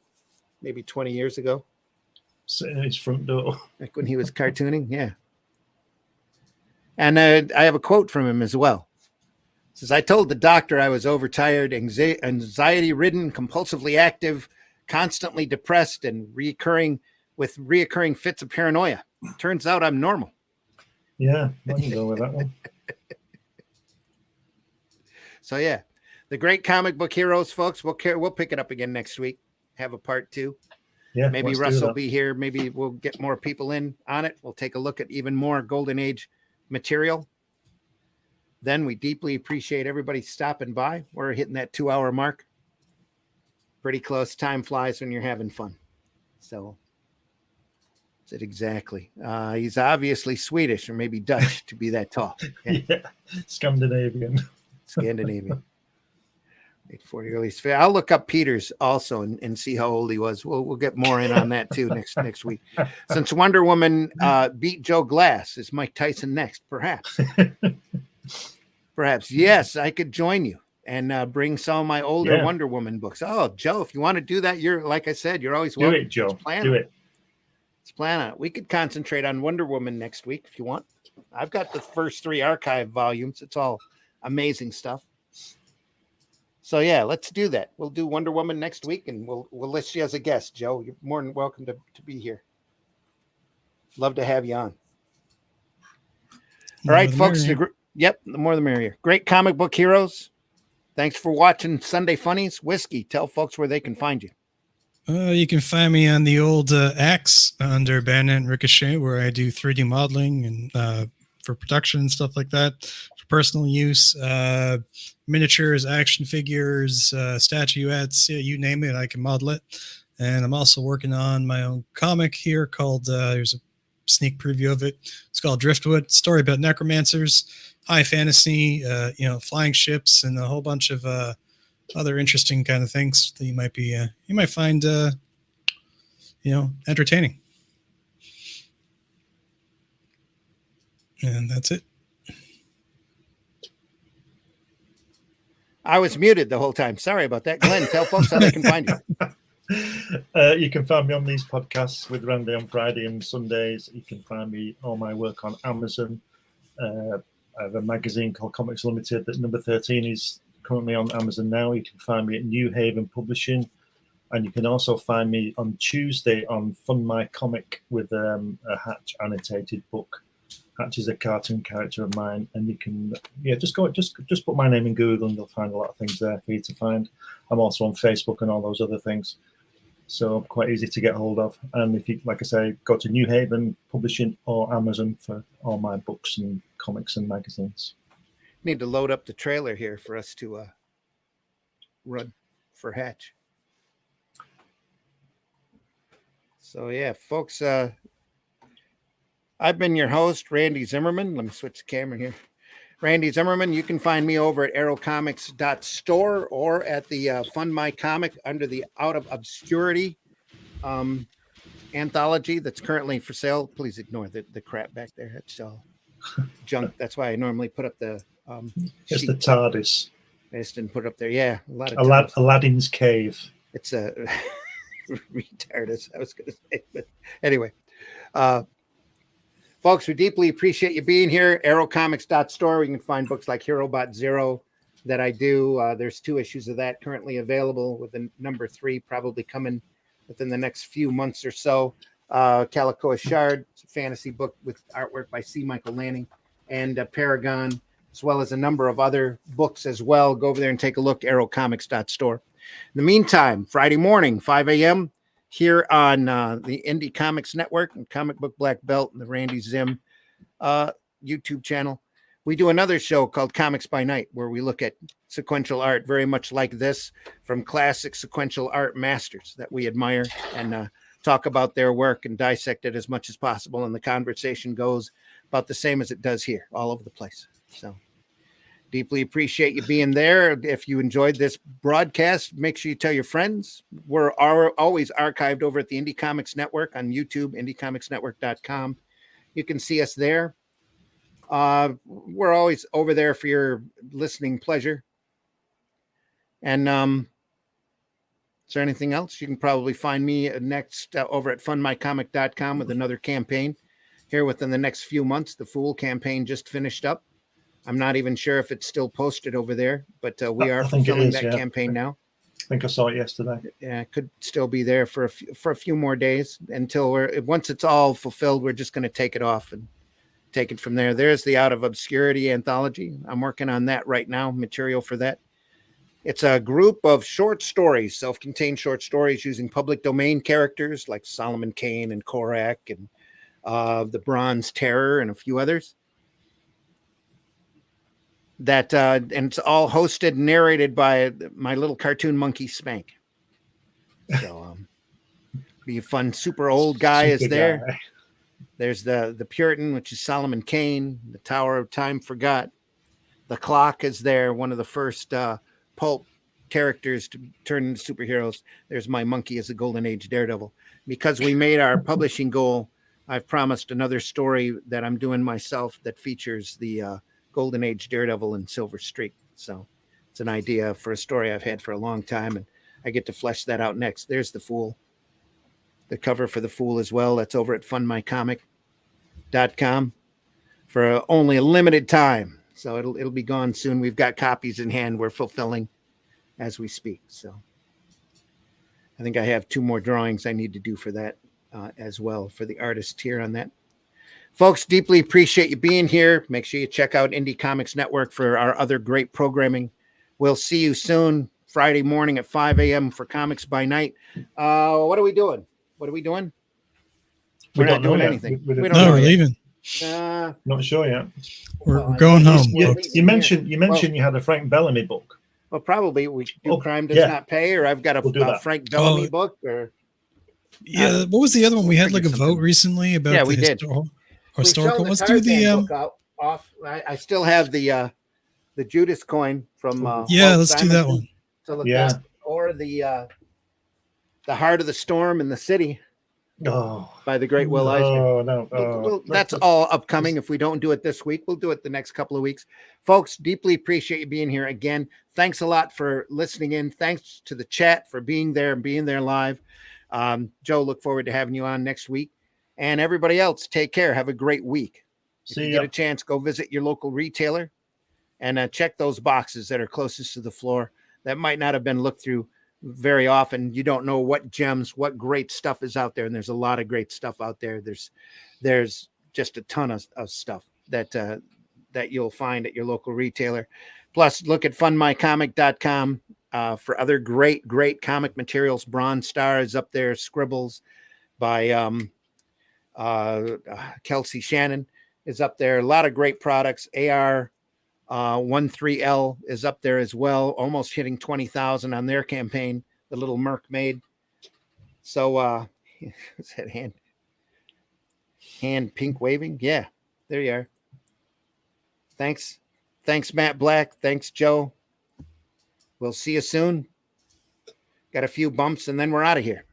maybe 20 years ago. Sitting in his front door. Like when he was cartooning, yeah. And I have a quote from him as well. It says, I told the doctor I was overtired, anxiety-ridden, compulsively active, constantly depressed, and reoccurring fits of paranoia. Turns out I'm normal. Yeah, I can go with that one. So yeah, The Great Comic Book Heroes, folks. We'll pick it up again next week. Have a part 2. Yeah, maybe Russ will be here. Maybe we'll get more people in on it. We'll take a look at even more Golden Age material then we deeply appreciate everybody stopping by. We're hitting that 2-hour mark. Pretty close. Time flies when you're having fun. So, is it exactly? He's obviously Swedish or maybe Dutch to be that tall. Yeah, Scandinavian. 840 release. I'll look up Peter's also and see how old he was. We'll get more in on that too next week. Since Wonder Woman beat Joe Glass, is Mike Tyson next? Perhaps. Perhaps. Yes, I could join you and bring some of my older Wonder Woman books. Oh, Joe, if you want to do that, you're like I said, you're always welcome. Do it, Joe. Do it. Let's plan on it. We could concentrate on Wonder Woman next week if you want. I've got the first 3 archive volumes. It's all amazing stuff. So yeah, let's do that. We'll do Wonder Woman next week, and we'll list you as a guest, Joe. You're more than welcome to be here. Love to have you on. All right, folks. The more the merrier. Great comic book heroes. Thanks for watching Sunday Funnies. Whiskey, tell folks where they can find you. You can find me on the old X under Bandit and Ricochet, where I do 3D modeling and for production and stuff like that, for personal use. Miniatures, action figures, statuettes, you name it, I can model it. And I'm also working on my own comic here called, there's a sneak preview of it. It's called Driftwood, story about necromancers, high fantasy, flying ships, and a whole bunch of other interesting kind of things that you might find, entertaining. And that's it. I was muted the whole time. Sorry about that. Glenn, tell folks how they can find you. You can find me on these podcasts with Randy on Friday and Sundays. You can find me all my work on Amazon. I have a magazine called Comics Limited that number 13 is currently on Amazon now. You can find me at New Haven Publishing. And you can also find me on Tuesday on Fun My Comic with a Hatch annotated book. Hatch is a cartoon character of mine, and you can just put my name in Google and you'll find a lot of things there for you to find. I'm also on Facebook and all those other things, so I'm quite easy to get hold of. And if you, like I say, go to New Haven Publishing or Amazon for all my books and comics and magazines. Need to load up the trailer here for us to run for Hatch. So yeah, folks. I've been your host, Randy Zimmerman. Let me switch the camera here. Randy Zimmerman. You can find me over at aerocomics.store or at the Fund My Comic under the Out of Obscurity anthology that's currently for sale. Please ignore the crap back there. It's all junk. That's why I normally put up the it's the TARDIS. I just didn't put it up there. Yeah, a lot of Aladdin's cave. It's a retarded, I was going to say. But anyway, folks, we deeply appreciate you being here. Aerocomics.store, where you can find books like Hero Bot Zero that I do. There's 2 issues of that currently available, with the number 3 probably coming within the next few months or so. Calico Shard, it's a fantasy book with artwork by C. Michael Lanning, and Paragon, as well as a number of other books as well. Go over there and take a look, aerocomics.store. In the meantime, Friday morning, 5 a.m., here on the Indie Comics Network and Comic Book Black Belt and the Randy Zim YouTube channel, we do another show called Comics by Night, where we look at sequential art very much like this from classic sequential art masters that we admire, and talk about their work and dissect it as much as possible. And the conversation goes about the same as it does here, all over the place. So deeply appreciate you being there. If you enjoyed this broadcast, make sure you tell your friends. We're always archived over at the Indie Comics Network on YouTube, indiecomicsnetwork.com. You can see us there. We're always over there for your listening pleasure. And is there anything else? You can probably find me next over at fundmycomic.com with another campaign here within the next few months. The Fool campaign just finished up. I'm not even sure if it's still posted over there, but we are fulfilling that campaign now. I think I saw it yesterday. Yeah, it could still be there for a few more days until once it's all fulfilled, we're just going to take it off and take it from there. There's the Out of Obscurity anthology. I'm working on that right now, material for that. It's a group of short stories, self-contained short stories using public domain characters like Solomon Kane and Korak and the Bronze Terror and a few others. that, and it's all hosted and narrated by my little cartoon monkey Spank. So be a fun, super old guy is there. Guy. There's the Puritan, which is Solomon Kane. The Tower of Time Forgot. The Clock is there, one of the first pulp characters to turn into superheroes. There's my monkey as a Golden Age Daredevil. Because we made our publishing goal, I've promised another story that I'm doing myself that features the Golden Age Daredevil and Silver Streak. So it's an idea for a story I've had for a long time, and I get to flesh that out next. There's the Fool. The cover for the Fool as well. That's over at fundmycomic.com for only a limited time. So it'll be gone soon. We've got copies in hand. We're fulfilling as we speak. So I think I have 2 more drawings I need to do for that as well, for the artist here on that. Folks, deeply appreciate you being here. Make sure you check out Indie Comics Network for our other great programming. We'll see you soon, Friday morning at 5 a.m. for Comics by Night. What are we doing? We're not doing anything. We don't No, know we're yet. leaving. Not sure yet. We're going home. You mentioned you had a Frank Bellamy book. Well, probably we do Crime Does yeah. Not Pay, or I've got a, We'll do a that. Frank Bellamy book, or Yeah, what was the other one? We had like a Something. vote recently about Yeah, the we did. historical. We Let's showed do the the Tarzan book off. I still have the Judas coin from yeah. Walt Let's do that Simonson one. to look Yeah. at, or the Heart of the Storm in the City Oh, by the great Will Eisner. no. Well, that's all upcoming. If we don't do it this week, we'll do it the next couple of weeks. Folks, deeply appreciate you being here again. Thanks a lot for listening in. Thanks to the chat for being there and being there live. Joe, look forward to having you on next week. And everybody else, take care. Have a great week. If you get a chance, go visit your local retailer and check those boxes that are closest to the floor that might not have been looked through very often. You don't know what gems, what great stuff is out there. And there's a lot of great stuff out there. There's just a ton of stuff that you'll find at your local retailer. Plus, look at fundmycomic.com for other great comic materials. Bronze Star is up there. Scribbles by Kelsey Shannon is up there. A lot of great products. AR 13L is up there as well, almost hitting 20,000 on their campaign, the little Merc made. So is that hand pink waving? Yeah, there you are. Thanks, Matt Black. Thanks, Joe. We'll see you soon. Got a few bumps and then we're out of here.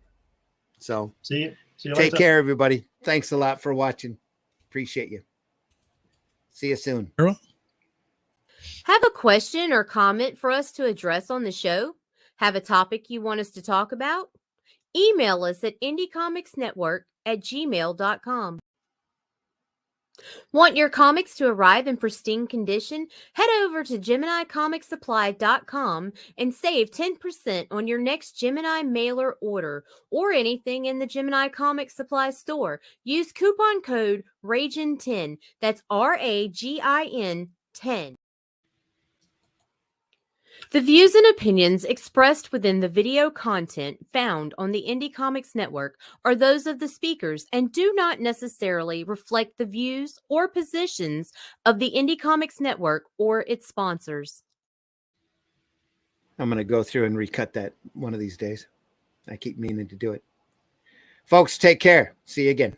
So see you take later. care, everybody. Thanks a lot for watching. Appreciate you. See you soon. Have a question or comment for us to address on the show? Have a topic you want us to talk about? Email us at indiecomicsnetwork@gmail.com. Want your comics to arrive in pristine condition? Head over to GeminiComicSupply.com and save 10% on your next Gemini mailer order or anything in the Gemini Comic Supply store. Use coupon code RAGIN10. That's RAGIN 10. The views and opinions expressed within the video content found on the Indie Comics Network are those of the speakers and do not necessarily reflect the views or positions of the Indie Comics Network or its sponsors. I'm going to go through and recut that one of these days. I keep meaning to do it. Folks, take care. See you again.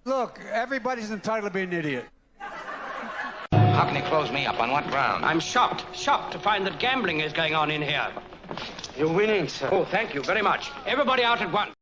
Look, everybody's entitled to be an idiot. How can you close me up? On what ground? I'm shocked to find that gambling is going on in here. You're winning, sir. Oh, thank you very much. Everybody out at once.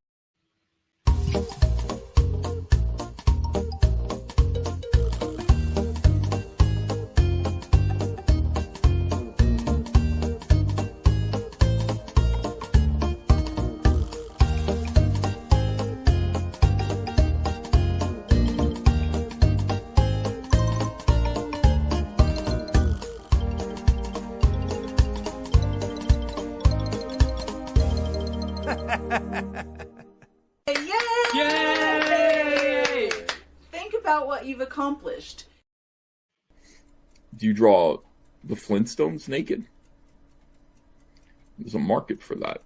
Yay! Think about what you've accomplished. Do you draw the Flintstones naked? There's a market for that.